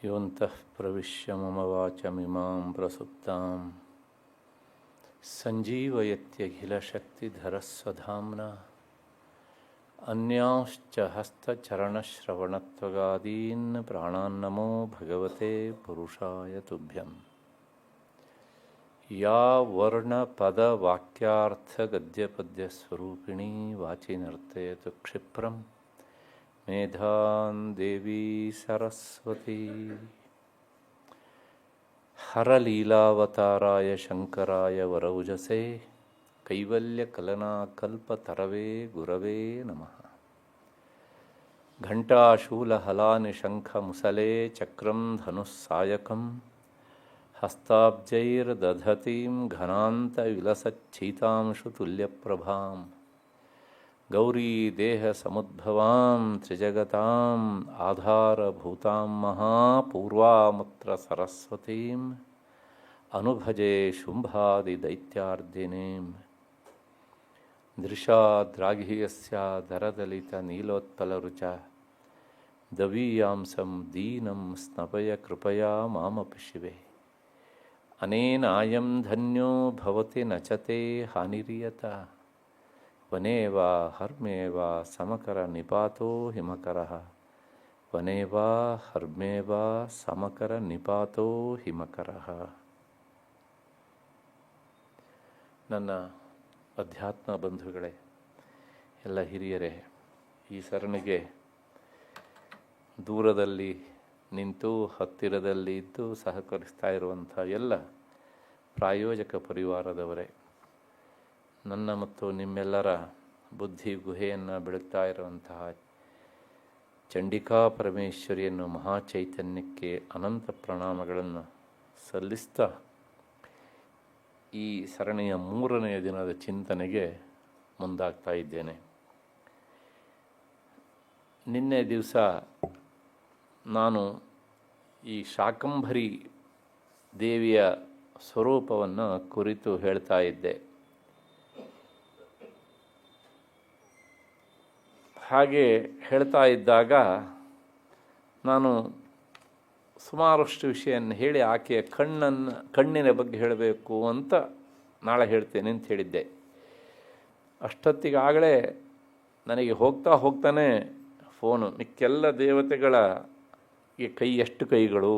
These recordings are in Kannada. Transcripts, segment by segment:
ಯೋಂತಃ ಪ್ರವಿಶ್ಯ ಮಮ ವಾಚಮಿಮಾಂ ಪ್ರಸುಪ್ತಾಂ ಸಂಜೀವಯತ್ಯಖಿಲಶಕ್ತಿಧರಸ್ವಧಾಮ್ನಾ ಅನ್ಯಾಂಶ್ಚ ಹಸ್ತಚರಣಶ್ರವಣತ್ವಗಾದೀನ್ ಪ್ರಾಣಾನ್ನಮೋ ಭಗವತೆ ಪುರುಷಾಯ ತುಭ್ಯಂ. ಯಾ ವರ್ಣಪದವಾಕ್ಯಾರ್ಥಗದ್ಯಪದ್ಯಸ್ವರೂಪಿಣೀ ವಾಚಿ ನರ್ತಯತು ಕ್ಷಿಪ್ರಂ ಮೇಧಾನ್ ದೇವಿ ಸರಸ್ವತಿ. ಹರಲೀಲಾವತಾರಾಯ ಶಂಕರಾಯ ವರೌಜಸೇ ಕೈವಲ್ಯಕಲನಾಕಲ್ಪತರವೇ ಗುರವೇ ನಮಃ. ಘಂಟಾಶೂಲಹಲಾನಿ ಶಂಖಮುಸಲೇ ಚಕ್ರಂ ಧನುಸ್ಸಾಯಕಂ ಹಸ್ತಾಬ್ಜೈರ್ದಧತೀಂ ಘನಾಂತವಿಲಸಚ್ಛೀತಾಂಶು ತುಲ್ಯಪ್ರಭಾಂ ಗೌರೀ ದೇಹ ಸಮುದ್ಭವಾಂ ತ್ರಿಜಗತಾಂ ಆಧಾರಭೂತಾಂ ಮಹಾಪೂರ್ವಾಮುತ್ರ ಸರಸ್ವತೀಂ ಅನುಭಜೆ ಶುಂಭಾದಿದೈತ್ಯಾರ್ದಿನೀಂ. ದೃಶಾದ್ರಾಘಿಯಸ್ಯ ದರದಲಿತ ನೀಲೋತ್ಪಲರುಚ ದವೀಯಾಂಸಂ ದೀನಂ ಸ್ನಪಯ ಕೃಪಯಾ ಮಾಮಪಿ ಶಿವೆ. ಅನೇನಾಯಂ ಧನ್ಯೋ ಭವತಿ ನಚತೆ ಹಾನಿರಿಯತ ವನೇ ವಾ ಹರ್ಮೇ ವಾ ಸಮಕರ ನಿಪಾತೋ ಹಿಮಕರಃ ವನೇ ವಾ ಹರ್ಮೇ ವಾ ಸಮಕರ ನಿಪಾತೋ ಹಿಮಕರಃ. ನನ್ನ ಅಧ್ಯಾತ್ಮ ಬಂಧುಗಳೇ, ಎಲ್ಲ ಹಿರಿಯರೇ, ಈ ಸರಣಿಗೆ ದೂರದಲ್ಲಿ ನಿಂತು ಹತ್ತಿರದಲ್ಲಿ ಇದ್ದು ಸಹಕರಿಸ್ತಾ ಇರುವಂಥ ಎಲ್ಲ ಪ್ರಾಯೋಜಕ ಪರಿವಾರದವರೇ, ನನ್ನ ಮತ್ತು ನಿಮ್ಮೆಲ್ಲರ ಬುದ್ಧಿ ಗುಹೆಯನ್ನು ಬೆಳಗ್ತಾ ಇರುವಂತಹ ಚಂಡಿಕಾ ಪರಮೇಶ್ವರಿಯನ್ನು ಮಹಾಚೈತನ್ಯಕ್ಕೆ ಅನಂತ ಪ್ರಣಾಮಗಳನ್ನು ಸಲ್ಲಿಸ್ತಾ ಈ ಸರಣಿಯ 3ನೆಯ ದಿನದ ಚಿಂತನೆಗೆ ಮುಂದಾಗ್ತಾ ಇದ್ದೇನೆ. ನಿನ್ನೆ ದಿವಸ ನಾನು ಈ ಶಾಕಂಭರಿ ದೇವಿಯ ಸ್ವರೂಪವನ್ನು ಕುರಿತು ಹೇಳ್ತಾ ಇದ್ದೆ. ಹಾಗೆ ಹೇಳ್ತಾ ಇದ್ದಾಗ ನಾನು ಸುಮಾರಷ್ಟು ವಿಷಯವನ್ನು ಹೇಳಿ ಆಕೆಯ ಕಣ್ಣಿನ ಬಗ್ಗೆ ಹೇಳಬೇಕು ಅಂತ ನಾಳೆ ಹೇಳ್ತೇನೆ ಅಂತ ಹೇಳಿದ್ದೆ. ಅಷ್ಟೊತ್ತಿಗಾಗಲೇ ನನಗೆ ಹೋಗ್ತಾನೆ ಫೋನು, ಮಿಕ್ಕೆಲ್ಲ ದೇವತೆಗಳ ಈ ಕೈ ಎಷ್ಟು ಕೈಗಳು,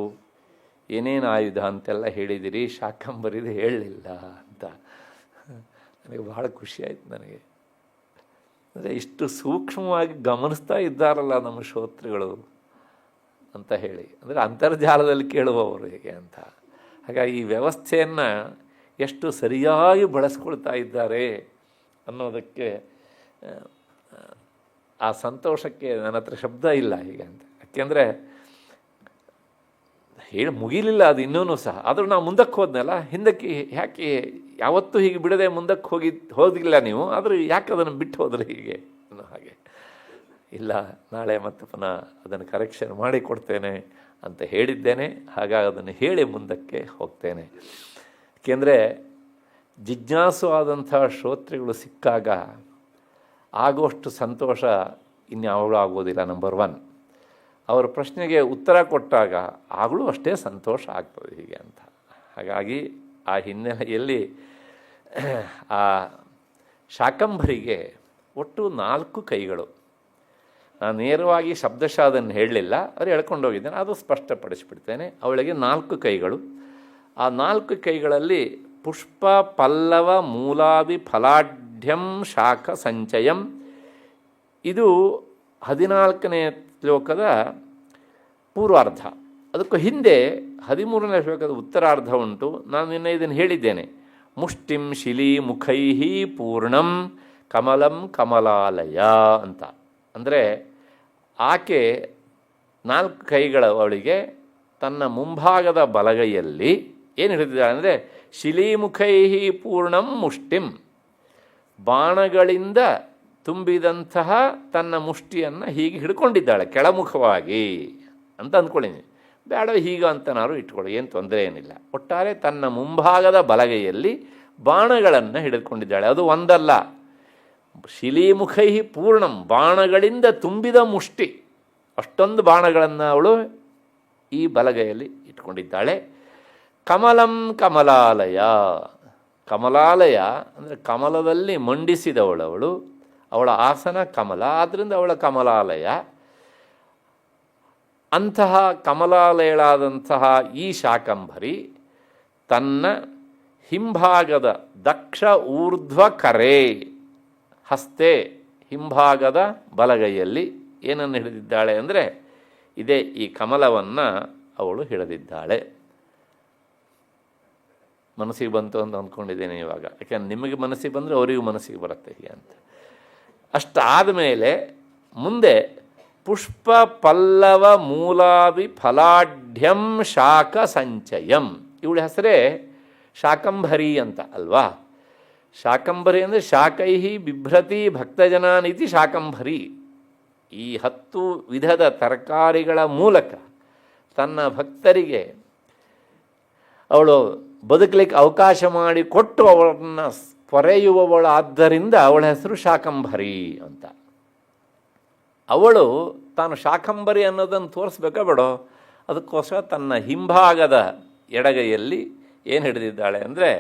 ಏನೇನು ಆಯುಧ ಅಂತೆಲ್ಲ ಹೇಳಿದಿರಿ, ಶಾಕಂಬರಿದು ಹೇಳಲಿಲ್ಲ ಅಂತ. ನನಗೆ ಬಹಳ ಖುಷಿಯಾಯಿತು. ನನಗೆ ಅಂದರೆ ಇಷ್ಟು ಸೂಕ್ಷ್ಮವಾಗಿ ಗಮನಿಸ್ತಾ ಇದ್ದಾರಲ್ಲ ನಮ್ಮ ಶ್ರೋತೃಗಳು ಅಂತ ಹೇಳಿ, ಅಂದರೆ ಅಂತರ್ಜಾಲದಲ್ಲಿ ಕೇಳುವವರು ಹೇಗೆ ಅಂತ. ಹಾಗಾಗಿ ಈ ವ್ಯವಸ್ಥೆಯನ್ನು ಎಷ್ಟು ಸರಿಯಾಗಿ ಬಳಸ್ಕೊಳ್ತಾ ಇದ್ದಾರೆ ಅನ್ನೋದಕ್ಕೆ, ಆ ಸಂತೋಷಕ್ಕೆ ನನ್ನ ಹತ್ರ ಶಬ್ದ ಇಲ್ಲ ಹೀಗೆ ಅಂತ. ಯಾಕೆಂದರೆ ಹೇಳಿ ಮುಗಿಲಿಲ್ಲ ಅದು ಇನ್ನೂ ಸಹ. ಆದರೂ ನಾವು ಮುಂದಕ್ಕೆ ಹೋದ್ನಲ್ಲ, ಹಿಂದಕ್ಕೆ ಯಾಕೆ ಯಾವತ್ತೂ ಹೀಗೆ ಬಿಡದೆ ಮುಂದಕ್ಕೆ ಹೋಗಿಲ್ಲ ನೀವು, ಆದರೂ ಯಾಕೆ ಅದನ್ನು ಬಿಟ್ಟು ಹೋದ್ರೆ ಹೀಗೆ ಅನ್ನೋ ಹಾಗೆ. ಇಲ್ಲ, ನಾಳೆ ಮತ್ತೆ ಪುನಃ ಅದನ್ನು ಕರೆಕ್ಷನ್ ಮಾಡಿ ಕೊಡ್ತೇನೆ ಅಂತ ಹೇಳಿದ್ದೇನೆ. ಹಾಗಾಗಿ ಅದನ್ನು ಹೇಳಿ ಮುಂದಕ್ಕೆ ಹೋಗ್ತೇನೆ. ಏಕೆಂದರೆ ಜಿಜ್ಞಾಸು ಆದಂಥ ಶ್ರೋತೃಗಳು ಸಿಕ್ಕಾಗ ಆಗುವಷ್ಟು ಸಂತೋಷ ಇನ್ಯಾವಾಗಲೂ ಆಗೋದಿಲ್ಲ. ನಂಬರ್ 1, ಅವರ ಪ್ರಶ್ನೆಗೆ ಉತ್ತರ ಕೊಟ್ಟಾಗ ಆಗಲೂ ಅಷ್ಟೇ ಸಂತೋಷ ಆಗ್ತದೆ ಹೀಗೆ ಅಂತ. ಹಾಗಾಗಿ ಆ ಹಿನ್ನೆಲೆಯಲ್ಲಿ ಆ ಶಾಕಂಭರಿಗೆ ಒಟ್ಟು 4 ಕೈಗಳು. ನಾನು ನೇರವಾಗಿ ಶಬ್ದಶಃ ಅದನ್ನು ಹೇಳಲಿಲ್ಲ, ಅವರು ಹೇಳ್ಕೊಂಡೋಗಿದ್ದೇನೆ, ಅದು ಸ್ಪಷ್ಟಪಡಿಸಿಬಿಡ್ತೇನೆ. ಅವಳಿಗೆ 4 ಕೈಗಳು. ಆ 4 ಕೈಗಳಲ್ಲಿ ಪುಷ್ಪ ಪಲ್ಲವ ಮೂಲಾದಿ ಫಲಾಢ್ಯಂ ಶಾಖ ಸಂಚಯಂ, ಇದು 14ನೇ ಶ್ಲೋಕದ ಪೂರ್ವಾರ್ಧ. ಅದಕ್ಕೂ ಹಿಂದೆ 13ನೇ ಶ್ಲೋಕದ ಉತ್ತರಾರ್ಧ ಉಂಟು. ನಾನು ನಿನ್ನೆ ಇದನ್ನು ಹೇಳಿದ್ದೇನೆ. ಮುಷ್ಟಿಂ ಶಿಲಿ ಮುಖೈ ಪೂರ್ಣಂ ಕಮಲಂ ಕಮಲಾಲಯ ಅಂತ. ಅಂದರೆ ಆಕೆ 4 ಕೈಗಳು ಅವಳಿಗೆ ತನ್ನ ಮುಂಭಾಗದ ಬಲಗೈಯಲ್ಲಿ ಏನು ಹಿಡಿದಿದ್ದಾಳೆ ಅಂದರೆ ಶಿಲೀಮುಖೈ ಪೂರ್ಣಂ ಮುಷ್ಟಿಂ, ಬಾಣಗಳಿಂದ ತುಂಬಿದಂತಹ ತನ್ನ ಮುಷ್ಟಿಯನ್ನು ಹೀಗೆ ಹಿಡ್ಕೊಂಡಿದ್ದಾಳೆ ಕೆಳಮುಖವಾಗಿ ಅಂತ ಅಂದ್ಕೊಳ್ಳೀನಿ. ಬೇಡ ಹೀಗ ಅಂತನಾರು ಇಟ್ಕೊಳ್ಳಿ, ಏನು ತೊಂದರೆ ಏನಿಲ್ಲ. ಒಟ್ಟಾರೆ ತನ್ನ ಮುಂಭಾಗದ ಬಲಗೈಯಲ್ಲಿ ಬಾಣಗಳನ್ನು ಹಿಡಿದುಕೊಂಡಿದ್ದಾಳೆ. ಅದು ಒಂದಲ್ಲ, ಶಿಲೀಮುಖೈ ಪೂರ್ಣಂ, ಬಾಣಗಳಿಂದ ತುಂಬಿದ ಮುಷ್ಟಿ. ಅಷ್ಟೊಂದು ಬಾಣಗಳನ್ನು ಅವಳು ಈ ಬಲಗೈಯಲ್ಲಿ ಇಟ್ಕೊಂಡಿದ್ದಾಳೆ. ಕಮಲಂ ಕಮಲಾಲಯ, ಕಮಲಾಲಯ ಅಂದರೆ ಕಮಲದಲ್ಲಿ ಮಂಡಿಸಿದವಳವಳು, ಅವಳ ಆಸನ ಕಮಲ, ಆದ್ದರಿಂದ ಅವಳ ಕಮಲಾಲಯ. ಅಂತಹ ಕಮಲಾಲಯಳಾದಂತಹ ಈ ಶಾಕಂಭರಿ ತನ್ನ ಹಿಂಭಾಗದ ದಕ್ಷ ಊರ್ಧ್ವ ಕರೆ ಹಸ್ತೆ, ಹಿಂಭಾಗದ ಬಲಗೈಯಲ್ಲಿ ಏನನ್ನು ಹಿಡಿದಿದ್ದಾಳೆ ಅಂದರೆ ಇದೇ ಈ ಕಮಲವನ್ನು ಅವಳು ಹಿಡಿದಿದ್ದಾಳೆ. ಮನಸ್ಸಿಗೆ ಬಂತು ಅಂತ ಅಂದ್ಕೊಂಡಿದ್ದೇನೆ ಇವಾಗ, ಯಾಕೆಂದ್ರೆ ನಿಮಗೆ ಮನಸ್ಸಿಗೆ ಬಂದರೆ ಅವರಿಗೂ ಮನಸ್ಸಿಗೆ ಬರುತ್ತೆ ಹೀಗೆ ಅಂತ. ಅಷ್ಟಾದ ಮೇಲೆ ಮುಂದೆ ಪುಷ್ಪ ಪಲ್ಲವ ಮೂಲಾದಿ ಫಲಾಢ್ಯಂ ಶಾಖ ಸಂಚಯಂ, ಇವಳ ಹೆಸರೇ ಶಾಕಂಭರಿ ಅಂತ ಅಲ್ವಾ. ಶಾಕಂಭರಿ ಅಂದರೆ ಶಾಕೈಹಿ ಬಿಭ್ರತಿ ಭಕ್ತಜನಾನಿತಿ ಶಾಕಂಭರಿ. ಈ 10 ವಿಧದ ತರಕಾರಿಗಳ ಮೂಲಕ ತನ್ನ ಭಕ್ತರಿಗೆ ಅವಳು ಬದುಕಲಿಕ್ಕೆ ಅವಕಾಶ ಮಾಡಿಕೊಟ್ಟು ಅವಳನ್ನು ಪೊರೆಯುವವಳಾದ್ದರಿಂದ ಅವಳ ಹೆಸರು ಶಾಕಂಭರಿ ಅಂತ. ಅವಳು ತಾನು ಶಾಕಂಭರಿ ಅನ್ನೋದನ್ನು ತೋರಿಸ್ಬೇಕಾ ಬೇಡೋ, ಅದಕ್ಕೋಸ್ಕರ ತನ್ನ ಹಿಂಭಾಗದ ಎಡಗೈಯಲ್ಲಿ ಏನು ಹಿಡಿದಿದ್ದಾಳೆ ಅಂದರೆ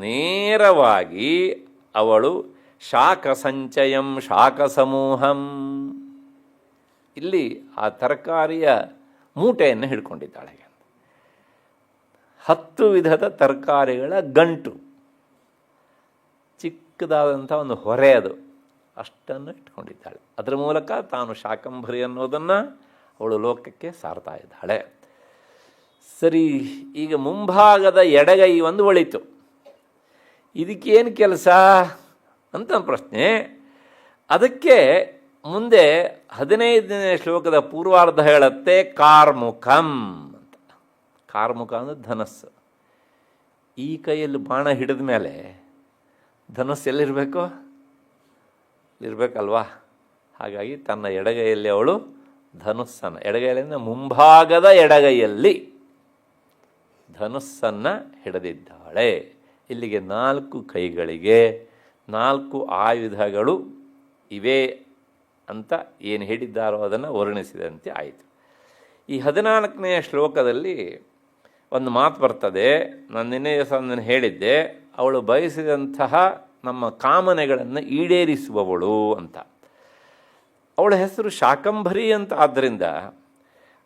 ನೇರವಾಗಿ ಅವಳು ಶಾಖ ಸಂಚಯಂ ಶಾಖ ಸಮೂಹಂ, ಇಲ್ಲಿ ಆ ತರಕಾರಿಯ ಮೂಟೆಯನ್ನು ಹಿಡ್ಕೊಂಡಿದ್ದಾಳೆ. 10 ವಿಧದ ತರಕಾರಿಗಳ ಗಂಟು, ಚಿಕ್ಕದಾದಂಥ ಒಂದು ಹೊರೆ, ಅದು ಅಷ್ಟನ್ನು ಇಟ್ಕೊಂಡಿದ್ದಾಳೆ. ಅದರ ಮೂಲಕ ತಾನು ಶಾಕಂಭರಿ ಅನ್ನೋದನ್ನು ಅವಳು ಲೋಕಕ್ಕೆ ಸಾರ್ತಾ ಇದ್ದಾಳೆ. ಸರಿ, ಈಗ ಮುಂಭಾಗದ ಎಡಗೈ ಒಂದು ಒಳಿತು, ಇದಕ್ಕೇನು ಕೆಲಸ ಅಂತ ಪ್ರಶ್ನೆ. ಅದಕ್ಕೆ ಮುಂದೆ 15ನೇ ಶ್ಲೋಕದ ಪೂರ್ವಾರ್ಧ ಹೇಳುತ್ತೆ ಕಾರ್ಮುಖಂ ಅಂತ. ಕಾರ್ಮುಖ ಅಂದರೆ ಧನಸ್ಸು. ಈ ಕೈಯಲ್ಲಿ ಬಾಣ ಹಿಡಿದ ಮೇಲೆ ಧನಸ್ಸು ಎಲ್ಲಿರಬೇಕು? ಇರಬೇಕಲ್ವಾ. ಹಾಗಾಗಿ ತನ್ನ ಎಡಗೈಯಲ್ಲಿ ಅವಳು ಧನುಸ್ಸನ್ನು, ಎಡಗೈಯಿಂದ ಮುಂಭಾಗದ ಎಡಗೈಯಲ್ಲಿ ಧನುಸ್ಸನ್ನು ಹಿಡಿದಿದ್ದಾಳೆ. ಇಲ್ಲಿಗೆ 4 ಕೈಗಳಿಗೆ 4 ಆಯುಧಗಳು ಇವೆ ಅಂತ ಏನು ಹೇಳಿದ್ದಾರೋ ಅದನ್ನು ವರ್ಣಿಸಿದಂತೆ ಆಯಿತು. ಈ 14ನೇ ಶ್ಲೋಕದಲ್ಲಿ ಒಂದು ಮಾತು ಬರ್ತದೆ, ನಾನು ನಿನ್ನೆ ದಿವಸ ಹೇಳಿದ್ದೆ, ಅವಳು ಬಯಸಿದಂತಹ ನಮ್ಮ ಕಾಮನೆಗಳನ್ನು ಈಡೇರಿಸುವವಳು ಅಂತ. ಅವಳ ಹೆಸರು ಶಾಕಂಭರಿ ಅಂತ. ಆದ್ದರಿಂದ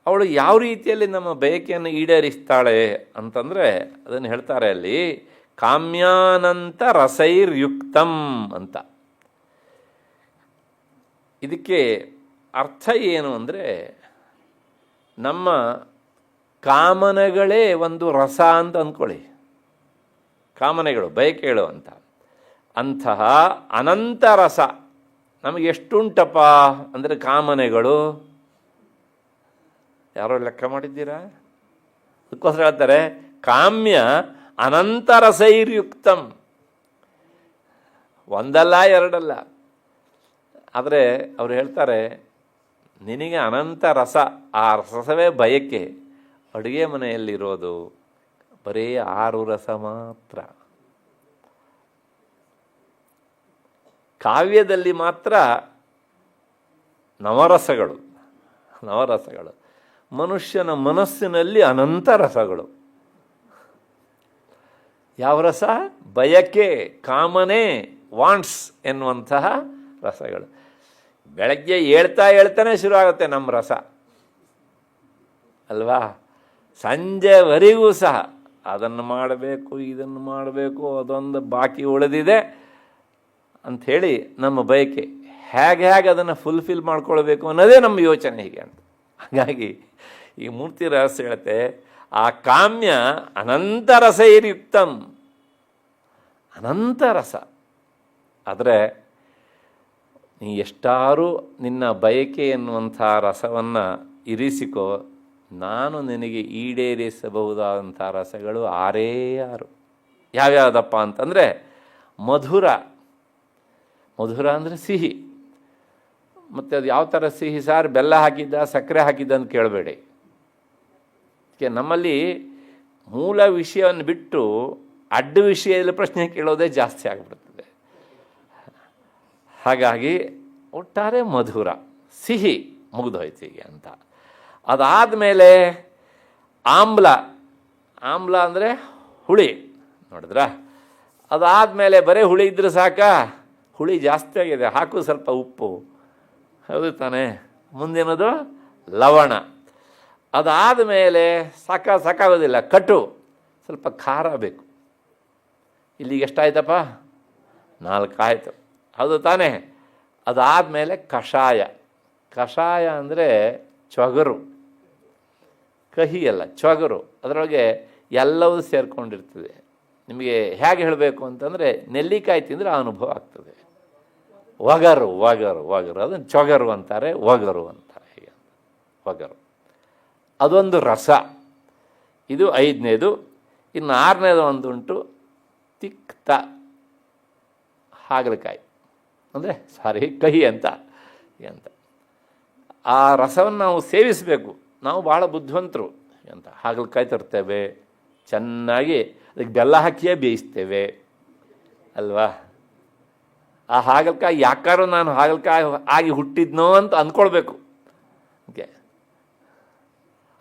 ಅವಳು ಯಾವ ರೀತಿಯಲ್ಲಿ ನಮ್ಮ ಬಯಕೆಯನ್ನು ಈಡೇರಿಸ್ತಾಳೆ ಅಂತಂದರೆ ಅದನ್ನು ಹೇಳ್ತಾರೆ ಅಲ್ಲಿ, ಕಾಮ್ಯಾನಂತ ರಸೈರ್ಯುಕ್ತಂ ಅಂತ. ಇದಕ್ಕೆ ಅರ್ಥ ಏನು ಅಂದರೆ, ನಮ್ಮ ಕಾಮನೆಗಳೇ ಒಂದು ರಸ ಅಂತ ಅಂದ್ಕೊಳ್ಳಿ, ಕಾಮನೆಗಳು ಬಯಕೆಗಳು ಅಂತ. ಅಂತಹ ಅನಂತ ರಸ ನಮಗೆ ಎಷ್ಟುಂಟಪ್ಪ ಅಂದರೆ ಕಾಮನೆಗಳು, ಯಾರೋ ಲೆಕ್ಕ ಮಾಡಿದ್ದೀರಾ? ಅದಕ್ಕೋಸ್ಕರ ಹೇಳ್ತಾರೆ ಕಾಮ್ಯ ಅನಂತ ರಸೈರ್ಯುಕ್ತಂ, ಒಂದಲ್ಲ ಎರಡಲ್ಲ. ಆದರೆ ಅವರು ಹೇಳ್ತಾರೆ ನಿನಗೆ ಅನಂತ ರಸ, ಆ ರಸವೇ ಬಯಕೆ. ಅಡುಗೆ ಮನೆಯಲ್ಲಿರೋದು ಬರೀ 6 ರಸ ಮಾತ್ರ, ಕಾವ್ಯದಲ್ಲಿ ಮಾತ್ರ ನವರಸಗಳು. ಮನುಷ್ಯನ ಮನಸ್ಸಿನಲ್ಲಿ ಅನಂತ ರಸಗಳು. ಯಾವ ರಸ? ಬಯಕೆ, ಕಾಮನೆ, ವಾಂಟ್ಸ್ ಎನ್ನುವಂತಹ ರಸಗಳು. ಬೆಳಗ್ಗೆ ಹೇಳ್ತಾನೆ ಶುರು ಆಗುತ್ತೆ ನಮ್ಮ ರಸ ಅಲ್ವಾ. ಸಂಜೆವರೆಗೂ ಸಹ ಅದನ್ನು ಮಾಡಬೇಕು, ಇದನ್ನು ಮಾಡಬೇಕು, ಅದೊಂದು ಬಾಕಿ ಉಳಿದಿದೆ ಅಂಥೇಳಿ ನಮ್ಮ ಬಯಕೆ. ಹೇಗೆ ಅದನ್ನು ಫುಲ್ಫಿಲ್ ಮಾಡ್ಕೊಳ್ಬೇಕು ಅನ್ನೋದೇ ನಮ್ಮ ಯೋಚನೆ ಹೀಗೆ ಅಂತ. ಹಾಗಾಗಿ ಈ ಮೂರ್ತಿ ರಹಸ್ಯ ಹೇಳುತ್ತೆ, ಆ ಕಾಮ್ಯ ಅನಂತ ರಸೈರ್ಯುಕ್ತಂ, ಅನಂತ ರಸ. ಆದರೆ ನೀ ಎಷ್ಟಾರು ನಿನ್ನ ಬಯಕೆ ಎನ್ನುವಂಥ ರಸವನ್ನು ಇರಿಸಿಕೋ, ನಾನು ನಿನಗೆ ಈಡೇರಿಸಬಹುದಾದಂಥ ರಸಗಳು 6. ಯಾವ್ಯಾವುದಪ್ಪ ಅಂತಂದರೆ ಮಧುರ. ಮಧುರ ಅಂದರೆ ಸಿಹಿ. ಮತ್ತು ಅದು ಯಾವ ಥರ ಸಿಹಿ ಸಾರು? ಬೆಲ್ಲ ಹಾಕಿದ್ದ, ಸಕ್ಕರೆ ಹಾಕಿದ್ದ ಅಂತ ಕೇಳಬೇಡಿ. ನಮ್ಮಲ್ಲಿ ಮೂಲ ವಿಷಯವನ್ನು ಬಿಟ್ಟು ಅಡ್ಡ ವಿಷಯದಲ್ಲಿ ಪ್ರಶ್ನೆ ಕೇಳೋದೇ ಜಾಸ್ತಿ ಆಗಿಬಿಡ್ತದೆ. ಹಾಗಾಗಿ ಒಟ್ಟಾರೆ ಮಧುರ, ಸಿಹಿ ಮುಗಿದೋಯ್ತು ಹೀಗೆ ಅಂತ. ಅದಾದಮೇಲೆ ಆಮ್ಲ, ಆಮ್ಲ ಅಂದರೆ ಹುಳಿ, ನೋಡಿದ್ರ? ಅದಾದಮೇಲೆ ಬರೀ ಹುಳಿ ಇದ್ರೆ ಸಾಕಾ? ಹುಳಿ ಜಾಸ್ತಿ ಆಗಿದೆ, ಹಾಕು ಸ್ವಲ್ಪ ಉಪ್ಪು, ಹೌದು ತಾನೇ? ಮುಂದಿನದು ಲವಣ. ಅದಾದಮೇಲೆ ಸಾಕಾಗೋದಿಲ್ಲ, ಕಟು, ಸ್ವಲ್ಪ ಖಾರ ಬೇಕು. ಇಲ್ಲಿಗೆ ಎಷ್ಟಾಯ್ತಪ್ಪ? 4 ಆಯಿತು, ಹೌದು ತಾನೇ? ಅದಾದಮೇಲೆ ಕಷಾಯ. ಕಷಾಯ ಅಂದರೆ ಚೊಗರು, ಕಹಿ ಅಲ್ಲ, ಚೊಗರು. ಅದರೊಳಗೆ ಎಲ್ಲವೂ ಸೇರಿಕೊಂಡಿರ್ತದೆ. ನಿಮಗೆ ಹೇಗೆ ಹೇಳಬೇಕು ಅಂತಂದರೆ, ನೆಲ್ಲಿಕಾಯಿ ತಿಂದರೆ ಆ ಅನುಭವ ಆಗ್ತದೆ. ಒಗರು ಒಗರು ಒಗರು, ಅದನ್ನು ಚೊಗರು ಅಂತಾರೆ, ಒಗರು ಅಂತಾರೆ. ಹೀಗೆ ಒಗರು, ಅದೊಂದು ರಸ. ಇದು 5ನೇದು. ಇನ್ನು 6ನೇದು ಒಂದುಂಟು, ತಿಕ್ತ, ಹಾಗಲಕಾಯಿ ಅಂದರೆ ಕಹಿ ಅಂತ. ಆ ರಸವನ್ನು ನಾವು ಸೇವಿಸಬೇಕು. ನಾವು ಭಾಳ ಬುದ್ಧಿವಂತರು ಅಂತ. ಹಾಗಲಕಾಯಿ ತರ್ತೇವೆ, ಚೆನ್ನಾಗಿ ಅದಕ್ಕೆ ಬೆಲ್ಲ ಹಾಕಿಯೇ ಬೇಯಿಸ್ತೇವೆ ಅಲ್ವಾ? ಆ ಹಾಗಲಕಾಯಿ ಯಾಕಾದ್ರೂ ನಾನು ಹಾಗಲಕಾಯಿ ಆಗಿ ಹುಟ್ಟಿದ್ನೋ ಅಂತ ಅಂದ್ಕೊಳ್ಬೇಕು. ಓಕೆ,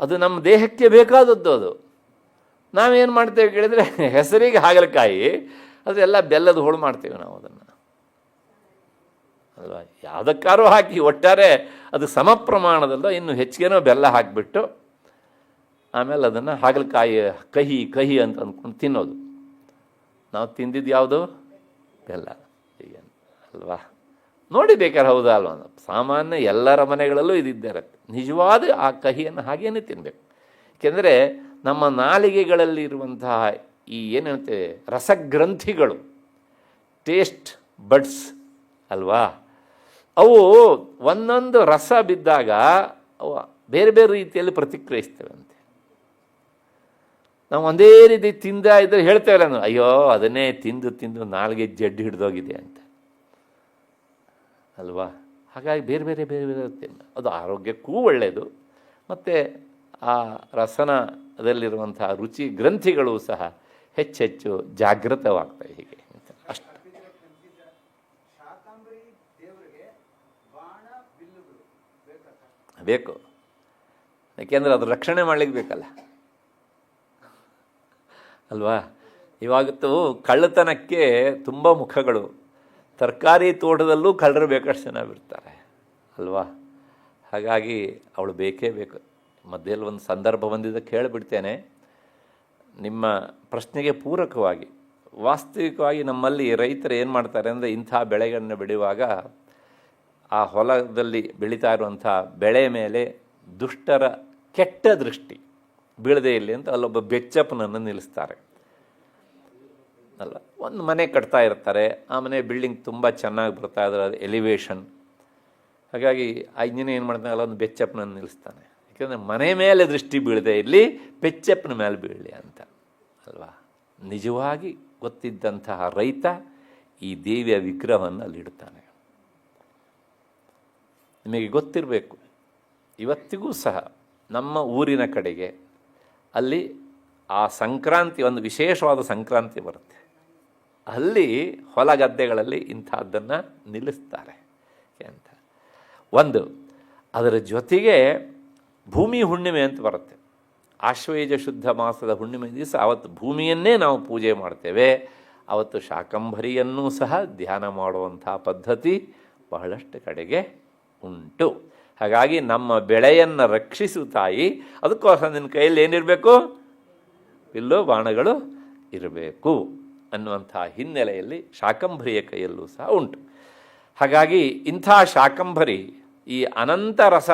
ಅದು ನಮ್ಮ ದೇಹಕ್ಕೆ ಬೇಕಾದದ್ದು. ಅದು ನಾವೇನು ಮಾಡ್ತೇವೆ ಕೇಳಿದರೆ, ಹೆಸರಿಗೆ ಹಾಗಲಕಾಯಿ, ಅದೆಲ್ಲ ಬೆಲ್ಲದ ಹೋಳು ಮಾಡ್ತೇವೆ ನಾವು ಅದನ್ನು ಅಲ್ವಾ? ಯಾವುದಕ್ಕಾದ್ರೂ ಹಾಕಿ ಒಟ್ಟಾರೆ ಅದು ಸಮ ಪ್ರಮಾಣದಲ್ಲ, ಇನ್ನು ಹೆಚ್ಚಿಗೆನೋ ಬೆಲ್ಲ ಹಾಕಿಬಿಟ್ಟು ಆಮೇಲೆ ಅದನ್ನು ಹಾಗಲಕಾಯಿ ಕಹಿ ಕಹಿ ಅಂತ ಅಂದ್ಕೊಂಡು ತಿನ್ನೋದು. ನಾವು ತಿಂದಿದ್ದು ಯಾವುದು? ಬೆಲ್ಲ, ಹೀಗೆ ಅಲ್ವಾ? ನೋಡಿ ಬೇಕಾದ್ರೆ, ಹೌದಾ ಅಲ್ವಾ? ಸಾಮಾನ್ಯ ಎಲ್ಲರ ಮನೆಗಳಲ್ಲೂ ಇದಿರುತ್ತೆ. ನಿಜವಾದ ಆ ಕಹಿಯನ್ನು ಹಾಗೇನೆ ತಿನ್ನಬೇಕು. ಏಕೆಂದರೆ ನಮ್ಮ ನಾಲಿಗೆಗಳಲ್ಲಿ ಇರುವಂತಹ ಈ ಏನಂತೇವೆ ರಸಗ್ರಂಥಿಗಳು, ಟೇಸ್ಟ್ ಬಡ್ಸ್ ಅಲ್ವಾ, ಅವು ಒಂದೊಂದು ರಸ ಬಿದ್ದಾಗ ಅವು ಬೇರೆ ಬೇರೆ ರೀತಿಯಲ್ಲಿ ಪ್ರತಿಕ್ರಿಯಿಸ್ತೇವಂತೆ. ನಾವು ಒಂದೇ ರೀತಿ ತಿಂದ ಇದ್ರೆ ಹೇಳ್ತೇವಲ್ಲ ನಾವು, ಅಯ್ಯೋ ಅದನ್ನೇ ತಿಂದು ತಿಂದು ನಾಲ್ಗೆ ಜಡ್ಡು ಹಿಡಿದೋಗಿದೆ ಅಂತ ಅಲ್ವಾ? ಹಾಗಾಗಿ ಬೇರೆ ಬೇರೆ ಬೇರೆ ಬೇರೆ ತಿನ್ನು, ಅದು ಆರೋಗ್ಯಕ್ಕೂ ಒಳ್ಳೆಯದು. ಮತ್ತು ಆ ರಸನದಲ್ಲಿರುವಂತಹ ರುಚಿ ಗ್ರಂಥಿಗಳು ಸಹ ಹೆಚ್ಚೆಚ್ಚು ಜಾಗೃತವಾಗ್ತವೆ. ಹೀಗೆ ಅಷ್ಟು ಬೇಕು. ಯಾಕೆಂದರೆ ಅದು ರಕ್ಷಣೆ ಮಾಡಲಿಕ್ಕೆ ಬೇಕಲ್ಲ ಅಲ್ವಾ? ಇವಾಗತ್ತು ಕಳ್ಳತನಕ್ಕೆ ತುಂಬ ಮುಖಗಳು. ತರಕಾರಿ ತೋಟದಲ್ಲೂ ಕಳ್ಳರು ಬೇಕಷ್ಟು ಜನ ಬಿಡ್ತಾರೆ ಅಲ್ವಾ? ಹಾಗಾಗಿ ಅವಳು ಬೇಕೇ ಬೇಕು. ಮಧ್ಯದಲ್ಲಿ ಒಂದು ಸಂದರ್ಭ ಬಂದಿದ್ದಕ್ಕೆ ಹೇಳಿಬಿಡ್ತೇನೆ. ನಿಮ್ಮ ಪ್ರಶ್ನೆಗೆ ಪೂರಕವಾಗಿ, ವಾಸ್ತವಿಕವಾಗಿ ನಮ್ಮಲ್ಲಿ ರೈತರು ಏನು ಮಾಡ್ತಾರೆ ಅಂದರೆ, ಇಂಥ ಬೆಳೆಗಳನ್ನು ಬೆಳೆಯುವಾಗ ಆ ಹೊಲದಲ್ಲಿ ಬೆಳೀತಾ ಇರುವಂಥ ಬೆಳೆ ಮೇಲೆ ದುಷ್ಟರ ಕೆಟ್ಟ ದೃಷ್ಟಿ ಬೀಳದೇ ಇರಲಿ ಅಂತ ಅಲ್ಲೊಬ್ಬ ಬೆಚ್ಚಪ್ಪನನ್ನು ನಿಲ್ಲಿಸ್ತಾರೆ ಅಲ್ಲ. ಒಂದು ಮನೆ ಕಟ್ತಾ ಇರ್ತಾರೆ, ಆ ಮನೆ ಬಿಲ್ಡಿಂಗ್ ತುಂಬ ಚೆನ್ನಾಗಿ ಬರ್ತಾ ಇದ್ರೆ ಅದು ಎಲಿವೇಶನ್. ಹಾಗಾಗಿ ಆ ಇಂಜಿನಿಯರ್ ಏನು ಮಾಡ್ತಾನೆ, ಅಲ್ಲೊಂದು ಬೆಚ್ಚಪ್ಪನನ್ನು ನಿಲ್ಲಿಸ್ತಾನೆ. ಯಾಕೆಂದರೆ ಮನೆ ಮೇಲೆ ದೃಷ್ಟಿ ಬೀಳದೇ ಇರಲಿ, ಬೆಚ್ಚಪ್ಪನ ಮೇಲೆ ಬೀಳಲಿ ಅಂತ ಅಲ್ವಾ? ನಿಜವಾಗಿ ಗೊತ್ತಿದ್ದಂತಹ ರೈತ ಈ ದೇವಿಯ ವಿಗ್ರಹವನ್ನು ಅಲ್ಲಿಡ್ತಾನೆ. ನಿಮಗೆ ಗೊತ್ತಿರಬೇಕು, ಇವತ್ತಿಗೂ ಸಹ ನಮ್ಮ ಊರಿನ ಕಡೆಗೆ ಅಲ್ಲಿ ಆ ಸಂಕ್ರಾಂತಿ, ಒಂದು ವಿಶೇಷವಾದ ಸಂಕ್ರಾಂತಿ ಬರುತ್ತೆ. ಅಲ್ಲಿ ಹೊಲ ಗದ್ದೆಗಳಲ್ಲಿ ಇಂಥದ್ದನ್ನು ನಿಲ್ಲಿಸ್ತಾರೆ ಅಂತ. ಒಂದು ಅದರ ಜೊತೆಗೆ ಭೂಮಿ ಹುಣ್ಣಿಮೆ ಅಂತ ಬರುತ್ತೆ. ಆಶ್ವಯುಜ ಶುದ್ಧ ಮಾಸದ ಹುಣ್ಣಿಮೆ ದಿವಸ ಅವತ್ತು ಭೂಮಿಯನ್ನೇ ನಾವು ಪೂಜೆ ಮಾಡ್ತೇವೆ. ಅವತ್ತು ಶಾಕಂಭರಿಯನ್ನೂ ಸಹ ಧ್ಯಾನ ಮಾಡುವಂಥ ಪದ್ಧತಿ ಬಹಳಷ್ಟು ಕಡೆಗೆ ಉಂಟು. ಹಾಗಾಗಿ ನಮ್ಮ ಬೆಳೆಯನ್ನು ರಕ್ಷಿಸು ತಾಯಿ, ಅದಕ್ಕೋಸ್ಕರ ನಿನ್ನ ಕೈಯಲ್ಲಿ ಏನಿರಬೇಕು? ಬಿಲ್ಲು ಬಾಣಗಳು ಇರಬೇಕು ಅನ್ನುವಂಥ ಹಿನ್ನೆಲೆಯಲ್ಲಿ ಶಾಕಂಭರಿಯ ಕೈಯಲ್ಲೂ ಸಹ ಉಂಟು. ಹಾಗಾಗಿ ಇಂಥ ಶಾಕಂಭರಿ ಈ ಅನಂತ ರಸ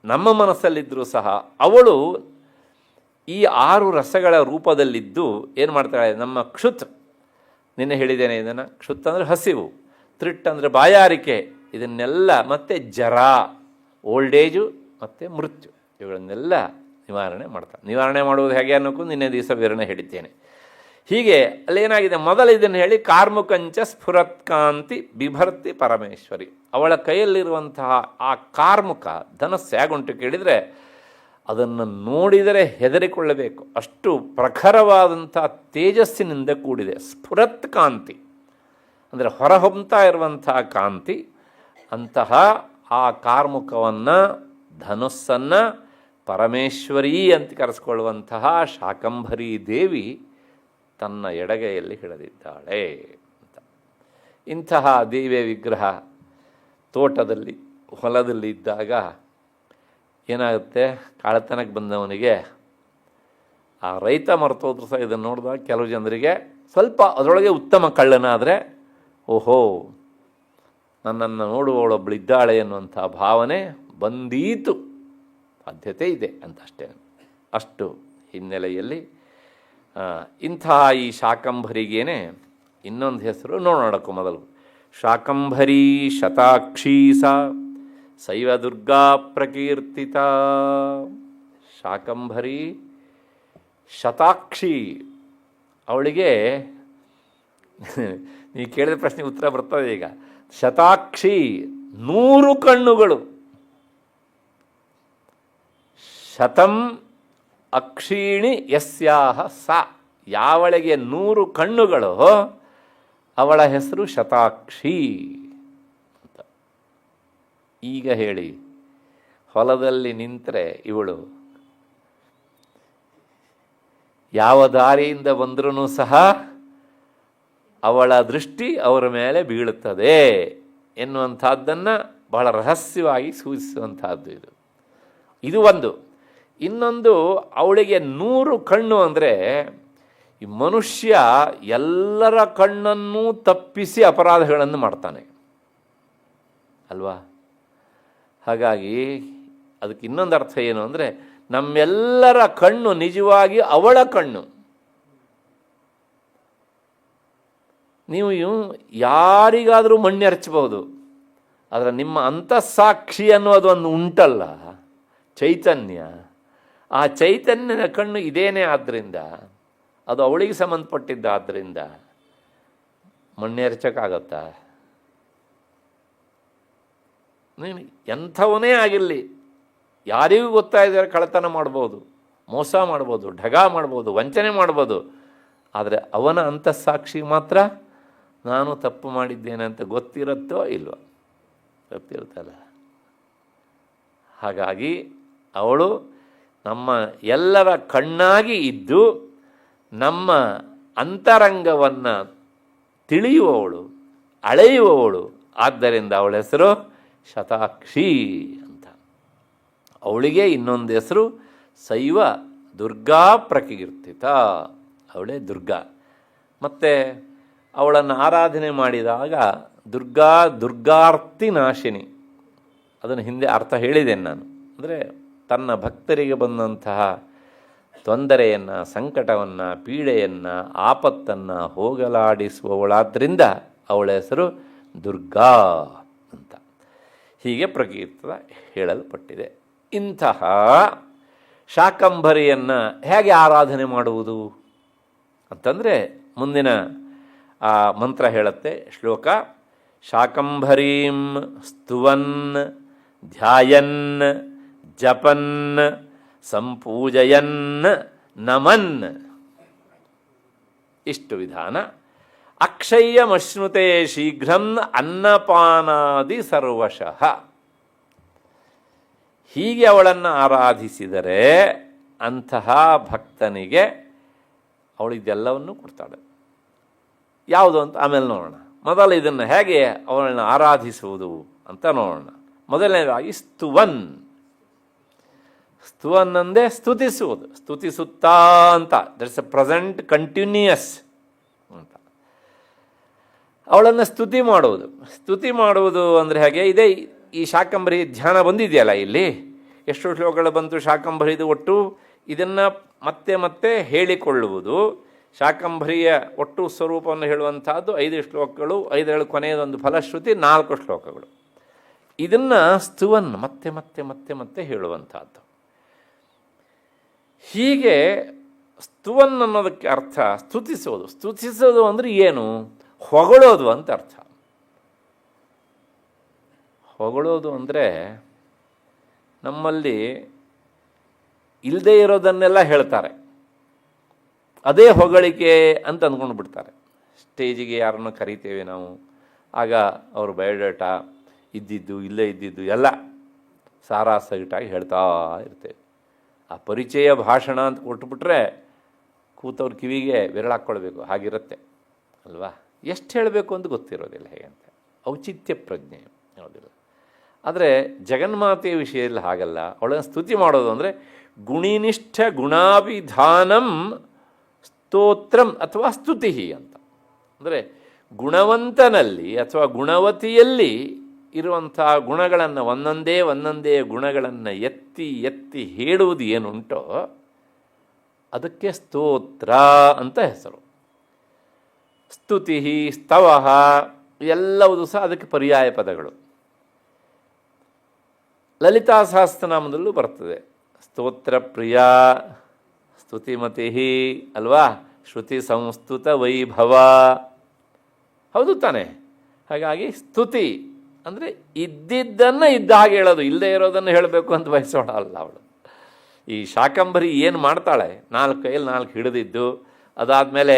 ನಮ್ಮ ಮನಸ್ಸಲ್ಲಿದ್ದರೂ ಸಹ ಅವಳು ಈ 6 ರಸಗಳ ರೂಪದಲ್ಲಿದ್ದು ಏನು ಮಾಡ್ತಾಳೆ? ನಮ್ಮ ಕ್ಷುತ್, ನಿನ್ನೆ ಹೇಳಿದ್ದೇನೆ ಇದನ್ನು, ಕ್ಷುತ್ ಅಂದರೆ ಹಸಿವು, ತ್ರಿಟ್ ಅಂದರೆ ಬಾಯಾರಿಕೆ, ಇದನ್ನೆಲ್ಲ ಮತ್ತು ಜರ, ಓಲ್ಡ್ ಏಜು ಮತ್ತು ಮೃತ್ಯು, ಇವುಗಳನ್ನೆಲ್ಲ ನಿವಾರಣೆ ಮಾಡ್ತಾಳೆ. ನಿವಾರಣೆ ಮಾಡುವುದು ಹೇಗೆ ಅನ್ನೋಕ್ಕೂ ನಿನ್ನೆ ದಿವಸ ವಿವರಣೆ ಹೇಳಿದ್ದೇನೆ. ಹೀಗೆ ಅಲ್ಲೇನಾಗಿದೆ, ಮೊದಲು ಇದನ್ನು ಹೇಳಿ, ಕಾರ್ಮುಕಂಚ ಸ್ಫುರತ್ಕಾಂತಿ ಬಿಭರ್ತಿ ಪರಮೇಶ್ವರಿ. ಅವಳ ಕೈಯಲ್ಲಿರುವಂತಹ ಆ ಕಾರ್ಮುಕ ಧನಸ್ಸು ಹೇಗುಂಟು ಕೇಳಿದರೆ, ಅದನ್ನು ನೋಡಿದರೆ ಹೆದರಿಕೊಳ್ಳಬೇಕು, ಅಷ್ಟು ಪ್ರಖರವಾದಂಥ ತೇಜಸ್ಸಿನಿಂದ ಕೂಡಿದೆ. ಸ್ಫುರತ್ ಕಾಂತಿ ಅಂದರೆ ಹೊರಹೊಮ್ತಾ ಇರುವಂಥ ಕಾಂತಿ. ಅಂತಹ ಆ ಕಾರ್ಮುಕವನ್ನು ಧನುಸ್ಸನ್ನು ಪರಮೇಶ್ವರಿ ಅಂತ ಕರೆಸ್ಕೊಳ್ಳುವಂತಹ ಶಾಕಂಭರಿ ದೇವಿ ತನ್ನ ಎಡಗೈಯಲ್ಲಿ ಹಿಡಿದಿದ್ದಾಳೆ ಅಂತ. ಇಂತಹ ದೇವಿಯ ವಿಗ್ರಹ ತೋಟದಲ್ಲಿ ಹೊಲದಲ್ಲಿ ಇದ್ದಾಗ ಏನಾಗುತ್ತೆ, ಕಾಳತನಕ್ಕೆ ಬಂದವನಿಗೆ ಆ ರೈತ ಮರ್ತೋದ್ರು ಸಹ ಇದನ್ನು ನೋಡಿದಾಗ ಕೆಲವು ಜನರಿಗೆ ಸ್ವಲ್ಪ ಅದರೊಳಗೆ ಉತ್ತಮ ಕಳ್ಳನಾದರೆ ಓಹೋ ನನ್ನನ್ನು ನೋಡುವವಳೊಬ್ಬಳಿದ್ದಾಳೆ ಅನ್ನುವಂಥ ಭಾವನೆ ಬಂದೀತು, ಸಾಧ್ಯತೆ ಇದೆ ಅಂತ ಅಷ್ಟೇ. ಅಷ್ಟು ಹಿನ್ನೆಲೆಯಲ್ಲಿ ಇಂತಹ ಈ ಶಾಕಂಭರಿಗೇನೆ ಇನ್ನೊಂದು ಹೆಸರು ನೋಡೋಣಕ್ಕೂ ಮೊದಲು. ಶಾಕಂಭರಿ ಶತಾಕ್ಷೀ ಸೈವ ದುರ್ಗಾ ಪ್ರಕೀರ್ತಿತ. ಶಾಕಂಭರಿ ಶತಾಕ್ಷಿ, ಅವಳಿಗೆ ನೀವು ಕೇಳಿದ ಪ್ರಶ್ನೆಗೆ ಉತ್ತರ ಬರ್ತದೆ ಈಗ. ಶತಾಕ್ಷಿ 100 ಕಣ್ಣುಗಳು. ಶತಂ ಅಕ್ಷೀಣಿ ಯಸ್ಯಾಹ ಸ, ಯಾವಳಿಗೆ 100 ಕಣ್ಣುಗಳು ಅವಳ ಹೆಸರು ಶತಾಕ್ಷಿ ಅಂತ. ಈಗ ಹೇಳಿ, ಹೊಲದಲ್ಲಿ ನಿಂತರೆ ಇವಳು ಯಾವ ದಾರಿಯಿಂದ ಬಂದರೂ ಸಹ ಅವಳ ದೃಷ್ಟಿ ಅವರ ಮೇಲೆ ಬೀಳುತ್ತದೆ ಎನ್ನುವಂಥದ್ದನ್ನು ಬಹಳ ರಹಸ್ಯವಾಗಿ ಸೂಚಿಸುವಂಥದ್ದು ಇದು. ಇದು ಒಂದು. ಇನ್ನೊಂದು, ಅವಳಿಗೆ 100 ಕಣ್ಣು ಅಂದರೆ ಈ ಮನುಷ್ಯ ಎಲ್ಲರ ಕಣ್ಣನ್ನು ತಪ್ಪಿಸಿ ಅಪರಾಧಗಳನ್ನು ಮಾಡ್ತಾನೆ ಅಲ್ವಾ. ಹಾಗಾಗಿ ಅದಕ್ಕೆ ಇನ್ನೊಂದು ಅರ್ಥ ಏನು ಅಂದರೆ, ನಮ್ಮೆಲ್ಲರ ಕಣ್ಣು ನಿಜವಾಗಿ ಅವಳ ಕಣ್ಣು. ನೀವು ಯಾರಿಗಾದರೂ ಮಣ್ಣೆರಚಬಹುದು, ಆದರೆ ನಿಮ್ಮ ಅಂತಃಸಾಕ್ಷಿ ಅನ್ನೋದು ಒಂದು ಉಂಟಲ್ಲ, ಚೈತನ್ಯ, ಆ ಚೈತನ್ಯನ ಕಣ್ಣು ಇದೇನೇ ಆದ್ದರಿಂದ, ಅದು ಅವಳಿಗೆ ಸಂಬಂಧಪಟ್ಟಿದ್ದಾದ್ದರಿಂದ ಮಣ್ಣೆರಚಕ್ಕಾಗತ್ತಾ? ನೀನು ಎಂಥವನೇ ಆಗಿರಲಿ, ಯಾರಿಗೂ ಗೊತ್ತಾಯಿದರೆ ಕಳ್ಳತನ ಮಾಡ್ಬೋದು, ಮೋಸ ಮಾಡ್ಬೋದು, ಢಗ ಮಾಡ್ಬೋದು, ವಂಚನೆ ಮಾಡ್ಬೋದು, ಆದರೆ ಅವನ ಅಂತಃಸಾಕ್ಷಿ ಮಾತ್ರ ನಾನು ತಪ್ಪು ಮಾಡಿದ್ದೇನೆ ಅಂತ ಗೊತ್ತಿರುತ್ತೋ ಇಲ್ವೋ? ಗೊತ್ತಿರುತ್ತಲ್ಲ. ಹಾಗಾಗಿ ಅವಳು ನಮ್ಮ ಎಲ್ಲರ ಕಣ್ಣಾಗಿ ಇದ್ದು ನಮ್ಮ ಅಂತರಂಗವನ್ನು ತಿಳಿಯುವವಳು, ಅಳೆಯುವವಳು. ಆದ್ದರಿಂದ ಅವಳ ಹೆಸರು ಶತಾಕ್ಷಿ ಅಂತ. ಅವಳಿಗೆ ಇನ್ನೊಂದು ಹೆಸರು ಶೈವ ದುರ್ಗಾ ಪ್ರಕೀರ್ತಿತ. ಅವಳೇ ದುರ್ಗಾ. ಮತ್ತು ಅವಳನ್ನು ಆರಾಧನೆ ಮಾಡಿದಾಗ ದುರ್ಗಾರ್ತಿ ನಾಶಿನಿ, ಅದನ್ನು ಹಿಂದೆ ಅರ್ಥ ಹೇಳಿದ್ದೇನೆ ನಾನು. ಅಂದರೆ ತನ್ನ ಭಕ್ತರಿಗೆ ಬಂದಂತಹ ತೊಂದರೆಯನ್ನು, ಸಂಕಟವನ್ನು, ಪೀಡೆಯನ್ನು, ಆಪತ್ತನ್ನು ಹೋಗಲಾಡಿಸುವವಳಾದ್ದರಿಂದ ಅವಳ ಹೆಸರು ದುರ್ಗಾ ಅಂತ ಹೀಗೆ ಪ್ರಕೀರ್ತಿತ ಹೇಳಲ್ಪಟ್ಟಿದೆ. ಇಂತಹ ಶಾಕಂಭರಿಯನ್ನು ಹೇಗೆ ಆರಾಧನೆ ಮಾಡುವುದು ಅಂತಂದರೆ ಮುಂದಿನ ಆ ಮಂತ್ರ ಹೇಳುತ್ತೆ ಶ್ಲೋಕ. ಶಾಕಂಭರೀಂ ಸ್ತುವನ್ ಧ್ಯಾಯನ್ ಜಪನ್ ಸಂಪೂಜಯನ್ ನಮನ್. ಇಷ್ಟು ವಿಧಾನ. ಅಕ್ಷಯ್ಯಮಶ್ನುತೆ ಶೀಘ್ರಂ ಅನ್ನಪಾನಾದಿ ಸರ್ವಶಃ. ಹೀಗೆ ಅವಳನ್ನು ಆರಾಧಿಸಿದರೆ ಅಂತಹ ಭಕ್ತನಿಗೆ ಅವಳು ಇದೆಲ್ಲವನ್ನು ಕೊಡ್ತಾಳೆ. ಯಾವುದು ಅಂತ ಆಮೇಲೆ ನೋಡೋಣ. ಮೊದಲು ಇದನ್ನು ಹೇಗೆ ಅವಳನ್ನು ಆರಾಧಿಸುವುದು ಅಂತ ನೋಡೋಣ. ಮೊದಲನೇದಾಗಿ ಸ್ತುವನ್. ಸ್ತುವನ್ ಅಂದೇ ಸ್ತುತಿಸುವುದು, ಸ್ತುತಿಸುತ್ತಾ ಅಂತ. ದಟ್ಸ್ ಎ ಪ್ರೆಸೆಂಟ್ ಕಂಟಿನ್ಯೂಯಸ್ ಅಂತ. ಅವಳನ್ನು ಸ್ತುತಿ ಮಾಡುವುದು. ಸ್ತುತಿ ಮಾಡುವುದು ಅಂದರೆ ಹಾಗೆ ಇದೆ. ಈ ಶಾಕಂಭರಿ ಧ್ಯಾನ ಬಂದಿದೆಯಲ್ಲ, ಇಲ್ಲಿ ಎಷ್ಟು ಶ್ಲೋಕಗಳು ಬಂತು ಶಾಕಂಭರಿದು ಒಟ್ಟು, ಇದನ್ನು ಮತ್ತೆ ಮತ್ತೆ ಹೇಳಿಕೊಳ್ಳುವುದು. ಶಾಕಂಭರಿಯ ಒಟ್ಟು ಸ್ವರೂಪವನ್ನು ಹೇಳುವಂಥದ್ದು 5 ಶ್ಲೋಕಗಳು, 5 ಕೊನೆಯದೊಂದು ಫಲಶ್ರುತಿ, 4 ಶ್ಲೋಕಗಳು. ಇದನ್ನು ಸ್ತುವನ್ ಮತ್ತೆ ಮತ್ತೆ ಮತ್ತೆ ಮತ್ತೆ ಹೇಳುವಂಥದ್ದು. ಹೀಗೆ ಸ್ತುವನ್ ಅನ್ನೋದಕ್ಕೆ ಅರ್ಥ ಸ್ತುತಿಸೋದು. ಸ್ತುತಿಸೋದು ಅಂದರೆ ಏನು? ಹೊಗಳೋದು ಅಂತ ಅರ್ಥ. ಹೊಗಳೋದು ಅಂದರೆ ನಮ್ಮಲ್ಲಿ ಇಲ್ಲದೇ ಇರೋದನ್ನೆಲ್ಲ ಹೇಳ್ತಾರೆ, ಅದೇ ಹೊಗಳಿಕೆ ಅಂತ ಅಂದ್ಕೊಂಡು ಬಿಡ್ತಾರೆ. ಸ್ಟೇಜಿಗೆ ಯಾರನ್ನು ಕರಿತೇವೆ ನಾವು, ಆಗ ಅವರು ಬಯೋಡೇಟಾ ಇದ್ದಿದ್ದು ಇಲ್ಲೇ ಇದ್ದಿದ್ದು ಎಲ್ಲ ಸಾರಾಸಗಟಾಗಿ ಹೇಳ್ತಾ ಇರ್ತೇವೆ. ಆ ಪರಿಚಯ ಭಾಷಣ ಅಂತ ಕೊಟ್ಬಿಟ್ರೆ ಕೂತವ್ರ ಕಿವಿಗೆ ಬೆರಳಾಕ್ಕೊಳ್ಬೇಕು, ಹಾಗಿರುತ್ತೆ ಅಲ್ವಾ. ಎಷ್ಟು ಹೇಳಬೇಕು ಅಂತ ಗೊತ್ತಿರೋದಿಲ್ಲ, ಹೇಗಂತೆ ಔಚಿತ್ಯ ಪ್ರಜ್ಞೆ ಯಾವುದಿಲ್ಲ. ಆದರೆ ಜಗನ್ಮಾತೆಯ ವಿಷಯದಲ್ಲಿ ಹಾಗಲ್ಲ. ಅವಳನ್ನು ಸ್ತುತಿ ಮಾಡೋದು ಅಂದರೆ ಗುಣಿನಿಷ್ಠ ಗುಣಾಭಿಧಾನಂ ಸ್ತೋತ್ರಂ ಅಥವಾ ಸ್ತುತಿ ಅಂತ. ಅಂದರೆ ಗುಣವಂತನಲ್ಲಿ ಅಥವಾ ಗುಣವತಿಯಲ್ಲಿ ಇರುವಂಥ ಗುಣಗಳನ್ನು ಒಂದೊಂದೇ ಗುಣಗಳನ್ನು ಎತ್ತಿ ಎತ್ತಿ ಹೇಳುವುದು ಏನುಂಟೋ ಅದಕ್ಕೆ ಸ್ತೋತ್ರ ಅಂತ ಹೆಸರು. ಸ್ತುತಿ, ಸ್ತವ ಎಲ್ಲವೂ ಸಹ ಅದಕ್ಕೆ ಪರ್ಯಾಯ ಪದಗಳು. ಲಲಿತಾ ಸಹಸ್ರನಾಮದಲ್ಲೂ ಬರ್ತದೆ. ಸ್ತೋತ್ರ ಪ್ರಿಯ, ಸ್ತುತಿಮತಿ ಅಲ್ವಾ, ಶ್ರುತಿ ಸಂಸ್ತುತ ವೈಭವ, ಹೌದು ತಾನೆ. ಹಾಗಾಗಿ ಸ್ತುತಿ ಅಂದರೆ ಇದ್ದಿದ್ದನ್ನು ಇದ್ದ ಹಾಗೆ ಹೇಳೋದು, ಇಲ್ಲದೆ ಇರೋದನ್ನು ಹೇಳಬೇಕು ಅಂತ ಬಯಸೋಣ ಅಲ್ಲ ಅವಳು. ಈ ಶಾಕಂಭರಿ ಏನು ಮಾಡ್ತಾಳೆ, 4 ಕೈಯಲ್ಲಿ 4 ಹಿಡಿದಿದ್ದು, ಅದಾದಮೇಲೆ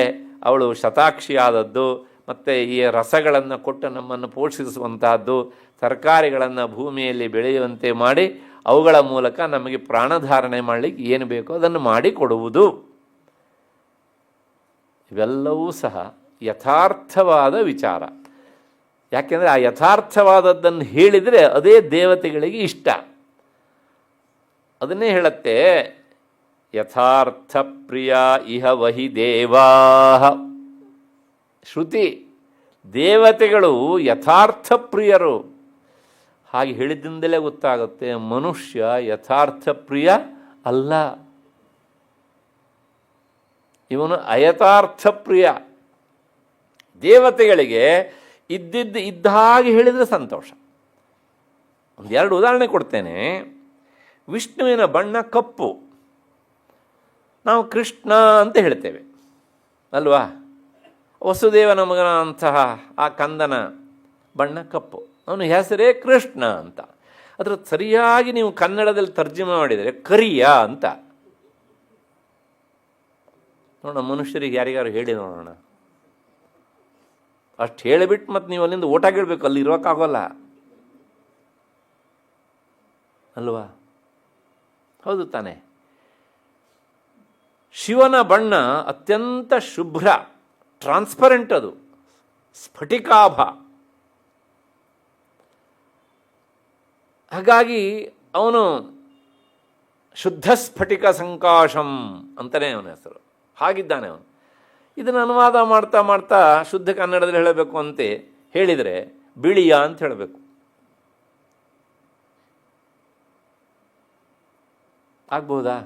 ಅವಳು ಶತಾಕ್ಷಿ ಆದದ್ದು, ಮತ್ತು ಈ ರಸಗಳನ್ನು ಕೊಟ್ಟು ನಮ್ಮನ್ನು ಪೋಷಿಸುವಂತಹದ್ದು, ತರಕಾರಿಗಳನ್ನು ಭೂಮಿಯಲ್ಲಿ ಬೆಳೆಯುವಂತೆ ಮಾಡಿ ಅವುಗಳ ಮೂಲಕ ನಮಗೆ ಪ್ರಾಣಧಾರಣೆ ಮಾಡಲಿಕ್ಕೆ ಏನು ಬೇಕೋ ಅದನ್ನು ಮಾಡಿ ಕೊಡುವುದು. ಇವೆಲ್ಲವೂ ಸಹ ಯಥಾರ್ಥವಾದ ವಿಚಾರ. ಯಾಕೆಂದರೆ ಆ ಯಥಾರ್ಥವಾದದ್ದನ್ನು ಹೇಳಿದರೆ ಅದೇ ದೇವತೆಗಳಿಗೆ ಇಷ್ಟ. ಅದನ್ನೇ ಹೇಳುತ್ತೆ, ಯಥಾರ್ಥ ಪ್ರಿಯ ಇಹ ವಹಿ ದೇವಾ. ಶ್ರುತಿ, ದೇವತೆಗಳು ಯಥಾರ್ಥ ಪ್ರಿಯರು. ಹಾಗೆ ಹೇಳಿದ್ದಿಂದಲೇ ಗೊತ್ತಾಗುತ್ತೆ ಮನುಷ್ಯ ಯಥಾರ್ಥ ಪ್ರಿಯ ಅಲ್ಲ, ಇವನು ಅಯಥಾರ್ಥ ಪ್ರಿಯ. ದೇವತೆಗಳಿಗೆ ಇದ್ದಿದ್ದು ಇದ್ದ ಹಾಗೆ ಹೇಳಿದರೆ ಸಂತೋಷ. 2 ಉದಾಹರಣೆ ಕೊಡ್ತೇನೆ. ವಿಷ್ಣುವಿನ ಬಣ್ಣ ಕಪ್ಪು, ನಾವು ಕೃಷ್ಣ ಅಂತ ಹೇಳ್ತೇವೆ ಅಲ್ವಾ. ವಸುದೇವನ ಮಗನ ಅಂತಹ ಆ ಕಂದನ ಬಣ್ಣ ಕಪ್ಪು, ಅವನ ಹೆಸರೇ ಕೃಷ್ಣ ಅಂತ. ಅದರ ಸರಿಯಾಗಿ ನೀವು ಕನ್ನಡದಲ್ಲಿ ತರ್ಜುಮೆ ಮಾಡಿದರೆ ಕರಿಯ ಅಂತ. ನೋಡೋಣ, ಮನುಷ್ಯರಿಗೆ ಯಾರಿಗಾರು ಹೇಳಿ ನೋಡೋಣ. ಅಷ್ಟು ಹೇಳಿಬಿಟ್ಟು ಮತ್ತು ನೀವು ಅಲ್ಲಿಂದ ಓಟ ಗಿಡಬೇಕು, ಅಲ್ಲಿ ಇರೋಕ್ಕಾಗೋಲ್ಲ ಅಲ್ವಾ, ಹೌದು ತಾನೆ. ಶಿವನ ಬಣ್ಣ ಅತ್ಯಂತ ಶುಭ್ರ, ಟ್ರಾನ್ಸ್ಪರೆಂಟ್, ಅದು ಸ್ಫಟಿಕಾಭ. ಹಾಗಾಗಿ ಅವನು ಶುದ್ಧ ಸ್ಫಟಿಕ ಸಂಕಾಶಂ ಅಂತಲೇ ಅವನ ಹೆಸರು. ಹಾಗಿದ್ದಾನೆ ಅವನು. ಇದನ್ನು ಅನುವಾದ ಮಾಡ್ತಾ ಮಾಡ್ತಾ ಶುದ್ಧ ಕನ್ನಡದಲ್ಲಿ ಹೇಳಬೇಕು ಅಂತೆ ಹೇಳಿದರೆ ಬಿಳಿಯ ಅಂತ ಹೇಳಬೇಕು. ಆಗ್ಬೋದಾ?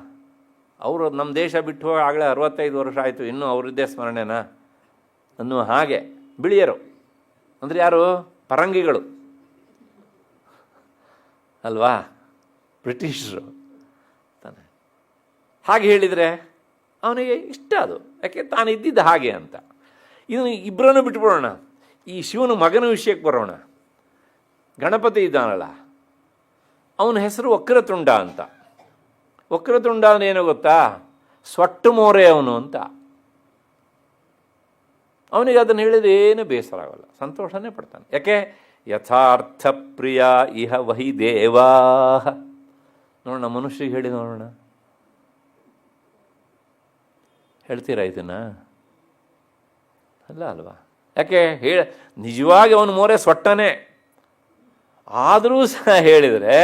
ಅವರು ನಮ್ಮ ದೇಶ ಬಿಟ್ಟು ಹೋಗಿ ಆಗಲೇ 65 ವರ್ಷ ಆಯಿತು, ಇನ್ನೂ ಅವರದ್ದೇ ಸ್ಮರಣೆನಾ ಅನ್ನುವ ಹಾಗೆ. ಬಿಳಿಯರು ಅಂದರೆ ಯಾರು? ಪರಂಗಿಗಳು ಅಲ್ವಾ, ಬ್ರಿಟಿಷರು ತಾನೆ. ಹಾಗೆ ಹೇಳಿದರೆ ಅವನಿಗೆ ಇಷ್ಟ ಅದು, ಯಾಕೆ ತಾನು ಇದ್ದಿದ್ದು ಹಾಗೆ ಅಂತ. ಇದನ್ನು ಇಬ್ಬರನ್ನು ಬಿಟ್ಬಿಡೋಣ. ಈ ಶಿವನ ಮಗನ ವಿಷಯಕ್ಕೆ ಬರೋಣ. ಗಣಪತಿ ಇದ್ದಾನಲ್ಲ, ಅವನ ಹೆಸರು ವಕ್ರತುಂಡ ಅಂತ. ವಕ್ರತುಂಡ ಅಂದ್ರೆ ಏನೋ ಗೊತ್ತಾ? ಸ್ವಟ್ಟು ಮೋರೆ ಅವನು ಅಂತ. ಅವನಿಗೆ ಅದನ್ನು ಹೇಳಿದ್ರೆ ಏನು ಬೇಸರ ಆಗೋಲ್ಲ, ಸಂತೋಷನೇ ಪಡ್ತಾನೆ. ಯಾಕೆ? ಯಥಾರ್ಥ ಪ್ರಿಯ ಇಹ ವಹಿ ದೇವಾ. ನೋಡೋಣ, ಮನುಷ್ಯರಿಗೆ ಹೇಳಿ ನೋಡೋಣ, ಹೇಳ್ತೀರಾ ಇದನ್ನ? ಅಲ್ಲ ಅಲ್ವಾ. ಯಾಕೆ ನಿಜವಾಗಿ ಅವನು ಮೋರೆ ಸೊಟ್ಟನೇ, ಆದರೂ ಸಹ ಹೇಳಿದರೆ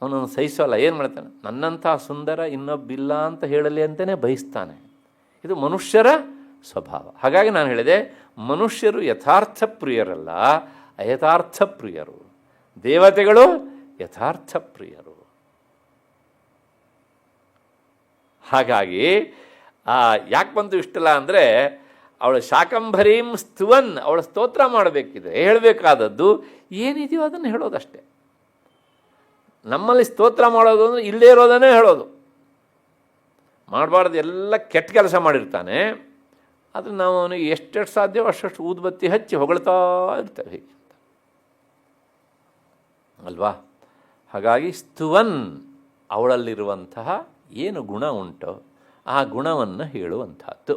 ಅವನನ್ನು ಸಹಿಸೋಲ್ಲ. ಏನು ಮಾಡ್ತಾನೆ? ನನ್ನಂಥ ಸುಂದರ ಇನ್ನೊಬ್ಬಿಲ್ಲ ಅಂತ ಹೇಳಲಿ ಅಂತಲೇ ಬಯಸ್ತಾನೆ. ಇದು ಮನುಷ್ಯರ ಸ್ವಭಾವ. ಹಾಗಾಗಿ ನಾನು ಹೇಳಿದೆ, ಮನುಷ್ಯರು ಯಥಾರ್ಥ ಪ್ರಿಯರಲ್ಲ, ಅಯಥಾರ್ಥ ಪ್ರಿಯರು. ದೇವತೆಗಳು ಯಥಾರ್ಥ ಪ್ರಿಯರು. ಹಾಗಾಗಿ ಯಾಕೆ ಬಂತು ಇಷ್ಟಲ್ಲ ಅಂದರೆ, ಅವಳು ಶಾಕಂಭರೀಂ ಸ್ತುವನ್, ಅವಳ ಸ್ತೋತ್ರ ಮಾಡಬೇಕಿದೆ, ಹೇಳಬೇಕಾದದ್ದು ಏನಿದೆಯೋ ಅದನ್ನು ಹೇಳೋದಷ್ಟೇ. ನಮ್ಮಲ್ಲಿ ಸ್ತೋತ್ರ ಮಾಡೋದು ಅಂದರೆ ಇಲ್ಲೇ ಇರೋದನ್ನೇ ಹೇಳೋದು. ಮಾಡಬಾರ್ದು ಎಲ್ಲ ಕೆಟ್ಟ ಕೆಲಸ ಮಾಡಿರ್ತಾನೆ, ಆದರೆ ನಾವು ಅವನಿಗೆ ಎಷ್ಟೆಷ್ಟು ಸಾಧ್ಯವೋ ಅಷ್ಟು ಊದುಬತ್ತಿ ಹಚ್ಚಿ ಹೊಗಳ್ತಾ ಇರ್ತೇವೆ ಅಲ್ವಾ. ಹಾಗಾಗಿ ಸ್ತುವನ್, ಅವಳಲ್ಲಿರುವಂತಹ ಏನು ಗುಣ ಉಂಟೋ ಆ ಗುಣವನ್ನು ಹೇಳುವಂಥದ್ದು.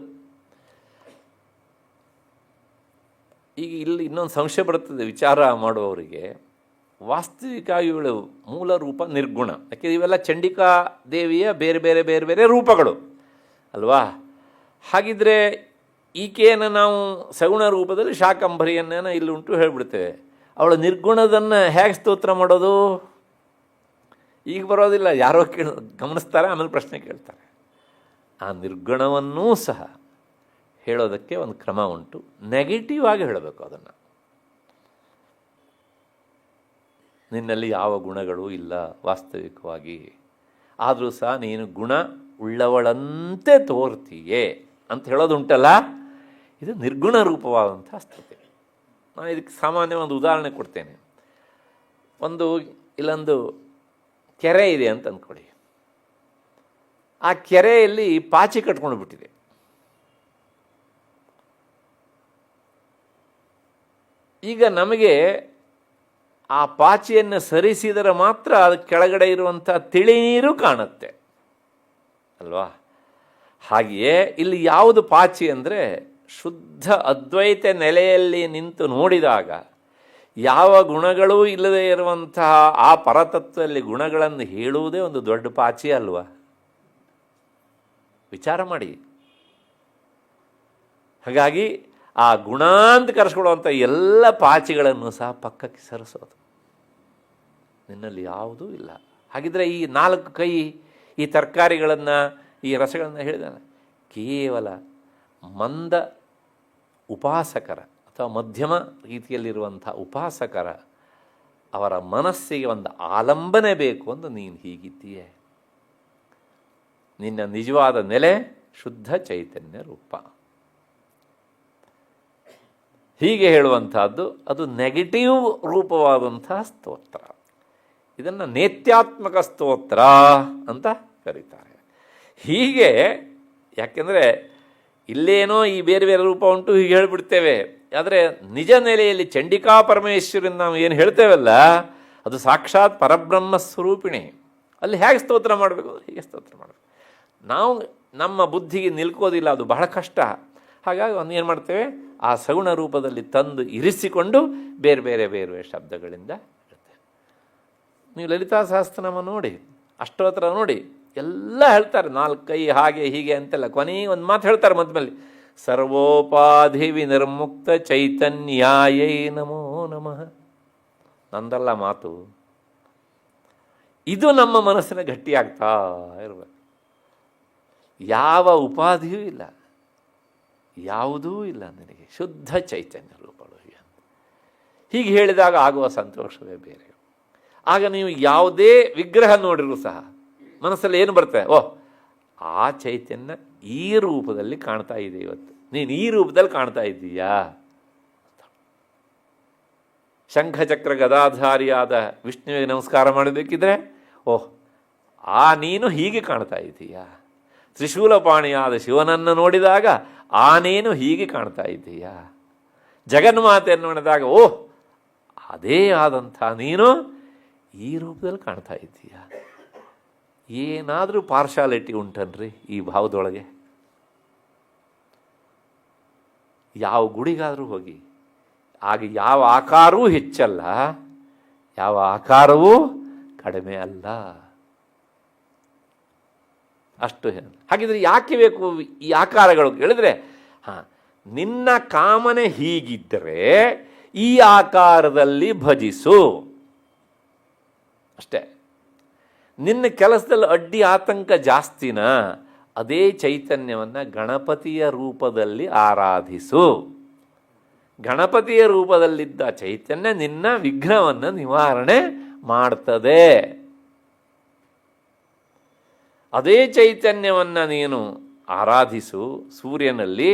ಈಗ ಇಲ್ಲಿ ಇನ್ನೊಂದು ಸಂಶಯ ಬರುತ್ತದೆ ವಿಚಾರ ಮಾಡುವವರಿಗೆ. ವಾಸ್ತವಿಕವಾಗಿ ಇವಳು ಮೂಲ ರೂಪ ನಿರ್ಗುಣ. ಯಾಕೆ ಇವೆಲ್ಲ ಚಂಡಿಕಾ ದೇವಿಯ ಬೇರೆ ಬೇರೆ ಬೇರೆ ಬೇರೆ ರೂಪಗಳು ಅಲ್ವಾ. ಹಾಗಿದ್ರೆ ಈಕೆಯನ್ನು ನಾವು ಸಗುಣ ರೂಪದಲ್ಲಿ ಶಾಕಂಭರಿಯನ್ನೇನೋ ಇಲ್ಲಿ ಉಂಟು ಹೇಳಿಬಿಡ್ತೇವೆ. ಅವಳು ನಿರ್ಗುಣದನ್ನು ಹೇಗೆ ಸ್ತೋತ್ರ ಮಾಡೋದು? ಈಗ ಬರೋದಿಲ್ಲ, ಯಾರೋ ಗಮನಿಸ್ತಾರೆ, ಆಮೇಲೆ ಪ್ರಶ್ನೆ ಕೇಳ್ತಾರೆ. ಆ ನಿರ್ಗುಣವನ್ನೂ ಸಹ ಹೇಳೋದಕ್ಕೆ ಒಂದು ಕ್ರಮ ಉಂಟು. ನೆಗೆಟಿವ್ ಆಗಿ ಹೇಳಬೇಕು ಅದನ್ನು. ನಿನ್ನಲ್ಲಿ ಯಾವ ಗುಣಗಳೂ ಇಲ್ಲ ವಾಸ್ತವಿಕವಾಗಿ, ಆದರೂ ಸಹ ನೀನು ಗುಣ ಉಳ್ಳವಳಂತೆ ತೋರ್ತೀಯೇ ಅಂತ ಹೇಳೋದುಂಟಲ್ಲ, ಇದು ನಿರ್ಗುಣ ರೂಪವಾದಂಥ ಸ್ಥಿತಿ. ನಾನು ಇದಕ್ಕೆ ಸಾಮಾನ್ಯ ಒಂದು ಉದಾಹರಣೆ ಕೊಡ್ತೇನೆ. ಇಲ್ಲೊಂದು ಕೆರೆ ಇದೆ ಅಂತ ಅಂದ್ಕೊಳ್ಳಿ. ಆ ಕೆರೆಯಲ್ಲಿ ಪಾಚಿ ಕಟ್ಕೊಂಡು ಬಿಟ್ಟಿದೆ. ಈಗ ನಮಗೆ ಆ ಪಾಚಿಯನ್ನು ಸರಿಸಿದರೆ ಮಾತ್ರ ಅದು ಕೆಳಗಡೆ ಇರುವಂಥ ತಿಳಿ ನೀರು ಕಾಣುತ್ತೆ ಅಲ್ವಾ. ಹಾಗೆಯೇ ಇಲ್ಲಿ ಯಾವುದು ಪಾಚಿ ಅಂದರೆ, ಶುದ್ಧ ಅದ್ವೈತ ನೆಲೆಯಲ್ಲಿ ನಿಂತು ನೋಡಿದಾಗ ಯಾವ ಗುಣಗಳೂ ಇಲ್ಲದೆ ಇರುವಂತಹ ಆ ಪರತತ್ವದಲ್ಲಿ ಗುಣಗಳನ್ನು ಹೇಳುವುದೇ ಒಂದು ದೊಡ್ಡ ಪಾಚಿ ಅಲ್ವಾ. ವಿಚಾರ ಮಾಡಿ. ಹಾಗಾಗಿ ಆ ಗುಣ ಅಂತ ಕರೆಸ್ಕೊಳ್ಳುವಂಥ ಎಲ್ಲ ಪಾಚಿಗಳನ್ನು ಸಹ ಪಕ್ಕಕ್ಕೆ ಸರಿಸೋದು. ನಿನ್ನಲ್ಲಿ ಯಾವುದೂ ಇಲ್ಲ. ಹಾಗಿದ್ರೆ ಈ 4 ಕೈ, ಈ ತರಕಾರಿಗಳನ್ನು, ಈ ರಸಗಳನ್ನು ಹೇಳಿದಾನೆ, ಕೇವಲ ಮಂದ ಉಪಾಸಕರ ಅಥವಾ ಮಧ್ಯಮ ರೀತಿಯಲ್ಲಿರುವಂಥ ಉಪಾಸಕರ ಅವರ ಮನಸ್ಸಿಗೆ ಒಂದು ಆಲಂಬನೆ ಬೇಕು ಅಂತ ನೀನು ಹೀಗಿದ್ದೀಯೆ. ನಿನ್ನ ನಿಜವಾದ ನೆಲೆ ಶುದ್ಧ ಚೈತನ್ಯ ರೂಪ. ಹೀಗೆ ಹೇಳುವಂಥದ್ದು ಅದು ನೆಗೆಟಿವ್ ರೂಪವಾದಂಥ ಸ್ತೋತ್ರ. ಇದನ್ನು ನೇತ್ಯಾತ್ಮಕ ಸ್ತೋತ್ರ ಅಂತ ಕರೀತಾರೆ. ಹೀಗೆ ಯಾಕೆಂದರೆ ಇಲ್ಲೇನೋ ಈ ಬೇರೆ ಬೇರೆ ರೂಪ ಉಂಟು ಹೀಗೆ ಹೇಳಿಬಿಡ್ತೇವೆ. ಆದರೆ ನಿಜ ನೆಲೆಯಲ್ಲಿ ಚಂಡಿಕಾ ಪರಮೇಶ್ವರನ ನಾವು ಏನು ಹೇಳ್ತೇವಲ್ಲ, ಅದು ಸಾಕ್ಷಾತ್ ಪರಬ್ರಹ್ಮ ಸ್ವರೂಪಿಣಿ. ಅಲ್ಲಿ ಹೇಗೆ ಸ್ತೋತ್ರ ಮಾಡಬೇಕು, ಹೀಗೆ ಸ್ತೋತ್ರ ಮಾಡಬೇಕು. ನಾವು ನಮ್ಮ ಬುದ್ಧಿಗೆ ನಿಲ್ಕೋದಿಲ್ಲ, ಅದು ಬಹಳ ಕಷ್ಟ. ಹಾಗಾಗಿ ಒಂದು ಏನು ಮಾಡ್ತೇವೆ, ಆ ಸಗುಣ ರೂಪದಲ್ಲಿ ತಂದು ಇರಿಸಿಕೊಂಡು ಬೇರೆ ಬೇರೆ ಬೇರೆ ಬೇರೆ ಶಬ್ದಗಳಿಂದ ಹೇಳ್ತೇವೆ. ನೀವು ಲಲಿತಾ ಸಹಸ್ರನಾಮ ನೋಡಿ, ಅಷ್ಟೋತ್ತರ ನೋಡಿ, ಎಲ್ಲ ಹೇಳ್ತಾರೆ 4 ಕೈ ಹಾಗೆ ಹೀಗೆ ಅಂತೆಲ್ಲ. ಕೊನೆಗೆ ಒಂದು ಮಾತು ಹೇಳ್ತಾರೆ ಮಧ್ಯದಲ್ಲಿ, ಸರ್ವೋಪಾಧಿ ವಿನಿರ್ಮುಕ್ತ ಚೈತನ್ಯಾಯೈ ನಮೋ ನಮಃ. ನಂದಲ್ಲ ಮಾತು, ಇದು ನಮ್ಮ ಮನಸ್ಸಿನ ಗಟ್ಟಿಯಾಗ್ತಾ ಇರಬೇಕು. ಯಾವ ಉಪಾಧಿಯೂ ಇಲ್ಲ, ಯಾವುದೂ ಇಲ್ಲ ನಿನಗೆ, ಶುದ್ಧ ಚೈತನ್ಯ ರೂಪಗಳು. ಹೀಗೆ ಹೇಳಿದಾಗ ಆಗುವ ಸಂತೋಷವೇ ಬೇರೆ. ಆಗ ನೀವು ಯಾವುದೇ ವಿಗ್ರಹ ನೋಡಿರೂ ಸಹ ಮನಸ್ಸಲ್ಲಿ ಏನು ಬರ್ತದೆ, ಓಹ್ ಆ ಚೈತನ್ಯ ಈ ರೂಪದಲ್ಲಿ ಕಾಣ್ತಾ ಇದೆ, ಇವತ್ತು ನೀನು ಈ ರೂಪದಲ್ಲಿ ಕಾಣ್ತಾ ಇದ್ದೀಯಾ. ಶಂಖಚಕ್ರ ಗದಾಧಾರಿಯಾದ ವಿಷ್ಣುವಿಗೆ ನಮಸ್ಕಾರ ಮಾಡಬೇಕಿದ್ರೆ, ಓಹ್ ಆ ನೀನು ಹೀಗೆ ಕಾಣ್ತಾ ಇದ್ದೀಯಾ. ತ್ರಿಶೂಲಪಾಣಿಯಾದ ಶಿವನನ್ನು ನೋಡಿದಾಗ ಆ ನೀನು ಹೀಗೆ ಕಾಣ್ತಾ ಇದ್ದೀಯಾ. ಜಗನ್ಮಾತೆಯನ್ನು ನೋಡಿದಾಗ ಓಹ್ ಅದೇ ಆದಂಥ ನೀನು ಈ ರೂಪದಲ್ಲಿ ಕಾಣ್ತಾ ಇದ್ದೀಯಾ. ಏನಾದರೂ ಪಾರ್ಶಾಲಿಟಿ ಉಂಟನ್ರಿ ಈ ಭಾವದೊಳಗೆ? ಯಾವ ಗುಡಿಗಾದರೂ ಹೋಗಿ, ಆಗ ಯಾವ ಆಕಾರವೂ ಹೆಚ್ಚಲ್ಲ, ಯಾವ ಆಕಾರವೂ ಕಡಿಮೆ ಅಲ್ಲ. ಅಷ್ಟು ಹಾಗಿದ್ರೆ ಯಾಕೆ ಬೇಕು ಈ ಆಕಾರಗಳು ಹೇಳಿದ್ರೆ, ನಿನ್ನ ಕಾಮನೆ ಹೀಗಿದ್ದರೆ ಈ ಆಕಾರದಲ್ಲಿ ಭಜಿಸು ಅಷ್ಟೇ. ನಿನ್ನ ಕೆಲಸದಲ್ಲಿ ಅಡ್ಡಿ ಆತಂಕ ಜಾಸ್ತಿನ, ಅದೇ ಚೈತನ್ಯವನ್ನು ಗಣಪತಿಯ ರೂಪದಲ್ಲಿ ಆರಾಧಿಸು. ಗಣಪತಿಯ ರೂಪದಲ್ಲಿದ್ದ ಚೈತನ್ಯ ನಿನ್ನ ವಿಘ್ನವನ್ನು ನಿವಾರಣೆ ಮಾಡ್ತದೆ. ಅದೇ ಚೈತನ್ಯವನ್ನು ನೀನು ಆರಾಧಿಸು. ಸೂರ್ಯನಲ್ಲಿ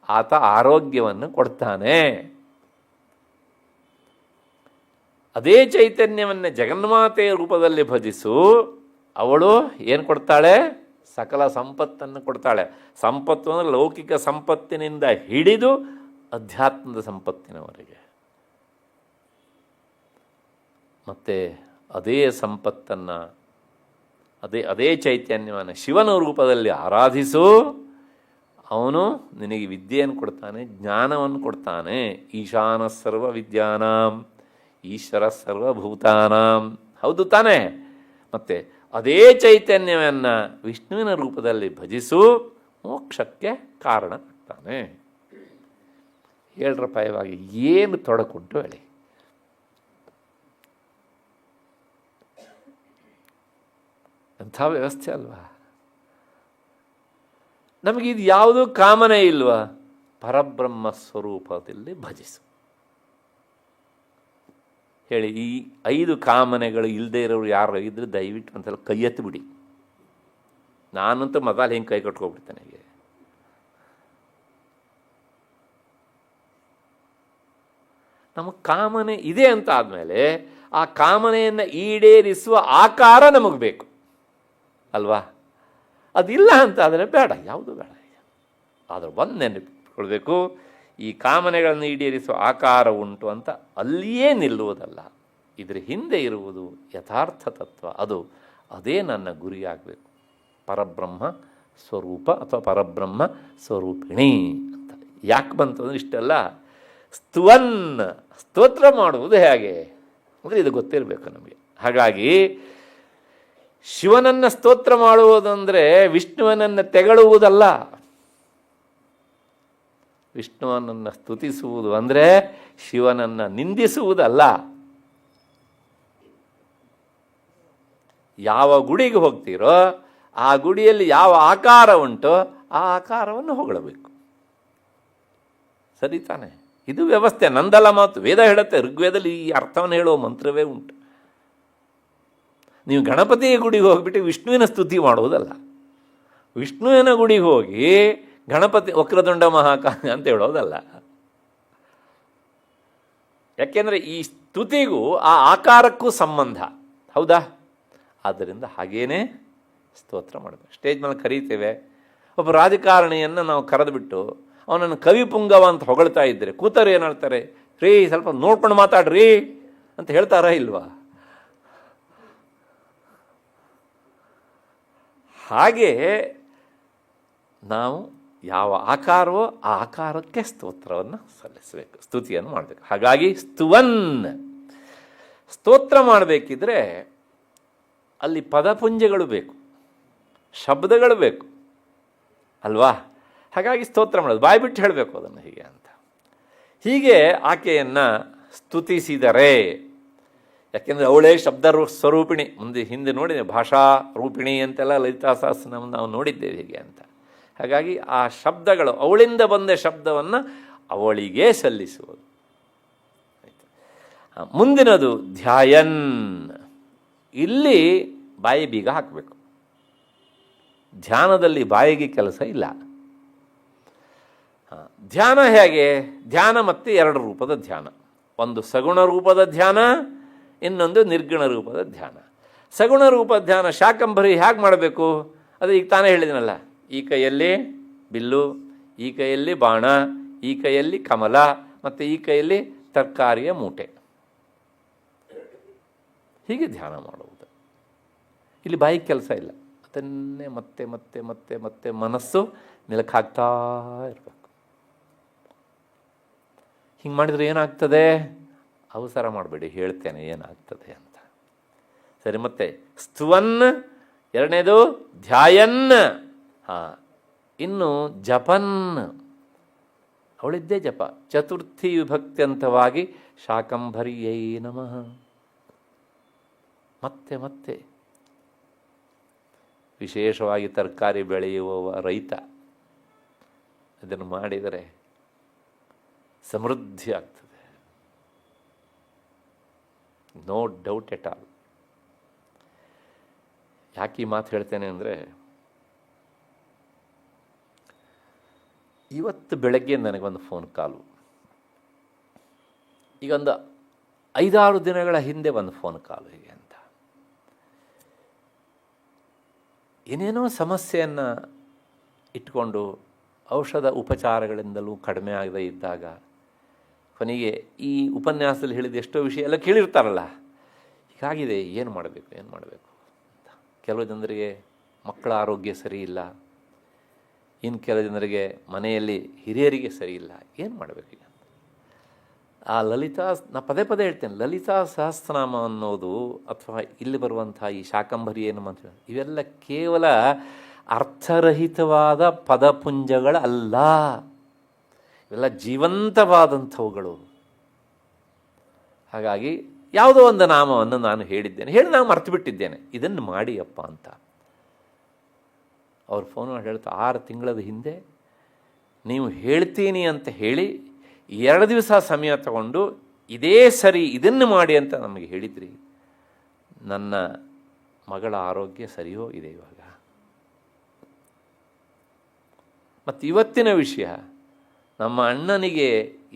ಆತ ಆರೋಗ್ಯವನ್ನು ಕೊಡ್ತಾನೆ. ಅದೇ ಚೈತನ್ಯವನ್ನು ಜಗನ್ಮಾತೆಯ ರೂಪದಲ್ಲಿ ಭಜಿಸು. ಅವಳು ಏನು ಕೊಡ್ತಾಳೆ? ಸಕಲ ಸಂಪತ್ತನ್ನು ಕೊಡ್ತಾಳೆ. ಸಂಪತ್ತು ಅಂದರೆ ಲೌಕಿಕ ಸಂಪತ್ತಿನಿಂದ ಹಿಡಿದು ಅಧ್ಯಾತ್ಮದ ಸಂಪತ್ತಿನವರೆಗೆ. ಮತ್ತು ಅದೇ ಸಂಪತ್ತನ್ನು, ಅದೇ ಚೈತನ್ಯವನ್ನು ಶಿವನ ರೂಪದಲ್ಲಿ ಆರಾಧಿಸು. ಅವನು ನಿನಗೆ ವಿದ್ಯೆಯನ್ನು ಕೊಡ್ತಾನೆ, ಜ್ಞಾನವನ್ನು ಕೊಡ್ತಾನೆ. ಈಶಾನ ಸರ್ವ ವಿದ್ಯಾನಾಂ ಈಶ್ವರ ಸರ್ವಭೂತಾನಾಂ, ಹೌದು ತಾನೇ? ಮತ್ತು ಅದೇ ಚೈತನ್ಯವನ್ನು ವಿಷ್ಣುವಿನ ರೂಪದಲ್ಲಿ ಭಜಿಸು, ಮೋಕ್ಷಕ್ಕೆ ಕಾರಣ ಆಗ್ತಾನೆ. ಹೇಳ್ರಪ್ಪ, ಇವಾಗ ಏನು ತೊಡಕುಂಟು ಹೇಳಿ. ಅಂಥ ವ್ಯವಸ್ಥೆ ಅಲ್ವಾ? ನಮಗಿದು ಯಾವುದೂ ಕಾಮನೆ ಇಲ್ವಾ? ಪರಬ್ರಹ್ಮ ಸ್ವರೂಪದಲ್ಲಿ ಭಜಿಸು ಹೇಳಿ. ಈ 5 ಕಾಮನೆಗಳು ಇಲ್ಲದೆ ಇರೋರು ಯಾರು ಇದ್ರೆ ದಯವಿಟ್ಟು ಒಂದ್ಸಲ ಕೈ ಎತ್ತಿ ಬಿಡಿ. ನಾನಂತೂ ಮೊದಲು ಹಿಂಗೆ ಕೈ ಕಟ್ಕೊಬಿಡ್ತೇನೆ. ಹೀಗೆ ನಮಗೆ ಕಾಮನೆ ಇದೆ ಅಂತ ಆದಮೇಲೆ ಆ ಕಾಮನೆಯನ್ನು ಈಡೇರಿಸುವ ಆಕಾರ ನಮಗೆ ಬೇಕು ಅಲ್ವಾ? ಅದಿಲ್ಲ ಅಂತ ಆದರೆ ಬೇಡ, ಯಾವುದು ಬೇಡ. ಆದರೆ ಒಂದು ನೆನಪಿಟ್ಕೊಳ್ಬೇಕು, ಈ ಕಾಮನೆಗಳನ್ನು ಈಡೇರಿಸುವ ಆಕಾರ ಉಂಟು ಅಂತ ಅಲ್ಲಿಯೇ ನಿಲ್ಲುವುದಲ್ಲ. ಇದರ ಹಿಂದೆ ಇರುವುದು ಯಥಾರ್ಥ ತತ್ವ. ಅದೇ ನನ್ನ ಗುರಿಯಾಗಬೇಕು. ಪರಬ್ರಹ್ಮ ಸ್ವರೂಪ ಅಥವಾ ಪರಬ್ರಹ್ಮ ಸ್ವರೂಪಿಣಿ ಅಂತ ಯಾಕೆ ಬಂತು ಅಂದರೆ ಇಷ್ಟೆಲ್ಲ ಸ್ತೋತ್ರ ಮಾಡುವುದು ಹೇಗೆ ಅಂದರೆ ಇದು ಗೊತ್ತಿರಬೇಕು ನಮಗೆ. ಹಾಗಾಗಿ ಶಿವನನ್ನು ಸ್ತೋತ್ರ ಮಾಡುವುದಂದರೆ ವಿಷ್ಣುವನನ್ನು ತೆಗಳುವುದಲ್ಲ. ವಿಷ್ಣುವನನ್ನು ಸ್ತುತಿಸುವುದು ಅಂದರೆ ಶಿವನನ್ನು ನಿಂದಿಸುವುದಲ್ಲ. ಯಾವ ಗುಡಿಗೆ ಹೋಗ್ತೀರೋ ಆ ಗುಡಿಯಲ್ಲಿ ಯಾವ ಆಕಾರ ಉಂಟೋ ಆ ಆಕಾರವನ್ನು ಹೊಗಳಬೇಕು. ಸರಿ ತಾನೆ? ಇದು ವ್ಯವಸ್ಥೆ, ನಂದಲ್ಲ ಮಾತು. ವೇದ ಹೇಳುತ್ತೆ, ಋಗ್ವೇದದಲ್ಲಿ ಈ ಅರ್ಥವನ್ನು ಹೇಳುವ ಮಂತ್ರವೇ ಉಂಟು. ನೀವು ಗಣಪತಿಯ ಗುಡಿಗೆ ಹೋಗಿಬಿಟ್ಟು ವಿಷ್ಣುವಿನ ಸ್ತುತಿ ಮಾಡುವುದಲ್ಲ. ವಿಷ್ಣುವಿನ ಗುಡಿಗೆ ಹೋಗಿ ಗಣಪತಿ ವಕ್ರತುಂಡ ಮಹಾಕಾಯ ಅಂತ ಹೇಳೋದಲ್ಲ. ಯಾಕೆಂದರೆ ಈ ಸ್ತುತಿಗೂ ಆ ಆಕಾರಕ್ಕೂ ಸಂಬಂಧ, ಹೌದಾ? ಆದ್ದರಿಂದ ಹಾಗೇನೇ ಸ್ತೋತ್ರ ಮಾಡಬೇಕು. ಸ್ಟೇಜ್ ಮೇಲೆ ಕರೀತೇವೆ, ಒಬ್ಬ ರಾಜಕಾರಣಿಯನ್ನು ನಾವು ಕರೆದುಬಿಟ್ಟು ಅವನನ್ನು ಕವಿ ಪುಂಗವ ಅಂತ ಹೊಗಳ್ತಾ ಇದ್ದರೆ ಕೂತರು ಏನು ಹೇಳ್ತಾರೆ? ರೀ ಸ್ವಲ್ಪ ನೋಡ್ಕೊಂಡು ಮಾತಾಡ್ರಿ ಅಂತ ಹೇಳ್ತಾರಾ ಇಲ್ವಾ? ಹಾಗೆ ನಾವು ಯಾವ ಆಕಾರವೋ ಆ ಆಕಾರಕ್ಕೆ ಸ್ತೋತ್ರವನ್ನು ಸಲ್ಲಿಸಬೇಕು, ಸ್ತುತಿಯನ್ನು ಮಾಡಬೇಕು. ಹಾಗಾಗಿ ಸ್ತೋತ್ರ ಮಾಡಬೇಕಿದ್ರೆ ಅಲ್ಲಿ ಪದಪುಂಜಗಳು ಬೇಕು, ಶಬ್ದಗಳು ಬೇಕು ಅಲ್ವಾ? ಹಾಗಾಗಿ ಸ್ತೋತ್ರ ಮಾಡೋದು, ಬಾಯ್ಬಿಟ್ಟು ಹೇಳಬೇಕು ಅದನ್ನು ಹೀಗೆ ಅಂತ. ಹೀಗೆ ಆಕೆಯನ್ನು ಸ್ತುತಿಸಿದರೆ, ಯಾಕೆಂದರೆ ಅವಳೇ ಶಬ್ದ ಸ್ವರೂಪಿಣಿ. ಹಿಂದೆ ನೋಡಿದೆ, ಭಾಷಾ ರೂಪಿಣಿ ಅಂತೆಲ್ಲ ಲಲಿತಾ ಸಹಸ್ರನಾಮ ನಾವು ನೋಡಿದ್ದೇವೆ ಹೀಗೆ ಅಂತ. ಹಾಗಾಗಿ ಆ ಶಬ್ದಗಳು, ಅವಳಿಂದ ಬಂದ ಶಬ್ದವನ್ನು ಅವಳಿಗೆ ಸಲ್ಲಿಸುವುದು. ಮುಂದಿನದು ಧ್ಯಾಯನ್. ಇಲ್ಲಿ ಬಾಯಿ ಬೀಗ ಹಾಕಬೇಕು. ಧ್ಯಾನದಲ್ಲಿ ಬಾಯಿಗೆ ಕೆಲಸ ಇಲ್ಲ. ಧ್ಯಾನ ಹೇಗೆ? ಧ್ಯಾನ ಮತ್ತೆ 2 ರೂಪದ ಧ್ಯಾನ. ಒಂದು ಸಗುಣ ರೂಪದ ಧ್ಯಾನ, ಇನ್ನೊಂದು ನಿರ್ಗುಣ ರೂಪದ ಧ್ಯಾನ. ಸಗುಣ ರೂಪದ ಧ್ಯಾನ ಶಾಕಂಭರಿ ಹೇಗೆ ಮಾಡಬೇಕು? ಅದು ಈಗ ತಾನೇ ಹೇಳಿದನಲ್ಲ, ಈ ಕೈಯಲ್ಲಿ ಬಿಲ್ಲು, ಈ ಕೈಯಲ್ಲಿ ಬಾಣ, ಈ ಕೈಯಲ್ಲಿ ಕಮಲ, ಮತ್ತು ಈ ಕೈಯಲ್ಲಿ ತರಕಾರಿಯ ಮೂಟೆ. ಹೀಗೆ ಧ್ಯಾನ ಮಾಡುವುದು. ಇಲ್ಲಿ ಬಾಯಿಗೆ ಕೆಲಸ ಇಲ್ಲ. ಅದನ್ನೇ ಮತ್ತೆ ಮತ್ತೆ ಮತ್ತೆ ಮತ್ತೆ ಮನಸ್ಸು ಮೆಲುಕು ಹಾಕ್ತಾ ಇರಬೇಕು. ಹಿಂಗೆ ಮಾಡಿದರೆ ಏನಾಗ್ತದೆ? ಅವಸರ ಮಾಡಬೇಡಿ, ಹೇಳ್ತೇನೆ ಏನಾಗ್ತದೆ ಅಂತ. ಸರಿ, ಮತ್ತೆ ಸ್ತುವನ್, ಎರಡನೇದು ಧ್ಯಾಯನ್. ಇನ್ನು ಜಪನ್, ಅವಳಿದ್ದೇ ಜಪ. ಚತುರ್ಥಿ ವಿಭಕ್ತ್ಯಂತವಾಗಿ ಶಾಕಂಭರಿಯೈ ನಮಃ. ಮತ್ತೆ ಮತ್ತೆ ವಿಶೇಷವಾಗಿ ತರಕಾರಿ ಬೆಳೆಯುವ ರೈತ ಇದನ್ನು ಮಾಡಿದರೆ ಸಮೃದ್ಧಿ ಆಗ್ತದೆ, ನೋ ಡೌಟ್ ಎಟ್ ಆಲ್. ಯಾಕೆ ಈ ಮಾತು ಹೇಳ್ತೇನೆ ಅಂದರೆ, ಇವತ್ತು ಬೆಳಗ್ಗೆ ನನಗೊಂದು ಫೋನ್ ಕಾಲು, ಈಗ ಒಂದು 5-6 ದಿನಗಳ ಹಿಂದೆ ಒಂದು ಫೋನ್ ಕಾಲು ಹೀಗೆ ಅಂತ. ಏನೇನೋ ಸಮಸ್ಯೆಯನ್ನು ಇಟ್ಕೊಂಡು ಔಷಧ ಉಪಚಾರಗಳಿಂದಲೂ ಕಡಿಮೆ ಆಗದೇ ಇದ್ದಾಗ ಕೊನೆಗೆ ಈ ಉಪನ್ಯಾಸದಲ್ಲಿ ಹೇಳಿದ ಎಷ್ಟೋ ವಿಷಯ ಎಲ್ಲ ಕೇಳಿರ್ತಾರಲ್ಲ, ಹೀಗಾಗಿದೆ, ಏನು ಮಾಡಬೇಕು ಅಂತ. ಕೆಲವು ಜನರಿಗೆ ಮಕ್ಕಳ ಆರೋಗ್ಯ ಸರಿ ಇಲ್ಲ, ಇನ್ನು ಕೆಲವು ಜನರಿಗೆ ಮನೆಯಲ್ಲಿ ಹಿರಿಯರಿಗೆ ಸರಿ ಇಲ್ಲ, ಏನು ಮಾಡಬೇಕು ಈಗ? ಆ ಲಲಿತಾ, ನಾ ಪದೇ ಪದೇ ಹೇಳ್ತೇನೆ, ಲಲಿತಾ ಸಹಸ್ರನಾಮ ಅನ್ನೋದು ಅಥವಾ ಇಲ್ಲಿ ಬರುವಂಥ ಈ ಶಾಕಂಭರಿ ಏನು ಮಂತ್ರ, ಇವೆಲ್ಲ ಕೇವಲ ಅರ್ಥರಹಿತವಾದ ಪದಪುಂಜಗಳಲ್ಲ, ಇವೆಲ್ಲ ಜೀವಂತವಾದಂಥವುಗಳು. ಹಾಗಾಗಿ ಯಾವುದೋ ಒಂದು ನಾಮವನ್ನು ನಾನು ಹೇಳಿ ನಾನು ಮರ್ತು ಬಿಟ್ಟಿದ್ದೇನೆ, ಇದನ್ನು ಮಾಡಿ ಅಪ್ಪ ಅಂತ. ಅವ್ರು ಫೋನ್ ಮಾಡಿ ಹೇಳ್ತಾ, 6 ತಿಂಗಳದ ಹಿಂದೆ ನೀವು ಹೇಳ್ತೀನಿ ಅಂತ ಹೇಳಿ 2 ದಿವಸ ಸಮಯ ತಗೊಂಡು ಇದೇ ಸರಿ ಇದನ್ನು ಮಾಡಿ ಅಂತ ನಮಗೆ ಹೇಳಿದ್ರಿ. ನನ್ನ ಮಗಳ ಆರೋಗ್ಯ ಸರಿ ಹೋಗಿದೆ ಇವಾಗ. ಮತ್ತು ಇವತ್ತಿನ ವಿಷಯ, ನಮ್ಮ ಅಣ್ಣನಿಗೆ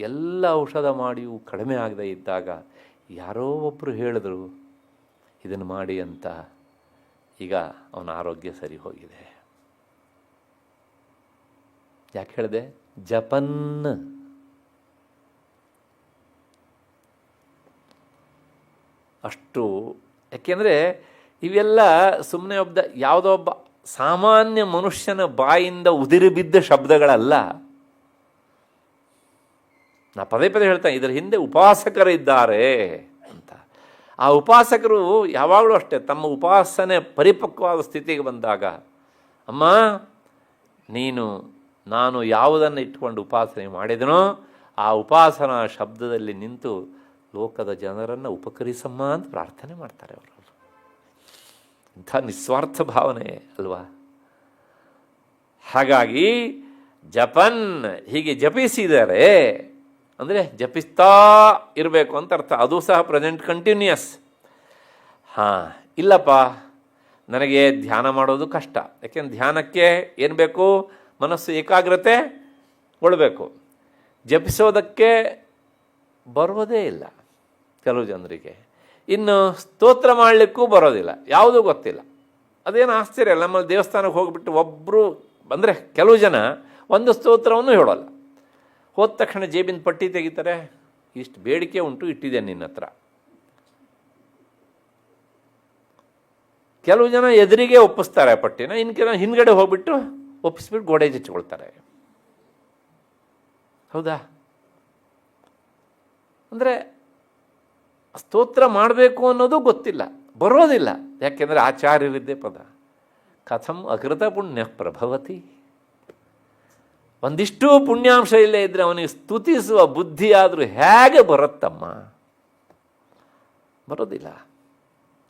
ಎಲ್ಲ ಔಷಧ ಮಾಡಿಯೂ ಕಡಿಮೆ ಆಗದೆ ಇದ್ದಾಗ ಯಾರೋ ಒಬ್ಬರು ಹೇಳಿದ್ರು ಇದನ್ನು ಮಾಡಿ ಅಂತ. ಈಗ ಅವನ ಆರೋಗ್ಯ ಸರಿ ಹೋಗಿದೆ. ಯಾಕೆ ಹೇಳಿದೆ? ಜಪನ್. ಅಷ್ಟು. ಯಾಕೆಂದರೆ ಇವೆಲ್ಲ ಸುಮ್ಮನೆ ಯಾವುದೋ ಒಬ್ಬ ಸಾಮಾನ್ಯ ಮನುಷ್ಯನ ಬಾಯಿಂದ ಉದಿರಿ ಬಿದ್ದ ಶಬ್ದಗಳಲ್ಲ. ನಾ ಪದೇ ಪದೇ ಹೇಳ್ತೇನೆ, ಇದರ ಹಿಂದೆ ಉಪಾಸಕರಿದ್ದಾರೆ ಅಂತ. ಆ ಉಪಾಸಕರು ಯಾವಾಗಲೂ ಅಷ್ಟೇ, ತಮ್ಮ ಉಪಾಸನೆ ಪರಿಪಕ್ವವಾದ ಸ್ಥಿತಿಗೆ ಬಂದಾಗ, ಅಮ್ಮ ನಾನು ಯಾವುದನ್ನು ಇಟ್ಕೊಂಡು ಉಪಾಸನೆ ಮಾಡಿದನೋ ಆ ಉಪಾಸನಾ ಶಬ್ದದಲ್ಲಿ ನಿಂತು ಲೋಕದ ಜನರನ್ನು ಉಪಕರಿಸಮ್ಮ ಅಂತ ಪ್ರಾರ್ಥನೆ ಮಾಡ್ತಾರೆ ಅವರು. ಇಂಥ ನಿಸ್ವಾರ್ಥ ಭಾವನೆ ಅಲ್ವಾ? ಹಾಗಾಗಿ ಜಪನ್, ಹೀಗೆ ಜಪಿಸಿದರೆ ಅಂದರೆ ಜಪಿಸ್ತಾ ಇರಬೇಕು ಅಂತ ಅರ್ಥ. ಅದು ಸಹ ಪ್ರೆಸೆಂಟ್ ಕಂಟಿನ್ಯೂಯಸ್. ಇಲ್ಲಪ್ಪ ನನಗೆ ಧ್ಯಾನ ಮಾಡೋದು ಕಷ್ಟ, ಯಾಕೆಂದ್ರೆ ಧ್ಯಾನಕ್ಕೆ ಏನು ಬೇಕು? ಮನಸ್ಸು ಏಕಾಗ್ರತೆ ಒಳ್ಬೇಕು. ಜಪಿಸೋದಕ್ಕೆ ಬರೋದೇ ಇಲ್ಲ ಕೆಲವು ಜನರಿಗೆ. ಇನ್ನು ಸ್ತೋತ್ರ ಮಾಡಲಿಕ್ಕೂ ಬರೋದಿಲ್ಲ, ಯಾವುದೂ ಗೊತ್ತಿಲ್ಲ. ಅದೇನು ಆಶ್ಚರ್ಯ ಅಲ್ಲ. ನಮ್ಮಲ್ಲಿ ದೇವಸ್ಥಾನಕ್ಕೆ ಹೋಗಿಬಿಟ್ಟು ಒಬ್ಬರು ಅಂದರೆ ಕೆಲವು ಜನ ಒಂದು ಸ್ತೋತ್ರವನ್ನು ಹೇಳೋಲ್ಲ. ಹೋದ ತಕ್ಷಣ ಜೇಬಿನ ಪಟ್ಟಿ ತೆಗಿತಾರೆ, ಇಷ್ಟು ಬೇಡಿಕೆ ಉಂಟು, ಇಟ್ಟಿದ್ದೇನೆ ನಿನ್ನ ಹತ್ರ. ಕೆಲವು ಜನ ಎದುರಿಗೆ ಒಪ್ಪಿಸ್ತಾರೆ ಪಟ್ಟಿನ, ಇನ್ನು ಕೆಲವು ಹಿಂದ್ಗಡೆ ಹೋಗ್ಬಿಟ್ಟು ಒಪ್ಪಿಸ್ಬಿಟ್ಟು ಗೋಡೆ ಚಚ್ಕೊಳ್ತಾರೆ. ಹೌದಾ? ಅಂದರೆ ಸ್ತೋತ್ರ ಮಾಡಬೇಕು ಅನ್ನೋದು ಗೊತ್ತಿಲ್ಲ, ಬರೋದಿಲ್ಲ. ಯಾಕೆಂದರೆ ಆಚಾರ್ಯರಿದ್ದೇ ಪದ. ಕಥಂ ಅಕೃತ ಪುಣ್ಯ ಪ್ರಭವತಿ. ಒಂದಿಷ್ಟು ಪುಣ್ಯಾಂಶ ಇಲ್ಲೇ ಇದ್ದರೆ ಅವನಿಗೆ ಸ್ತುತಿಸುವ ಬುದ್ಧಿ ಆದರೂ ಹೇಗೆ ಬರುತ್ತಮ್ಮ? ಬರೋದಿಲ್ಲ.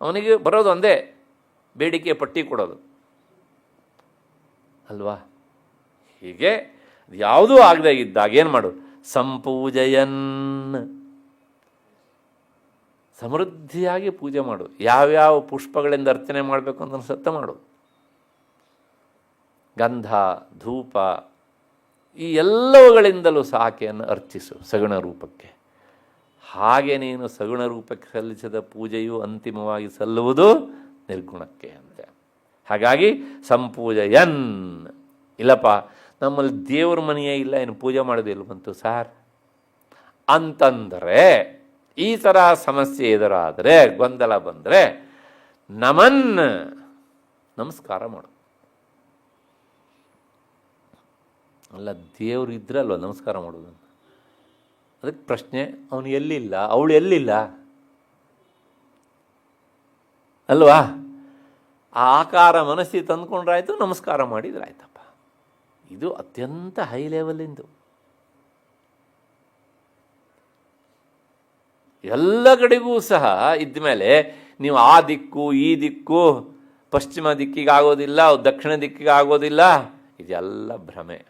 ಅವನಿಗೆ ಬರೋದು ಒಂದೇ, ಬೇಡಿಕೆ ಪಟ್ಟಿ ಕೊಡೋದು ಅಲ್ವಾ? ಹೀಗೆ ಯಾವುದೂ ಆಗದೆ ಇದ್ದಾಗ ಏನು ಮಾಡು? ಸಂಪೂಜಯನ್, ಸಮೃದ್ಧಿಯಾಗಿ ಪೂಜೆ ಮಾಡು. ಯಾವ್ಯಾವ ಪುಷ್ಪಗಳಿಂದ ಅರ್ಚನೆ ಮಾಡಬೇಕು ಅಂತ ಸತ್ತ ಮಾಡು. ಗಂಧ, ಧೂಪ, ಈ ಎಲ್ಲವುಗಳಿಂದಲೂ ಸಾಕೆಯನ್ನು ಅರ್ಚಿಸು ಸಗುಣ ರೂಪಕ್ಕೆ. ಹಾಗೆ ನೀನು ಸಗುಣ ರೂಪಕ್ಕೆ ಸಲ್ಲಿಸಿದ ಪೂಜೆಯು ಅಂತಿಮವಾಗಿ ಸಲ್ಲುವುದು ನಿರ್ಗುಣಕ್ಕೆ ಅಂತೆ. ಹಾಗಾಗಿ ಸಂಪೂಜಯನ್. ಇಲ್ಲಪ್ಪ ನಮ್ಮಲ್ಲಿ ದೇವ್ರ ಮನೆಯೇ ಇಲ್ಲ, ಏನು ಪೂಜೆ ಮಾಡೋದಿಲ್ಲ ಬಂತು ಸಾರ್ ಅಂತಂದರೆ, ಈ ಥರ ಸಮಸ್ಯೆ ಎದುರಾದರೆ, ಗೊಂದಲ ಬಂದರೆ ನಮನ್, ನಮಸ್ಕಾರ ಮಾಡು. ಅಲ್ಲ, ದೇವರು ಇದ್ರಲ್ವ ನಮಸ್ಕಾರ ಮಾಡೋದು. ಅದಕ್ಕೆ ಪ್ರಶ್ನೆ, ಅವನು ಎಲ್ಲಿಲ್ಲ, ಅವಳು ಎಲ್ಲಿಲ್ಲ ಅಲ್ವಾ? ಆ ಆಕಾರ ಮನಸ್ಸಿಗೆ ತಂದುಕೊಂಡ್ರಾಯ್ತು, ನಮಸ್ಕಾರ ಮಾಡಿದ್ರಾಯ್ತಪ್ಪ. ಇದು ಅತ್ಯಂತ ಹೈ ಲೆವೆಲಿಂದು. ಎಲ್ಲ ಕಡೆಗೂ ಸಹ ಇದ್ದ ಮೇಲೆ ನೀವು ಆ ದಿಕ್ಕು ಈ ದಿಕ್ಕು, ಪಶ್ಚಿಮ ದಿಕ್ಕಿಗೆ ಆಗೋದಿಲ್ಲ, ದಕ್ಷಿಣ ದಿಕ್ಕಿಗೆ ಆಗೋದಿಲ್ಲ, ಇದೆಲ್ಲ ಭ್ರಮೆ.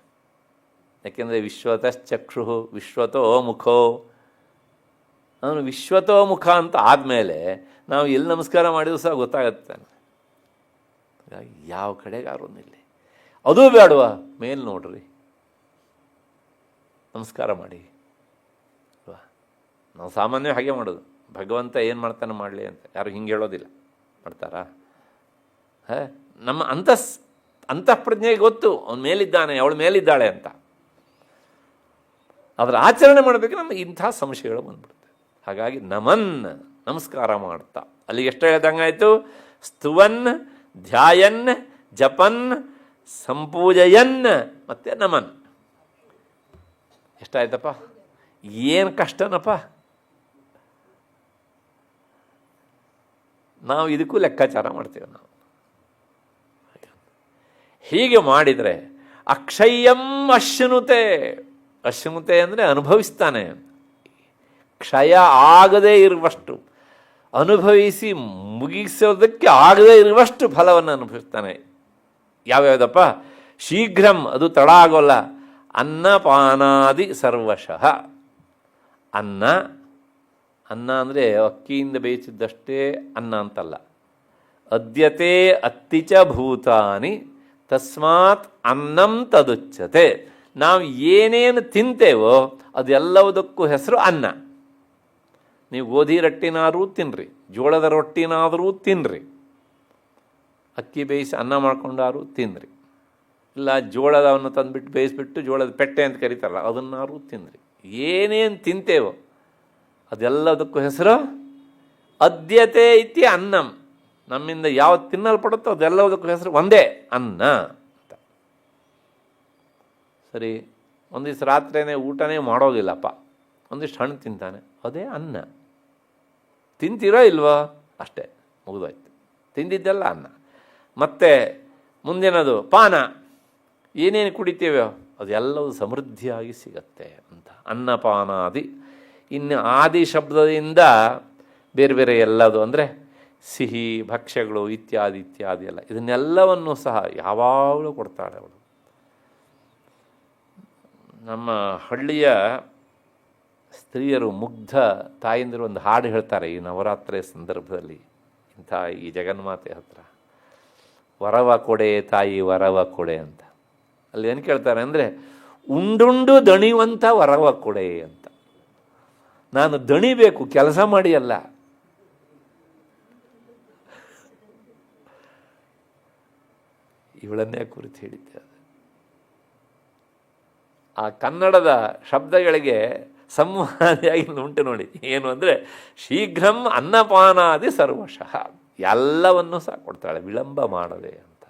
ಯಾಕೆಂದರೆ ವಿಶ್ವತಶ್ಚಕ್ಷು ವಿಶ್ವತೋ ಮುಖೋ. ಅವನು ವಿಶ್ವತೋ ಮುಖ ಅಂತ ಆದಮೇಲೆ ನಾವು ಎಲ್ಲಿ ನಮಸ್ಕಾರ ಮಾಡಿದ್ರು ಸಹ ಗೊತ್ತಾಗತ್ತೆ. ಯಾವ ಕಡೆಗಾರೋನಿಲ್ಲ. ಅದೂ ಬೇಡವಾ, ಮೇಲೆ ನೋಡ್ರಿ, ನಮಸ್ಕಾರ ಮಾಡಿ ಅಲ್ವಾ? ನಾವು ಸಾಮಾನ್ಯ ಹಾಗೆ ಮಾಡೋದು. ಭಗವಂತ ಏನು ಮಾಡ್ತಾನೆ ಮಾಡಲಿ ಅಂತ ಯಾರು ಹಿಂಗೆ ಹೇಳೋದಿಲ್ಲ. ಮಾಡ್ತಾರಾ? ನಮ್ಮ ಅಂತಃಪ್ರಜ್ಞೆಗೆ ಗೊತ್ತು ಅವನು ಮೇಲಿದ್ದಾನೆ, ಅವಳು ಮೇಲಿದ್ದಾಳೆ ಅಂತ. ಅದರ ಆಚರಣೆ ಮಾಡಬೇಕು, ನಮಗೆ ಇಂಥ ಸಂಶಯಗಳು ಬಂದ್ಬಿಡುತ್ತೆ. ಹಾಗಾಗಿ ನಮನ್, ನಮಸ್ಕಾರ ಮಾಡ್ತಾ. ಅಲ್ಲಿ ಎಷ್ಟು ಹೇಳ್ದಂಗಾಯಿತು? ಸ್ತುವನ್, ಧ್ಯಾಯನ್, ಜಪನ್, ಸಂಪೂಜಯನ್, ಮತ್ತೆ ನಮನ್. ಎಷ್ಟಾಯ್ತಪ್ಪ? ಏನು ಕಷ್ಟನಪ್ಪ. ನಾವು ಇದಕ್ಕೂ ಲೆಕ್ಕಾಚಾರ ಮಾಡ್ತೇವೆ ನಾವು. ಹೀಗೆ ಮಾಡಿದರೆ ಅಕ್ಷಯ್ಯಂ ಅಶ್ನುತೆ. ಅಶ್ನುತೆ ಅಂದರೆ ಅನುಭವಿಸ್ತಾನೆ. ಕ್ಷಯ ಆಗದೇ ಇರುವಷ್ಟು, ಅನುಭವಿಸಿ ಮುಗಿಸೋದಕ್ಕೆ ಆಗದೇ ಇರುವಷ್ಟು ಫಲವನ್ನು ಅನುಭವಿಸ್ತಾನೆ. ಯಾವ್ಯಾವುದಪ್ಪ? ಶೀಘ್ರಂ, ಅದು ತಡ ಆಗೋಲ್ಲ. ಅನ್ನಪಾನಾದಿ ಸರ್ವಶಃ. ಅನ್ನ ಅಂದರೆ ಅಕ್ಕಿಯಿಂದ ಬೇಯಿಸಿದ್ದಷ್ಟೇ ಅನ್ನ ಅಂತಲ್ಲ. ಅದ್ಯತೆ ಅತ್ತಿಚ ಭೂತಾನಿ ತಸ್ಮಾತ್ ಅನ್ನಂ ತದುಚ್ಯತೆ. ನಾವು ಏನೇನು ತಿಂತೇವೋ ಅದೆಲ್ಲವುದಕ್ಕೂ ಹೆಸರು ಅನ್ನ. ನೀವು ಗೋಧಿ ರೊಟ್ಟಿನಾದರೂ ತಿನ್ನಿರಿ, ಜೋಳದ ರೊಟ್ಟಿನಾದರೂ ತಿನ್ನಿರಿ, ಅಕ್ಕಿ ಬೇಯಿಸಿ ಅನ್ನ ಮಾಡ್ಕೊಂಡಾರು ತಿನ್ನಿರಿ, ಇಲ್ಲ ಜೋಳದವನ್ನು ತಂದುಬಿಟ್ಟು ಬೇಯಿಸ್ಬಿಟ್ಟು ಜೋಳದ ಪೆಟ್ಟೆ ಅಂತ ಕರೀತಾರಲ್ಲ ಅದನ್ನಾರು ತಿನ್ನಿರಿ. ಏನೇನು ತಿಂತೇವೋ ಅದೆಲ್ಲದಕ್ಕೂ ಹೆಸರು ಅದ್ಯತೆ ಇತಿ ಅನ್ನಂ. ನಮ್ಮಿಂದ ಯಾವ್ದು ತಿನ್ನಲ್ಪಡುತ್ತೋ ಅದೆಲ್ಲದಕ್ಕೂ ಹೆಸರು ಒಂದೇ, ಅನ್ನ ಅಂತ. ಸರಿ, ಒಂದಿವ್ಸ ರಾತ್ರಿನೇ ಊಟನೇ ಮಾಡೋದಿಲ್ಲಪ್ಪ, ಒಂದಿಷ್ಟು ಹಣ್ಣು ತಿಂತಾನೆ, ಅದೇ ಅನ್ನ. ತಿಂತೀರೋ ಇಲ್ವೋ ಅಷ್ಟೇ, ಮುಗಿದೋಯ್ತು. ತಿಂದಿದ್ದೆಲ್ಲ ಅನ್ನ. ಮತ್ತು ಮುಂದಿನದು ಪಾನ. ಏನೇನು ಕುಡಿತೇವೋ ಅದೆಲ್ಲವೂ ಸಮೃದ್ಧಿಯಾಗಿ ಸಿಗತ್ತೆ ಅಂತ. ಅನ್ನಪಾನಾದಿ. ಇನ್ನು ಆದಿ ಶಬ್ದದಿಂದ ಬೇರೆ ಬೇರೆ ಎಲ್ಲದು ಅಂದರೆ ಸಿಹಿ ಭಕ್ಷ್ಯಗಳು ಇತ್ಯಾದಿ ಇತ್ಯಾದಿ ಎಲ್ಲ, ಇದನ್ನೆಲ್ಲವನ್ನು ಸಹ ಯಾವಾಗಲೂ ಕೊಡ್ತಾಳೆ ಅವಳು. ನಮ್ಮ ಹಳ್ಳಿಯ ಸ್ತ್ರೀಯರು, ಮುಗ್ಧ ತಾಯಿಂದರು ಒಂದು ಹಾಡು ಹೇಳ್ತಾರೆ ಈ ನವರಾತ್ರಿ ಸಂದರ್ಭದಲ್ಲಿ. ಇಂಥ ಈ ಜಗನ್ಮಾತೆ ಹತ್ರ ವರವ ಕೊಡೆ ತಾಯಿ ವರವ ಕೊಡೆ ಅಂತ. ಅಲ್ಲಿ ಏನು ಕೇಳ್ತಾರೆ ಅಂದರೆ, ಉಂಡುಂಡು ದಣಿವಂಥ ವರವ ಕೊಡೆ ಅಂತ. ನಾನು ದಣಿಬೇಕು, ಕೆಲಸ ಮಾಡಿ ಅಲ್ಲ. ಇವಳನ್ನೇ ಕುರಿತು ಹೇಳಿದ್ದೆ. ಅದು ಆ ಕನ್ನಡದ ಶಬ್ದಗಳಿಗೆ ಸಂವಾದಿಯಾಗಿ ಉಂಟು ನೋಡಿ. ಏನು ಅಂದರೆ, ಶೀಘ್ರಂ ಅನ್ನಪಾನಾದಿ ಸರ್ವಶಃ. ಎಲ್ಲವನ್ನೂ ಸಹ ಕೊಡ್ತಾಳೆ, ವಿಳಂಬ ಮಾಡದೆ ಅಂತ.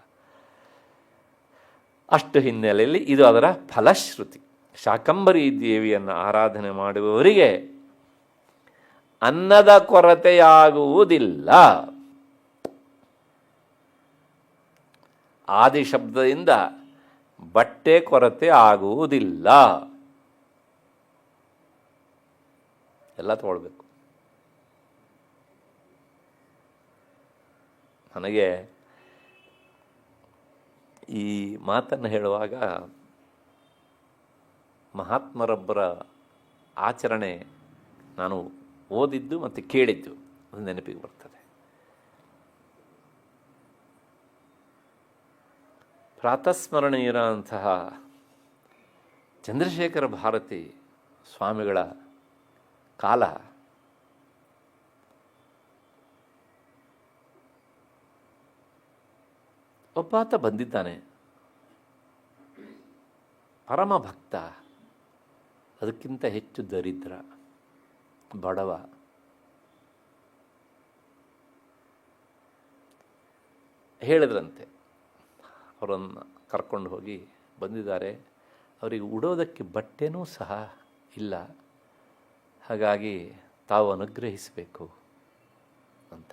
ಅಷ್ಟು ಹಿನ್ನೆಲೆಯಲ್ಲಿ ಇದು ಅದರ ಫಲಶ್ರುತಿ. ಶಾಕಂಭರಿ ದೇವಿಯನ್ನು ಆರಾಧನೆ ಮಾಡುವವರಿಗೆ ಅನ್ನದ ಕೊರತೆಯಾಗುವುದಿಲ್ಲ. ಆದಿ ಶಬ್ದದಿಂದ ಬಟ್ಟೆ ಕೊರತೆ ಆಗುವುದಿಲ್ಲ. ಎಲ್ಲ ತಗೊಳ್ಬೇಕು. ನನಗೆ ಈ ಮಾತನ್ನು ಹೇಳುವಾಗ ಮಹಾತ್ಮರೊಬ್ಬರ ಆಚರಣೆ ನಾನು ಓದಿದ್ದು ಮತ್ತು ಕೇಳಿದ್ದು ಅದು ನೆನಪಿಗೆ ಬರ್ತದೆ. ಪ್ರಾತಸ್ಮರಣೀಯರಂತಹ ಚಂದ್ರಶೇಖರ ಭಾರತಿ ಸ್ವಾಮಿಗಳ ಕಾಲ ಒಬ್ಬಾತ ಬಂದಿದ್ದಾನೆ, ಪರಮ ಭಕ್ತ, ಅದಕ್ಕಿಂತ ಹೆಚ್ಚು ದರಿದ್ರ, ಬಡವ. ಹೇಳಿದ್ರಂತೆ, ಅವರನ್ನು ಕರ್ಕೊಂಡು ಹೋಗಿ ಬಂದಿದ್ದಾರೆ, ಅವರಿಗೆ ಉಡೋದಕ್ಕೆ ಬಟ್ಟೆನೂ ಸಹ ಇಲ್ಲ, ಹಾಗಾಗಿ ತಾವು ಅನುಗ್ರಹಿಸಬೇಕು ಅಂತ.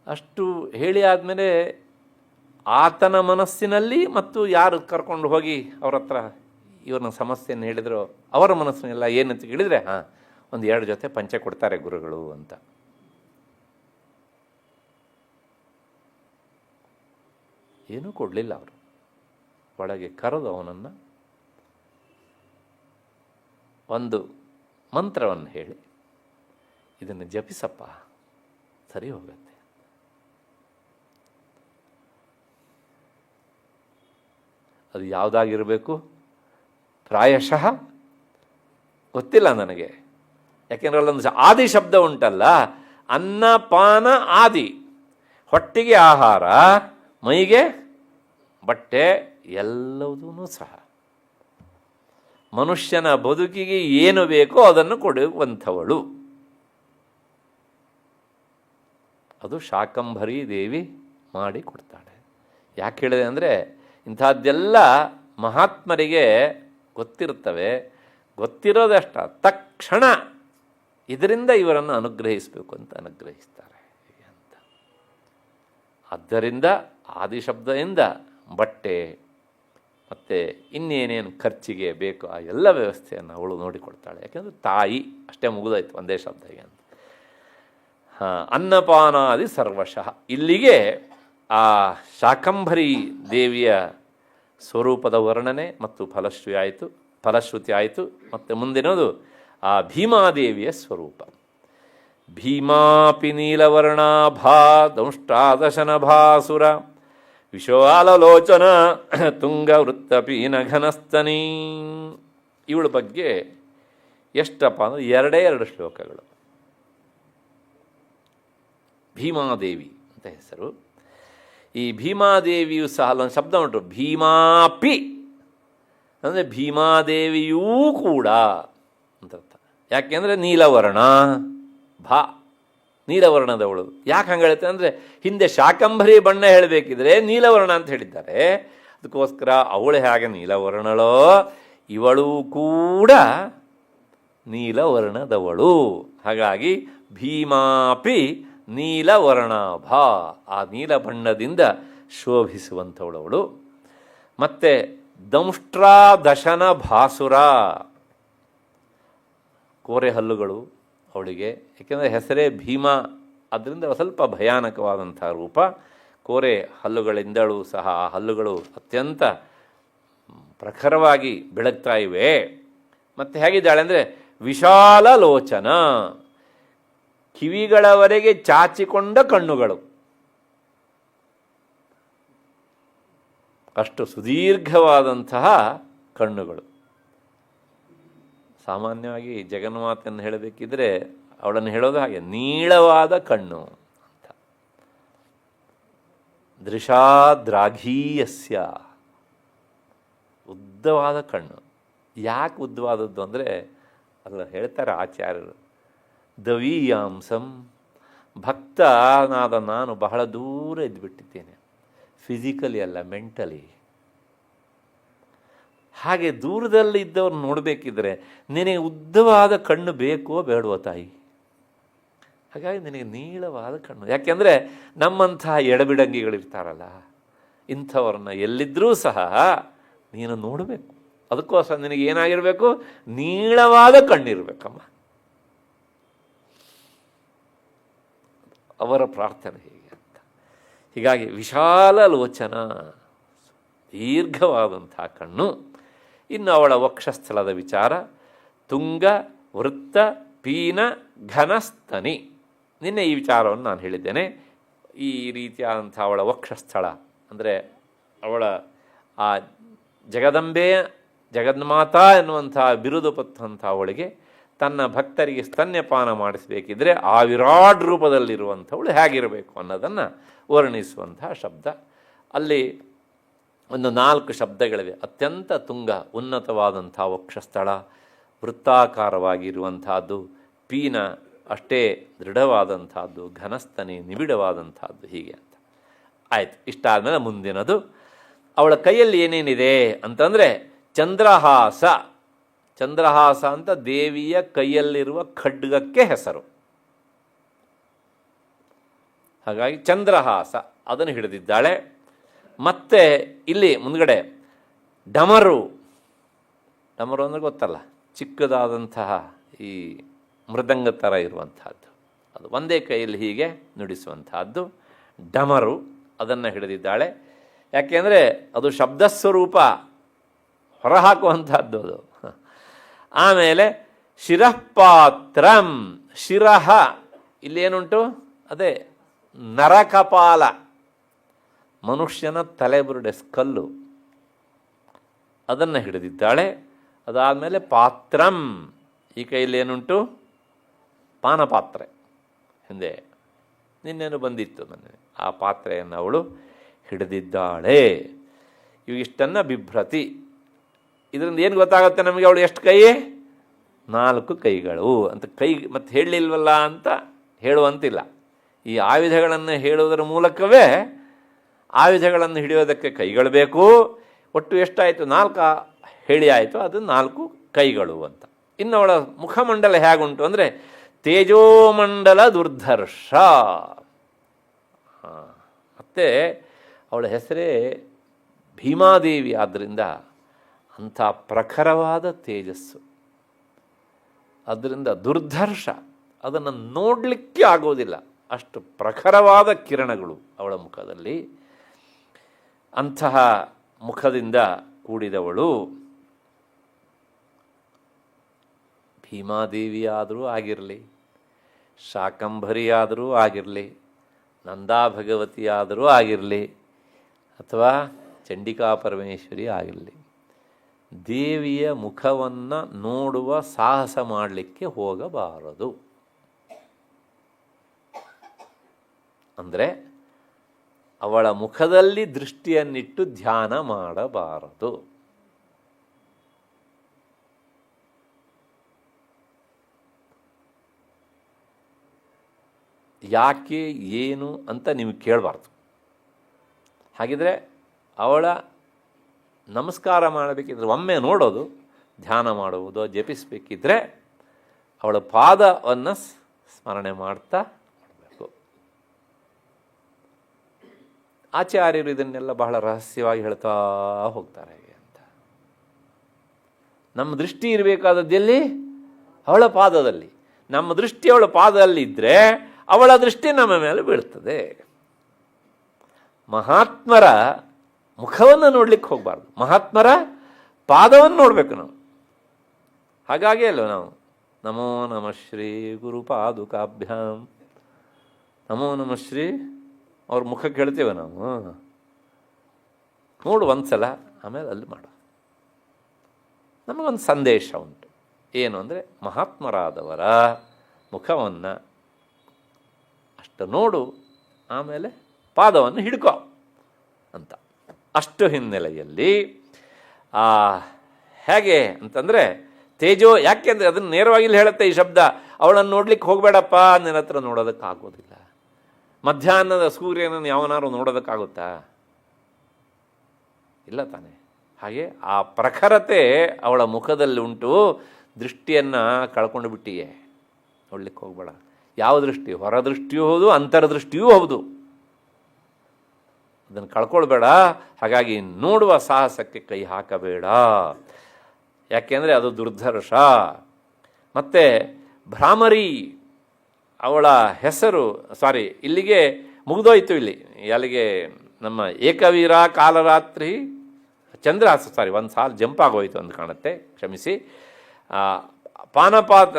ಅಷ್ಟು ಹೇಳಿ ಆದಮೇಲೆ ಆತನ ಮನಸ್ಸಿನಲ್ಲಿ ಮತ್ತು ಯಾರು ಕರ್ಕೊಂಡು ಹೋಗಿ ಅವ್ರ ಹತ್ರ ಇವ್ರನ್ನ ಸಮಸ್ಯೆಯನ್ನು ಹೇಳಿದ್ರು ಅವರ ಮನಸ್ಸಿನೆಲ್ಲ ಏನಂತ ಹೇಳಿದರೆ, ಹಾಂ, ಒಂದು 2 ಜೊತೆ ಪಂಚೆ ಕೊಡ್ತಾರೆ ಗುರುಗಳು ಅಂತ. ಏನೂ ಕೊಡಲಿಲ್ಲ ಅವರು. ಒಳಗೆ ಕರೆದು ಅವನನ್ನು ಒಂದು ಮಂತ್ರವನ್ನು ಹೇಳಿ, ಇದನ್ನು ಜಪಿಸಪ್ಪ, ಸರಿ ಹೋಗುತ್ತೆ. ಅದು ಯಾವುದಾಗಿರಬೇಕು? ಪ್ರಾಯಶಃ ಗೊತ್ತಿಲ್ಲ ನನಗೆ, ಯಾಕೆಂದ್ರೆ ಅಲ್ಲೊಂದು ಆದಿ ಶಬ್ದ ಉಂಟಲ್ಲ, ಅನ್ನಪಾನ ಆದಿ. ಹೊಟ್ಟೆಗೆ ಆಹಾರ, ಮೈಗೆ ಬಟ್ಟೆ, ಎಲ್ಲವೂ ಸಹ ಮನುಷ್ಯನ ಬದುಕಿಗೆ ಏನು ಬೇಕೋ ಅದನ್ನು ಕೊಡುವಂಥವಳು. ಅದು ಶಾಕಂಭರಿ ದೇವಿ ಮಾಡಿ ಕೊಡ್ತಾಳೆ. ಯಾಕೆ ಹೇಳಿದೆ ಅಂದರೆ, ಇಂಥದ್ದೆಲ್ಲ ಮಹಾತ್ಮರಿಗೆ ಗೊತ್ತಿರುತ್ತವೆ. ಗೊತ್ತಿರೋದಷ್ಟ ತಕ್ಷಣ ಇದರಿಂದ ಇವರನ್ನು ಅನುಗ್ರಹಿಸಬೇಕು ಅಂತ ಅನುಗ್ರಹಿಸ್ತಾರೆ ಅಂತ. ಆದ್ದರಿಂದ ಆದಿಶಬ್ದದಿಂದ ಬಟ್ಟೆ ಮತ್ತು ಇನ್ನೇನೇನು ಖರ್ಚಿಗೆ ಬೇಕು ಆ ಎಲ್ಲ ವ್ಯವಸ್ಥೆಯನ್ನು ಅವಳು ನೋಡಿಕೊಡ್ತಾಳೆ. ಯಾಕೆಂದರೆ ತಾಯಿ ಅಷ್ಟೇ ಮುಗಿದೋಯ್ತು ಒಂದೇ ಶಬ್ದಗೆ ಅಂತ. ಅನ್ನಪಾನಾದಿ ಸರ್ವಶಃ. ಇಲ್ಲಿಗೆ ಆ ಶಾಕಂಭರಿ ದೇವಿಯ ಸ್ವರೂಪದ ವರ್ಣನೆ ಮತ್ತು ಫಲಶ್ರುತಿ ಆಯಿತು. ಮತ್ತು ಮುಂದಿನದು ಆ ಭೀಮಾದೇವಿಯ ಸ್ವರೂಪ. ಭೀಮಾಪಿ ನೀಲವರ್ಣಾಭಾ ದಂಷ್ಟಾದಶನಭಾಸುರ ವಿಶಾಲಲೋಚನ ತುಂಗವೃತ್ತಪೀನ ಘನಸ್ತನೀ. ಇವಳ ಬಗ್ಗೆ ಎಷ್ಟಪ್ಪ ಅಂದರೆ 2 ಶ್ಲೋಕಗಳು. ಭೀಮಾದೇವಿ ಅಂತ ಹೆಸರು. ಈ ಭೀಮಾದೇವಿಯು ಸಹ ಅಲ್ಲೊಂದು ಶಬ್ದ ಉಂಟು, ಭೀಮಾಪಿ ಅಂದರೆ ಭೀಮಾದೇವಿಯೂ ಕೂಡ ಅಂತ ಅರ್ಥ. ಯಾಕೆಂದರೆ ನೀಲವರ್ಣ ನೀಲವರ್ಣದವಳು. ಯಾಕೆ ಹಂಗೆ ಹೇಳುತ್ತೆ ಅಂದರೆ ಹಿಂದೆ ಶಾಕಂಭರಿ ಬಣ್ಣ ಹೇಳಬೇಕಿದ್ರೆ ನೀಲವರ್ಣ ಅಂತ ಹೇಳಿದ್ದಾರೆ. ಅದಕ್ಕೋಸ್ಕರ ಅವಳು ಹೇಗೆ ನೀಲವರ್ಣಳೋ ಇವಳು ಕೂಡ ನೀಲವರ್ಣದವಳು. ಹಾಗಾಗಿ ಭೀಮಾಪಿ ನೀಲವರ್ಣಾಭ, ಆ ನೀಲ ಬಣ್ಣದಿಂದ ಶೋಭಿಸುವಂಥವಳವಳು. ಮತ್ತು ದಂಷ್ಟ್ರಾದಶನ ಭಾಸುರ, ಕೋರೆ ಹಲ್ಲುಗಳು ಅವಳಿಗೆ. ಏಕೆಂದರೆ ಹೆಸರೇ ಭೀಮ, ಅದರಿಂದ ಸ್ವಲ್ಪ ಭಯಾನಕವಾದಂಥ ರೂಪ. ಕೋರೆ ಹಲ್ಲುಗಳಿಂದಲೂ ಸಹ ಆ ಹಲ್ಲುಗಳು ಅತ್ಯಂತ ಪ್ರಖರವಾಗಿ ಬೆಳಗ್ತಾ ಇವೆ. ಮತ್ತು ಹೇಗಿದ್ದಾಳೆ ಅಂದರೆ ವಿಶಾಲ ಲೋಚನ, ಕಿವಿಗಳವರೆಗೆ ಚಾಚಿಕೊಂಡ ಕಣ್ಣುಗಳು, ಅಷ್ಟು ಸುದೀರ್ಘವಾದಂತಹ ಕಣ್ಣುಗಳು. ಸಾಮಾನ್ಯವಾಗಿ ಜಗನ್ಮಾತೆಯನ್ನು ಹೇಳಬೇಕಿದ್ರೆ ಅವಳನ್ನು ಹೇಳೋದು ಹಾಗೆ, ನೀಳವಾದ ಕಣ್ಣು ಅಂತ. ದೃಶಾದ್ರಾಘೀಯಸ್ಯ, ಉದ್ದವಾದ ಕಣ್ಣು. ಯಾಕೆ ಉದ್ದವಾದದ್ದು ಅಂದರೆ ಅಲ್ಲ ಹೇಳ್ತಾರೆ ಆಚಾರ್ಯರು, ದವೀಯಾಂಸಂ, ಭಕ್ತನಾದ ನಾನು ಬಹಳ ದೂರ ಇದ್ದುಬಿಟ್ಟಿದ್ದೇನೆ, ಫಿಸಿಕಲಿ ಅಲ್ಲ ಮೆಂಟಲಿ. ಹಾಗೆ ದೂರದಲ್ಲಿ ಇದ್ದವ್ರು ನೋಡಬೇಕಿದ್ರೆ ನಿನಗೆ ಉದ್ದವಾದ ಕಣ್ಣು ಬೇಕೋ ಬೇಡವೋ ತಾಯಿ? ಹಾಗಾಗಿ ನಿನಗೆ ನೀಳವಾದ ಕಣ್ಣು. ಯಾಕೆಂದರೆ ನಮ್ಮಂತಹ ಎಡಬಿಡಂಗಿಗಳಿರ್ತಾರಲ್ಲ, ಇಂಥವ್ರನ್ನ ಎಲ್ಲಿದ್ದರೂ ಸಹ ನೀನು ನೋಡಬೇಕು. ಅದಕ್ಕೋಸ್ಕರ ನಿನಗೆ ಏನಾಗಿರಬೇಕು? ನೀಳವಾದ ಕಣ್ಣಿರಬೇಕಮ್ಮ. ಅವರ ಪ್ರಾರ್ಥನೆ ಹೀಗೆ ಅಂತ. ಹೀಗಾಗಿ ವಿಶಾಲ ಲೋಚನ, ದೀರ್ಘವಾದಂಥ ಕಣ್ಣು. ಇನ್ನು ಅವಳ ವಕ್ಷಸ್ಥಳದ ವಿಚಾರ, ತುಂಗ ವೃತ್ತ ಪೀನ ಘನಸ್ತನಿ. ನಿನ್ನೆ ಈ ವಿಚಾರವನ್ನು ನಾನು ಹೇಳಿದ್ದೇನೆ. ಈ ರೀತಿಯಾದಂಥ ಅವಳ ವಕ್ಷಸ್ಥಳ ಅಂದರೆ ಅವಳ ಆ ಜಗದಂಬೆ ಜಗನ್ಮಾತಾ ಎನ್ನುವಂಥ ಬಿರುದು ಪತ್ತಂಥ ಅವಳಿಗೆ ತನ್ನ ಭಕ್ತರಿಗೆ ಸ್ತನ್ಯಪಾನ ಮಾಡಿಸಬೇಕಿದ್ರೆ ಆ ವಿರಾಟ್ ರೂಪದಲ್ಲಿರುವಂಥವಳು ಹೇಗಿರಬೇಕು ಅನ್ನೋದನ್ನು ವರ್ಣಿಸುವಂತಹ ಶಬ್ದ. ಅಲ್ಲಿ ಒಂದು 4 ಶಬ್ದಗಳಿವೆ. ಅತ್ಯಂತ ತುಂಗ, ಉನ್ನತವಾದಂಥ ವಕ್ಷಸ್ಥಳ, ವೃತ್ತಾಕಾರವಾಗಿರುವಂಥದ್ದು, ಪೀನ ಅಷ್ಟೇ ದೃಢವಾದಂಥದ್ದು, ಘನಸ್ತನಿ ನಿಬಿಡವಾದಂಥದ್ದು, ಹೀಗೆ ಅಂತ ಆಯಿತು. ಇಷ್ಟಾದಮೇಲೆ ಮುಂದಿನದು ಅವಳ ಕೈಯಲ್ಲಿ ಏನೇನಿದೆ ಅಂತಂದರೆ ಚಂದ್ರಹಾಸ. ಚಂದ್ರಹಾಸ ಅಂತ ದೇವಿಯ ಕೈಯಲ್ಲಿರುವ ಖಡ್ಗಕ್ಕೆ ಹೆಸರು. ಹಾಗಾಗಿ ಚಂದ್ರಹಾಸ ಅದನ್ನು ಹಿಡಿದಿದ್ದಾಳೆ. ಮತ್ತು ಇಲ್ಲಿ ಮುಂದ್ಗಡೆ ಡಮರು. ಡಮರು ಅಂದರೆ ಗೊತ್ತಲ್ಲ, ಚಿಕ್ಕದಾದಂತಹ ಈ ಮೃದಂಗ ಥರ ಇರುವಂತಹದ್ದು, ಅದು ಒಂದೇ ಕೈಯಲ್ಲಿ ಹೀಗೆ ನುಡಿಸುವಂತಹದ್ದು ಡಮರು. ಅದನ್ನು ಹಿಡಿದಿದ್ದಾಳೆ. ಯಾಕೆಂದರೆ ಅದು ಶಬ್ದಸ್ವರೂಪ, ಹೊರಹಾಕುವಂಥದ್ದು ಅದು. ಆಮೇಲೆ ಶಿರಃಪಾತ್ರಂ. ಶಿರಃ ಇಲ್ಲೇನುಂಟು? ಅದೇ ನರಕಪಾಲ, ಮನುಷ್ಯನ ತಲೆಬುರುಡೆ, ಸ್ಕಲ್ಲು, ಅದನ್ನು ಹಿಡಿದಿದ್ದಾಳೆ. ಅದಾದಮೇಲೆ ಪಾತ್ರಂ, ಈ ಕೈಯಲ್ಲಿ ಏನುಂಟು? ಪಾನಪಾತ್ರೆ. ಹಿಂದೆ ನಿನ್ನೇನು ಬಂದಿತ್ತು ಮೊನ್ನೆ, ಆ ಪಾತ್ರೆಯನ್ನು ಅವಳು ಹಿಡಿದಿದ್ದಾಳೆ. ಇವಿಷ್ಟನ್ನು ಬಿಭ್ರತಿ. ಇದರಿಂದ ಏನು ಗೊತ್ತಾಗುತ್ತೆ ನಮಗೆ? ಅವಳು ಎಷ್ಟು ಕೈ? 4 ಕೈಗಳು ಅಂತ. ಕೈ ಮತ್ತು ಹೇಳಲಿಲ್ವಲ್ಲ ಅಂತ ಹೇಳುವಂತಿಲ್ಲ. ಈ ಆಯುಧಗಳನ್ನು ಹೇಳುವುದರ ಮೂಲಕವೇ ಆಯುಧಗಳನ್ನು ಹಿಡಿಯೋದಕ್ಕೆ ಕೈಗಳು ಬೇಕು. ಒಟ್ಟು ಎಷ್ಟಾಯಿತು? 4 ಹೇಳಿ ಆಯಿತು. ಅದು 4 ಕೈಗಳು ಅಂತ. ಇನ್ನು ಅವಳ ಮುಖಮಂಡಲ ಹೇಗುಂಟು ಅಂದರೆ ತೇಜೋಮಂಡಲ ದುರ್ಧರ್ಷ. ಮತ್ತು ಅವಳ ಹೆಸರೇ ಭೀಮಾದೇವಿ ಆದ್ದರಿಂದ ಅಂಥ ಪ್ರಖರವಾದ ತೇಜಸ್ಸು. ಅದರಿಂದ ದುರ್ಧರ್ಷ, ಅದನ್ನು ನೋಡಲಿಕ್ಕೆ ಆಗೋದಿಲ್ಲ, ಅಷ್ಟು ಪ್ರಖರವಾದ ಕಿರಣಗಳು ಅವಳ ಮುಖದಲ್ಲಿ. ಅಂತಹ ಮುಖದಿಂದ ಕೂಡಿದವಳು ಭೀಮಾದೇವಿಯಾದರೂ ಆಗಿರಲಿ, ಶಾಕಂಭರಿಯಾದರೂ ಆಗಿರಲಿ, ನಂದಾ ಭಗವತಿಯಾದರೂ ಆಗಿರಲಿ, ಅಥವಾ ಚಂಡಿಕಾ ಪರಮೇಶ್ವರಿ ಆಗಿರಲಿ, ದೇವಿಯ ಮುಖವನ್ನು ನೋಡುವ ಸಾಹಸ ಮಾಡಲಿಕ್ಕೆ ಹೋಗಬಾರದು. ಅಂದರೆ ಅವಳ ಮುಖದಲ್ಲಿ ದೃಷ್ಟಿಯನ್ನಿಟ್ಟು ಧ್ಯಾನ ಮಾಡಬಾರದು. ಯಾಕೆ ಏನು ಅಂತ ನೀವು ಕೇಳಬಾರ್ದು. ಹಾಗಿದ್ರೆ ಅವಳ ನಮಸ್ಕಾರ ಮಾಡಬೇಕಿದ್ರೆ ಒಮ್ಮೆ ನೋಡೋದು, ಧ್ಯಾನ ಮಾಡುವುದು, ಜಪಿಸಬೇಕಿದ್ರೆ ಅವಳ ಪಾದವನ್ನು ಸ್ಮರಣೆ ಮಾಡ್ತಾ ಮಾಡಬೇಕು. ಆಚಾರ್ಯರು ಇದನ್ನೆಲ್ಲ ಬಹಳ ರಹಸ್ಯವಾಗಿ ಹೇಳ್ತಾ ಹೋಗ್ತಾರೆ ಅಂತ. ನಮ್ಮ ದೃಷ್ಟಿ ಇರಬೇಕಾದದ್ದೆಲ್ಲಿ? ಅವಳ ಪಾದದಲ್ಲಿ. ನಮ್ಮ ದೃಷ್ಟಿ ಅವಳ ಪಾದದಲ್ಲಿ ಇದ್ದರೆ ಅವಳ ದೃಷ್ಟಿ ನಮ್ಮ ಮೇಲೆ ಬೀಳ್ತದೆ. ಮಹಾತ್ಮರ ಮುಖವನ್ನು ನೋಡ್ಲಿಕ್ಕೆ ಹೋಗಬಾರ್ದು, ಮಹಾತ್ಮರ ಪಾದವನ್ನು ನೋಡಬೇಕು ನಾವು. ಹಾಗಾಗಿ ಅಲ್ವ ನಾವು ನಮೋ ನಮಃ ಶ್ರೀ ಗುರು ಪಾದುಕಾಭ್ಯಾಂ, ನಮೋ ನಮಃ ಶ್ರೀ ಅವ್ರ ಮುಖಕ್ಕೆ ಹೇಳ್ತೇವೆ ನಾವು. ನೋಡು ಒಂದ್ಸಲ, ಆಮೇಲೆ ಅಲ್ಲಿ ಮಾಡು. ನಮಗೊಂದು ಸಂದೇಶ ಉಂಟು. ಏನು ಅಂದರೆ ಮಹಾತ್ಮರಾದವರ ಮುಖವನ್ನು ಅಷ್ಟು ನೋಡು, ಆಮೇಲೆ ಪಾದವನ್ನು ಹಿಡ್ಕೋ ಅಂತ. ಅಷ್ಟು ಹಿನ್ನೆಲೆಯಲ್ಲಿ ಹೇಗೆ ಅಂತಂದರೆ ತೇಜೋ, ಯಾಕೆಂದರೆ ಅದನ್ನು ನೇರವಾಗಿ ಇಲ್ಲಿ ಹೇಳುತ್ತೆ ಈ ಶಬ್ದ. ಅವಳನ್ನು ನೋಡ್ಲಿಕ್ಕೆ ಹೋಗಬೇಡಪ್ಪ, ನಿನ್ನ ಹತ್ರ ನೋಡೋದಕ್ಕಾಗೋದಿಲ್ಲ. ಮಧ್ಯಾಹ್ನದ ಸೂರ್ಯನನ್ನು ಯಾವನಾರು ನೋಡೋದಕ್ಕಾಗುತ್ತಾ? ಇಲ್ಲ ತಾನೆ. ಹಾಗೆ ಆ ಪ್ರಖರತೆ ಅವಳ ಮುಖದಲ್ಲಿ ಉಂಟು. ದೃಷ್ಟಿಯನ್ನು ಕಳ್ಕೊಂಡು ಬಿಟ್ಟಿಯೇ, ನೋಡ್ಲಿಕ್ಕೆ ಹೋಗಬೇಡ. ಯಾವ ದೃಷ್ಟಿ? ಹೊರದೃಷ್ಟಿಯೂ ಹೌದು, ಅಂತರ್ದೃಷ್ಟಿಯೂ ಹೌದು. ಅದನ್ನು ಕಳ್ಕೊಳ್ಬೇಡ. ಹಾಗಾಗಿ ನೋಡುವ ಸಾಹಸಕ್ಕೆ ಕೈ ಹಾಕಬೇಡ, ಯಾಕೆಂದರೆ ಅದು ದುರ್ಧರ್ಷ. ಮತ್ತು ಭ್ರಾಮರಿ ಅವಳ ಹೆಸರು, ಇಲ್ಲಿಗೆ ಮುಗಿದೋಯ್ತು. ಅಲ್ಲಿಗೆ ನಮ್ಮ ಏಕವೀರ ಕಾಲರಾತ್ರಿ ಚಂದ್ರಹಾಸ, ಒಂದು ಸಾಲು ಜಂಪ್ ಆಗೋಯ್ತು ಅಂತ ಕಾಣುತ್ತೆ, ಕ್ಷಮಿಸಿ. ಪಾನಪಾತ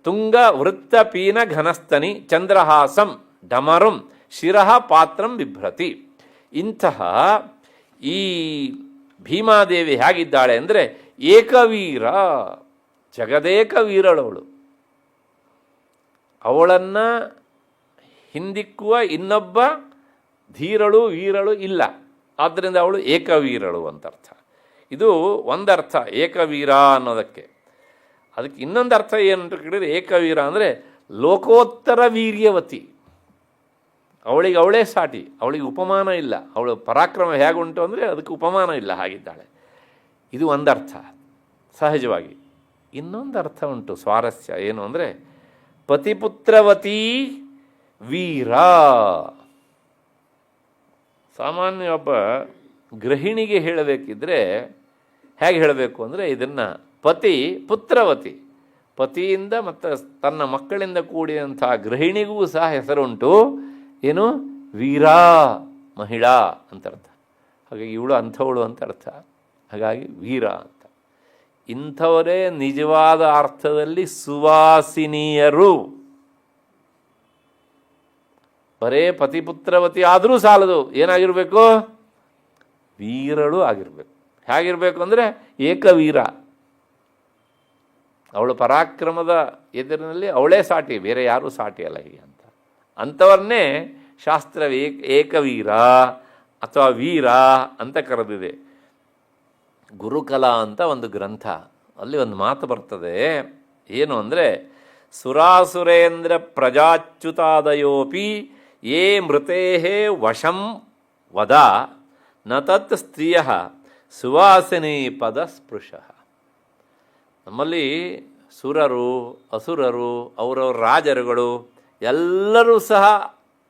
ತುಂಗ ವೃತ್ತ ಪೀನ ಘನಸ್ತನಿ ಚಂದ್ರಹಾಸಂ ಡಮರುಂ ಶಿರಃ ಪಾತ್ರಂ ಬಿಭ್ರತಿ. ಇಂತಹ ಈ ಭೀಮಾದೇವಿ ಹೇಗಿದ್ದಾಳೆ ಅಂದರೆ ಏಕವೀರ, ಜಗದೇಕ ವೀರಳವಳು. ಅವಳನ್ನು ಹಿಂದಿಕ್ಕುವ ಇನ್ನೊಬ್ಬ ಧೀರಳು ವೀರಳು ಇಲ್ಲ. ಆದ್ದರಿಂದ ಅವಳು ಏಕವೀರಳು ಅಂತ ಅರ್ಥ. ಇದು ಒಂದರ್ಥ ಏಕವೀರ ಅನ್ನೋದಕ್ಕೆ. ಅದಕ್ಕೆ ಇನ್ನೊಂದು ಅರ್ಥ ಏನಂತ ಕೇಳಿದರೆ, ಏಕವೀರ ಅಂದರೆ ಲೋಕೋತ್ತರ ವೀರ್ಯವತಿ. ಅವಳಿಗೆ ಅವಳೇ ಸಾಟಿ, ಅವಳಿಗೆ ಉಪಮಾನ ಇಲ್ಲ. ಅವಳ ಪರಾಕ್ರಮ ಹೇಗುಂಟು ಅಂದರೆ ಅದಕ್ಕೆ ಉಪಮಾನ ಇಲ್ಲ, ಹಾಗಿದ್ದಾಳೆ. ಇದು ಒಂದರ್ಥ ಸಹಜವಾಗಿ. ಇನ್ನೊಂದು ಅರ್ಥ ಉಂಟು ಸ್ವಾರಸ್ಯ. ಏನು ಅಂದರೆ ಪತಿಪುತ್ರವತಿ ವೀರ. ಸಾಮಾನ್ಯ ಒಬ್ಬ ಗೃಹಿಣಿಗೆ ಹೇಳಬೇಕಿದ್ರೆ ಹೇಗೆ ಹೇಳಬೇಕು ಅಂದರೆ ಇದನ್ನು ಪತಿ ಪುತ್ರವತಿ, ಪತಿಯಿಂದ ಮತ್ತು ತನ್ನ ಮಕ್ಕಳಿಂದ ಕೂಡಿದಂಥ ಗೃಹಿಣಿಗೂ ಸಹ ಹೆಸರುಂಟು. ಏನು? ವೀರಾ, ಮಹಿಳಾ ಅಂತ ಅರ್ಥ. ಹಾಗಾಗಿ ಇವಳು ಅಂಥವಳು ಅಂತ ಅರ್ಥ. ಹಾಗಾಗಿ ವೀರ ಅಂತ. ಇಂಥವರೇ ನಿಜವಾದ ಅರ್ಥದಲ್ಲಿ ಸುವಾಸಿನಿಯರು. ಬರೇ ಪತಿಪುತ್ರವತಿ ಆದರೂ ಸಾಲದು, ಏನಾಗಿರಬೇಕು? ವೀರಳು ಆಗಿರಬೇಕು. ಹೇಗಿರಬೇಕು ಅಂದರೆ ಏಕವೀರ. ಅವಳು ಪರಾಕ್ರಮದ ಎದುರಿನಲ್ಲಿ ಅವಳೇ ಸಾಟಿ, ಬೇರೆ ಯಾರೂ ಸಾಟಿ ಅಲ್ಲ ಹೀಗೆ ಅಂತ. ಅಂಥವನ್ನೇ ಶಾಸ್ತ್ರ ಏಕವೀರ ಅಥವಾ ವೀರ ಅಂತ ಕರೆದಿದೆ. ಗುರುಕಲಾ ಅಂತ ಒಂದು ಗ್ರಂಥ, ಅಲ್ಲಿ ಒಂದು ಮಾತು ಬರ್ತದೆ. ಏನು ಅಂದರೆ ಸುರಾಸುರೇಂದ್ರ ಪ್ರಜಾಚ್ಯುತಾದಯೋಪಿ ಯೇ ಮೃತೇ ವಶಂ ವದ ನ ತತ್ ಸ್ತ್ರೀಯ ಸುವಾಸಿನಿ ಪದ ಸ್ಪೃಶ. ನಮ್ಮಲ್ಲಿ ಸುರರು ಅಸುರರು ಅವರವ್ರ ರಾಜರುಗಳು ಎಲ್ಲರೂ ಸಹ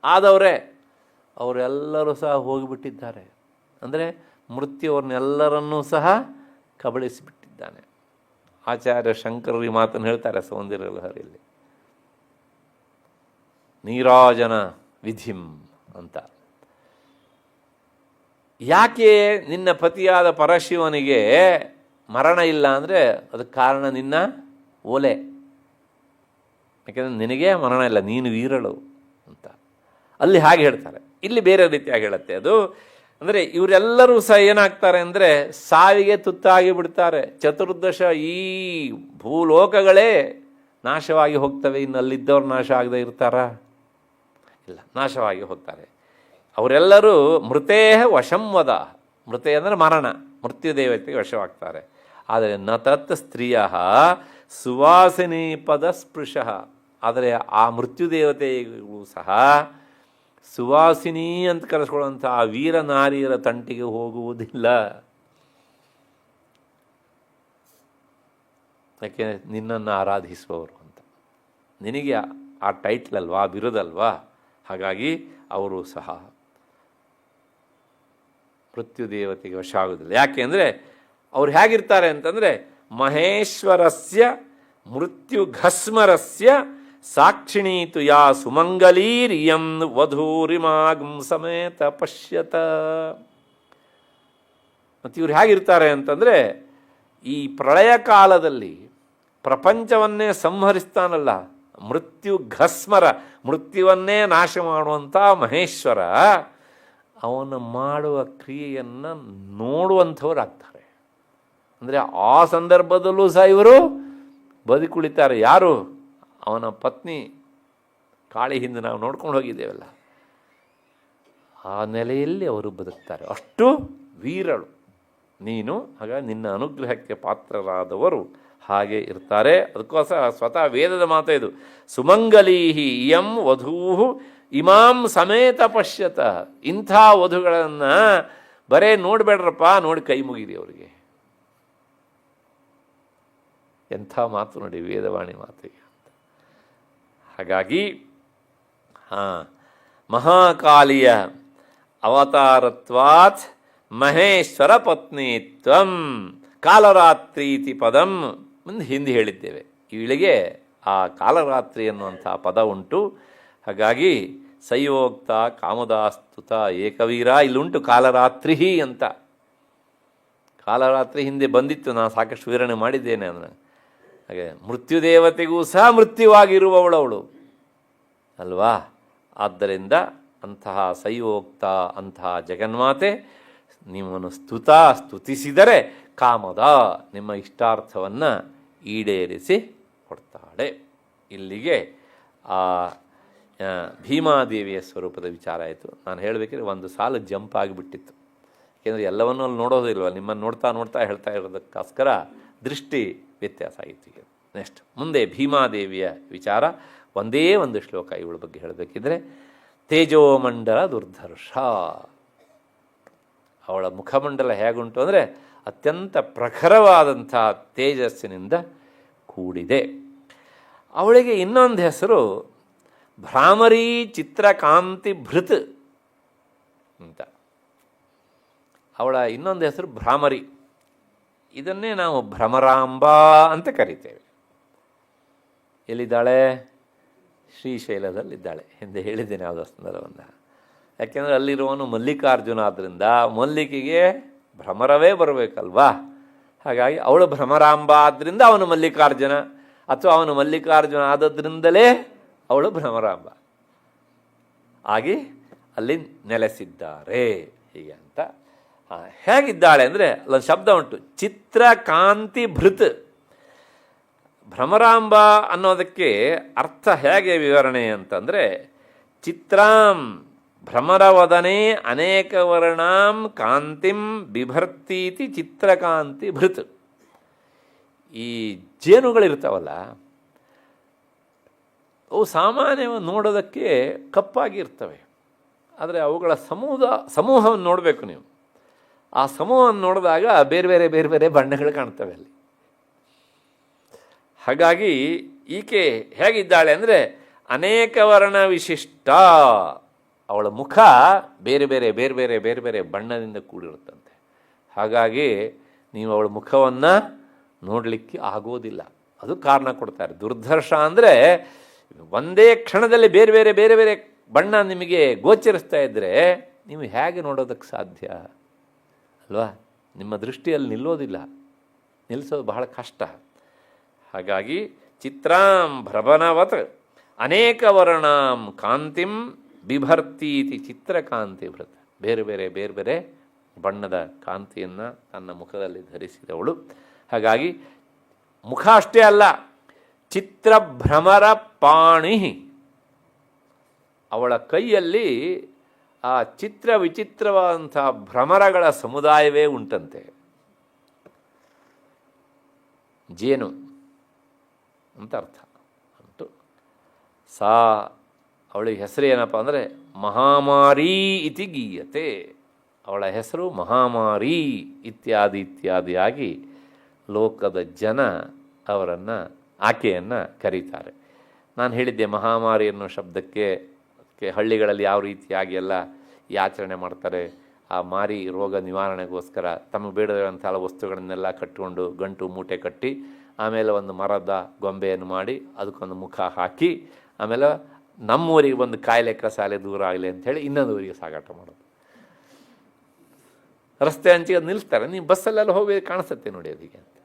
ಆದವರೇ, ಅವರೆಲ್ಲರೂ ಸಹ ಹೋಗಿಬಿಟ್ಟಿದ್ದಾರೆ. ಅಂದರೆ ಮೃತ್ಯುವ್ರನ್ನೆಲ್ಲರನ್ನೂ ಸಹ ಕಬಳಿಸಿಬಿಟ್ಟಿದ್ದಾನೆ. ಆಚಾರ್ಯ ಶಂಕರರು ಈ ಮಾತನ್ನು ಹೇಳ್ತಾರೆ ಸೌಂದರ್ಯ ಲಹರಿಯಲ್ಲಿ, ನೀರಾಜನ ವಿಧಿಂ ಅಂತ. ಯಾಕೆ ನಿನ್ನ ಪತಿಯಾದ ಪರಶಿವನಿಗೆ ಮರಣ ಇಲ್ಲ ಅಂದರೆ ಅದಕ್ಕೆ ಕಾರಣ ನಿನ್ನ ಓಲೆ. ಯಾಕೆಂದರೆ ನಿನಗೆ ಮರಣ ಇಲ್ಲ, ನೀನು ವೀರಳು ಅಂತ ಅಲ್ಲಿ ಹಾಗೆ ಹೇಳ್ತಾರೆ. ಇಲ್ಲಿ ಬೇರೆ ರೀತಿಯಾಗಿ ಹೇಳುತ್ತೆ ಅದು. ಅಂದರೆ ಇವರೆಲ್ಲರೂ ಸಹ ಏನಾಗ್ತಾರೆ ಅಂದರೆ ಸಾವಿಗೆ ತುತ್ತಾಗಿ ಬಿಡ್ತಾರೆ. ಚತುರ್ದಶ ಈ ಭೂಲೋಕಗಳೇ ನಾಶವಾಗಿ ಹೋಗ್ತವೆ. ಇನ್ನು ಅಲ್ಲಿದ್ದವ್ರು ನಾಶ ಆಗದೆ ಇರ್ತಾರಾ? ಇಲ್ಲ, ನಾಶವಾಗಿ ಹೋಗ್ತಾರೆ. ಅವರೆಲ್ಲರೂ ಮೃತೇ ವಶಂವದ. ಮೃತೆ ಅಂದರೆ ಮರಣ, ಮೃತ್ಯುದೇವತೆಗೆ ವಶವಾಗ್ತಾರೆ. ಆದರೆ ನ ತತ್ ಸ್ತ್ರೀಯ ಸುವಾಸಿನಿ ಪದ ಸ್ಪೃಶ. ಆದರೆ ಆ ಮೃತ್ಯುದೇವತೆಗೂ ಸಹ ಸುವಾಸಿನಿ ಅಂತ ಕರೆಸ್ಕೊಳ್ಳುವಂಥ ಆ ವೀರನಾರಿಯರ ತಂಟಿಗೆ ಹೋಗುವುದಿಲ್ಲ. ಯಾಕೆ? ನಿನ್ನನ್ನು ಆರಾಧಿಸುವವರು ಅಂತ. ನಿನಗೆ ಆ ಟೈಟ್ಲ್ ಅಲ್ವಾ, ಆ ಬಿರುದಲ್ವಾ, ಹಾಗಾಗಿ ಅವರು ಸಹ ಮೃತ್ಯುದೇವತೆಗೆ ವಶ ಆಗೋದಿಲ್ಲ. ಯಾಕೆ ಅಂದರೆ ಅವ್ರು ಹೇಗಿರ್ತಾರೆ ಅಂತಂದರೆ ಮಹೇಶ್ವರಸ್ಯ ಮೃತ್ಯುಘಸ್ಮರಸ್ಯ ಸಾಕ್ಷಿಣೀತು ಯಾ ಸುಮಂಗಲೀರಿಯಂ ವಧೂರಿಮಾಗಂ ಸಮೇತ ಪಶ್ಯತ. ಮತ್ತು ಇವ್ರು ಹೇಗಿರ್ತಾರೆ ಅಂತಂದರೆ ಈ ಪ್ರಳಯ ಕಾಲದಲ್ಲಿ ಪ್ರಪಂಚವನ್ನೇ ಸಂಹರಿಸ್ತಾನಲ್ಲ ಮೃತ್ಯುಘಸ್ಮರ, ಮೃತ್ಯುವನ್ನೇ ನಾಶ ಮಾಡುವಂಥ ಮಹೇಶ್ವರ, ಅವನು ಮಾಡುವ ಕ್ರಿಯೆಯನ್ನು ನೋಡುವಂಥವ್ರಾಗ್ತಾರೆ. ಅಂದರೆ ಆ ಸಂದರ್ಭದಲ್ಲೂ ಸಹ ಇವರು ಬದುಕುಳಿತಾರೆ. ಯಾರು? ಅವನ ಪತ್ನಿ ಕಾಳಿ ಹಿಂದೆ ನಾವು ನೋಡ್ಕೊಂಡು ಹೋಗಿದ್ದೇವಲ್ಲ, ಆ ನೆಲೆಯಲ್ಲಿ ಅವರು ಬದುಕ್ತಾರೆ. ಅಷ್ಟು ವೀರಳು ನೀನು. ಹಾಗಾಗಿ ನಿನ್ನ ಅನುಗ್ರಹಕ್ಕೆ ಪಾತ್ರರಾದವರು ಹಾಗೆ ಇರ್ತಾರೆ. ಅದಕ್ಕೋಸ್ಕರ ಸ್ವತಃ ವೇದದ ಮಾತು ಇದು, ಸುಮಂಗಲೀಹಿ ಇಯಂ ವಧೂ ಇಮಾಂ ಸಮೇತ ಪಶ್ಯತ. ಇಂಥ ವಧುಗಳನ್ನು ಬರೇ ನೋಡಬೇಡ್ರಪ್ಪ, ನೋಡಿ ಕೈ ಮುಗಿರಿ ಅವರಿಗೆ. ಎಂಥ ಮಾತು ನೋಡಿ, ವೇದವಾಣಿ ಮಾತಿಗೆ. ಹಾಗಾಗಿ ಮಹಾಕಾಳಿಯ ಅವತಾರತ್ವಾತ್ ಮಹೇಶ್ವರ ಪತ್ನಿತ್ವಂ ಕಾಲರಾತ್ರೀತಿ ಪದಂ ಮುಂದೆ ಹಿಂದೆ ಹೇಳಿದ್ದೇವೆ. ಇವಳಿಗೆ ಆ ಕಾಲರಾತ್ರಿ ಅನ್ನುವಂಥ ಪದ ಉಂಟು. ಹಾಗಾಗಿ ಸಯೋಕ್ತ ಕಾಮದಾಸ್ತುತ ಏಕವೀರ ಇಲ್ಲುಂಟು ಕಾಲರಾತ್ರಿ ಅಂತ. ಕಾಲರಾತ್ರಿ ಹಿಂದೆ ಬಂದಿತ್ತು, ನಾನು ಸಾಕಷ್ಟು ವಿವರಣೆ ಮಾಡಿದ್ದೇನೆ ಅದನ್ನು. ಹಾಗೆ ಮೃತ್ಯುದೇವತೆಗೂ ಸಹ ಮೃತ್ಯುವಾಗಿರುವವಳವಳು ಅಲ್ವಾ. ಆದ್ದರಿಂದ ಅಂತಹ ಸಯೋಕ್ತ, ಅಂತಹ ಜಗನ್ಮಾತೆ ನಿಮ್ಮನ್ನು ಸ್ತುತಿಸಿದರೆ ಕಾಮದ, ನಿಮ್ಮ ಇಷ್ಟಾರ್ಥವನ್ನು ಈಡೇರಿಸಿ ಕೊಡ್ತಾಳೆ. ಇಲ್ಲಿಗೆ ಆ ಭೀಮಾದೇವಿಯ ಸ್ವರೂಪದ ವಿಚಾರ ಆಯಿತು. ನಾನು ಹೇಳಬೇಕಿದ್ರೆ ಒಂದು ಸಾಲು ಜಂಪ್ ಆಗಿಬಿಟ್ಟಿತ್ತು. ಏಕೆಂದರೆ ಎಲ್ಲವನ್ನೂ ಅಲ್ಲಿ ನೋಡೋದಿಲ್ವ, ನಿಮ್ಮನ್ನು ನೋಡ್ತಾ ನೋಡ್ತಾ ಹೇಳ್ತಾ ಇರೋದಕ್ಕೋಸ್ಕರ ದೃಷ್ಟಿ ವ್ಯತ್ಯಾಸ ಆಗಿತ್ತು. ಈಗ ನೆಕ್ಸ್ಟ್ ಮುಂದೆ ಭೀಮಾದೇವಿಯ ವಿಚಾರ. ಒಂದೇ ಒಂದು ಶ್ಲೋಕ ಇವಳ ಬಗ್ಗೆ ಹೇಳಬೇಕಿದ್ರೆ, ತೇಜೋಮಂಡಲ ದುರ್ಧರ್ಷ. ಅವಳ ಮುಖಮಂಡಲ ಹೇಗುಂಟು ಅಂದರೆ ಅತ್ಯಂತ ಪ್ರಖರವಾದಂಥ ತೇಜಸ್ಸಿನಿಂದ ಕೂಡಿದೆ. ಅವಳಿಗೆ ಇನ್ನೊಂದು ಹೆಸರು ಭ್ರಾಮರಿ ಚಿತ್ರಕಾಂತಿ ಭೃತ್ ಅಂತ. ಅವಳ ಇನ್ನೊಂದು ಹೆಸರು ಭ್ರಾಮರಿ. ಇದನ್ನೇ ನಾವು ಭ್ರಮರಾಂಬ ಅಂತ ಕರಿತೇವೆ. ಎಲ್ಲಿದ್ದಾಳೆ? ಶ್ರೀಶೈಲದಲ್ಲಿದ್ದಾಳೆ. ಹಿಂದೆ ಹೇಳಿದ್ದೇನೆ ಯಾವುದೋ ಸಂದರ್ಭವನ್ನು. ಯಾಕೆಂದರೆ ಅಲ್ಲಿರುವವನು ಮಲ್ಲಿಕಾರ್ಜುನ, ಆದ್ದರಿಂದ ಮಲ್ಲಿಕೆಗೆ ಭ್ರಮರವೇ ಬರಬೇಕಲ್ವಾ. ಹಾಗಾಗಿ ಅವಳು ಭ್ರಮರಾಂಬ ಆದ್ದರಿಂದ ಅವನು ಮಲ್ಲಿಕಾರ್ಜುನ, ಅಥವಾ ಅವನು ಮಲ್ಲಿಕಾರ್ಜುನ ಆದದ್ರಿಂದಲೇ ಅವಳು ಭ್ರಮರಾಂಬ ಆಗಿ ಅಲ್ಲಿ ನೆಲೆಸಿದ್ದಾರೆ ಹೀಗೆ ಅಂತ. ಹೇಗಿದ್ದಾಳೆ ಅಂದರೆ ಅಲ್ಲೊಂದು ಶಬ್ದ ಉಂಟು, ಚಿತ್ರಕಾಂತಿ ಭೃತ್. ಭ್ರಮರಾಂಬ ಅನ್ನೋದಕ್ಕೆ ಅರ್ಥ ಹೇಗೆ ವಿವರಣೆ ಅಂತಂದರೆ, ಚಿತ್ರಾಂ ಭ್ರಮರವದನೆ ಅನೇಕ ವರ್ಣಾಂ ಕಾಂತಿಂ ಬಿಭರ್ತೀತಿ ಚಿತ್ರಕಾಂತಿ ಭೃತ್. ಈ ಜೇನುಗಳಿರ್ತಾವಲ್ಲ, ಅವು ಸಾಮಾನ್ಯವಾಗಿ ನೋಡೋದಕ್ಕೆ ಕಪ್ಪಾಗಿರ್ತವೆ. ಆದರೆ ಅವುಗಳ ಸಮೂಹವನ್ನು ನೋಡಬೇಕು ನೀವು. ಆ ಸಮೂಹವನ್ನು ನೋಡಿದಾಗ ಬೇರೆ ಬೇರೆ ಬೇರೆ ಬೇರೆ ಬಣ್ಣಗಳು ಕಾಣ್ತವೆ ಅಲ್ಲಿ. ಹಾಗಾಗಿ ಈಕೆ ಹೇಗಿದ್ದಾಳೆ ಅಂದರೆ ಅನೇಕ ವರ್ಣ ವಿಶಿಷ್ಟ. ಅವಳ ಮುಖ ಬೇರೆ ಬೇರೆ ಬೇರೆ ಬೇರೆ ಬೇರೆ ಬೇರೆ ಬಣ್ಣದಿಂದ ಕೂಡಿರುತ್ತಂತೆ. ಹಾಗಾಗಿ ನೀವು ಅವಳ ಮುಖವನ್ನು ನೋಡಲಿಕ್ಕೆ ಆಗೋದಿಲ್ಲ. ಅದು ಕಾರಣ ಕೊಡ್ತಾರೆ. ದುರ್ಧರ್ಷ ಅಂದರೆ ಒಂದೇ ಕ್ಷಣದಲ್ಲಿ ಬೇರೆ ಬೇರೆ ಬೇರೆ ಬೇರೆ ಬಣ್ಣ ನಿಮಗೆ ಗೋಚರಿಸ್ತಾ ಇದ್ದರೆ ನೀವು ಹೇಗೆ ನೋಡೋದಕ್ಕೆ ಸಾಧ್ಯ ಅಲ್ವಾ? ನಿಮ್ಮ ದೃಷ್ಟಿಯಲ್ಲಿ ನಿಲ್ಲೋದಿಲ್ಲ, ನಿಲ್ಲಿಸೋದು ಬಹಳ ಕಷ್ಟ. ಹಾಗಾಗಿ ಚಿತ್ರಾಂ ಭ್ರಮಣವತ್ ಅನೇಕ ವರ್ಣಾಂ ಕಾಂತಿಂ ಬಿಭರ್ತೀತಿ ಚಿತ್ರಕಾಂತಿ ಭೃತ. ಬೇರೆ ಬೇರೆ ಬೇರೆ ಬೇರೆ ಬಣ್ಣದ ಕಾಂತಿಯನ್ನು ತನ್ನ ಮುಖದಲ್ಲಿ ಧರಿಸಿದವಳು. ಹಾಗಾಗಿ ಮುಖ ಅಷ್ಟೇ ಅಲ್ಲ, ಚಿತ್ರಭ್ರಮರ ಪಾಣಿ, ಅವಳ ಕೈಯಲ್ಲಿ ಆ ಚಿತ್ರ ವಿಚಿತ್ರವಾದಂಥ ಭ್ರಮರಗಳ ಸಮುದಾಯವೇ ಉಂಟಂತೆ. ಜೇನು ಅಂತ ಅರ್ಥ ಅಂಟು. ಸಾ ಅವಳಿಗೆ ಹೆಸರು ಏನಪ್ಪ ಅಂದರೆ ಮಹಾಮಾರಿ ಇತಿ ಗೀಯತೆ. ಅವಳ ಹೆಸರು ಮಹಾಮಾರಿ ಇತ್ಯಾದಿ ಇತ್ಯಾದಿಯಾಗಿ ಲೋಕದ ಜನ ಆಕೆಯನ್ನು ಕರೀತಾರೆ. ನಾನು ಹೇಳಿದ್ದೆ ಮಹಾಮಾರಿ ಅನ್ನೋ ಶಬ್ದಕ್ಕೆ ಹಳ್ಳಿಗಳಲ್ಲಿ ಯಾವ ರೀತಿಯಾಗಿ ಎಲ್ಲ ಈ ಆಚರಣೆ ಮಾಡ್ತಾರೆ. ಆ ಮಾರಿ ರೋಗ ನಿವಾರಣೆಗೋಸ್ಕರ ತಮಗೆ ಬೇಡದಂಥ ವಸ್ತುಗಳನ್ನೆಲ್ಲ ಕಟ್ಟಿಕೊಂಡು ಗಂಟು ಮೂಟೆ ಕಟ್ಟಿ ಆಮೇಲೆ ಒಂದು ಮರದ ಗೊಂಬೆಯನ್ನು ಮಾಡಿ ಅದಕ್ಕೊಂದು ಮುಖ ಹಾಕಿ ಆಮೇಲೆ ನಮ್ಮೂರಿಗೆ ಒಂದು ಕಾಯಿಲೆ ಕಸಾಲೆ ದೂರ ಆಗಲಿ ಅಂಥೇಳಿ ಇನ್ನೊಂದು ಊರಿಗೆ ಸಾಗಾಟ ಮಾಡೋದು. ರಸ್ತೆ ಹಂಚಿಗೆ ಅದು ನಿಲ್ಲಿಸ್ತಾರೆ. ನೀವು ಬಸ್ಸಲ್ಲೆಲ್ಲ ಹೋಗಿ ಕಾಣಿಸುತ್ತೆ ನೋಡಿ ಅದಕ್ಕೆ ಅಂತ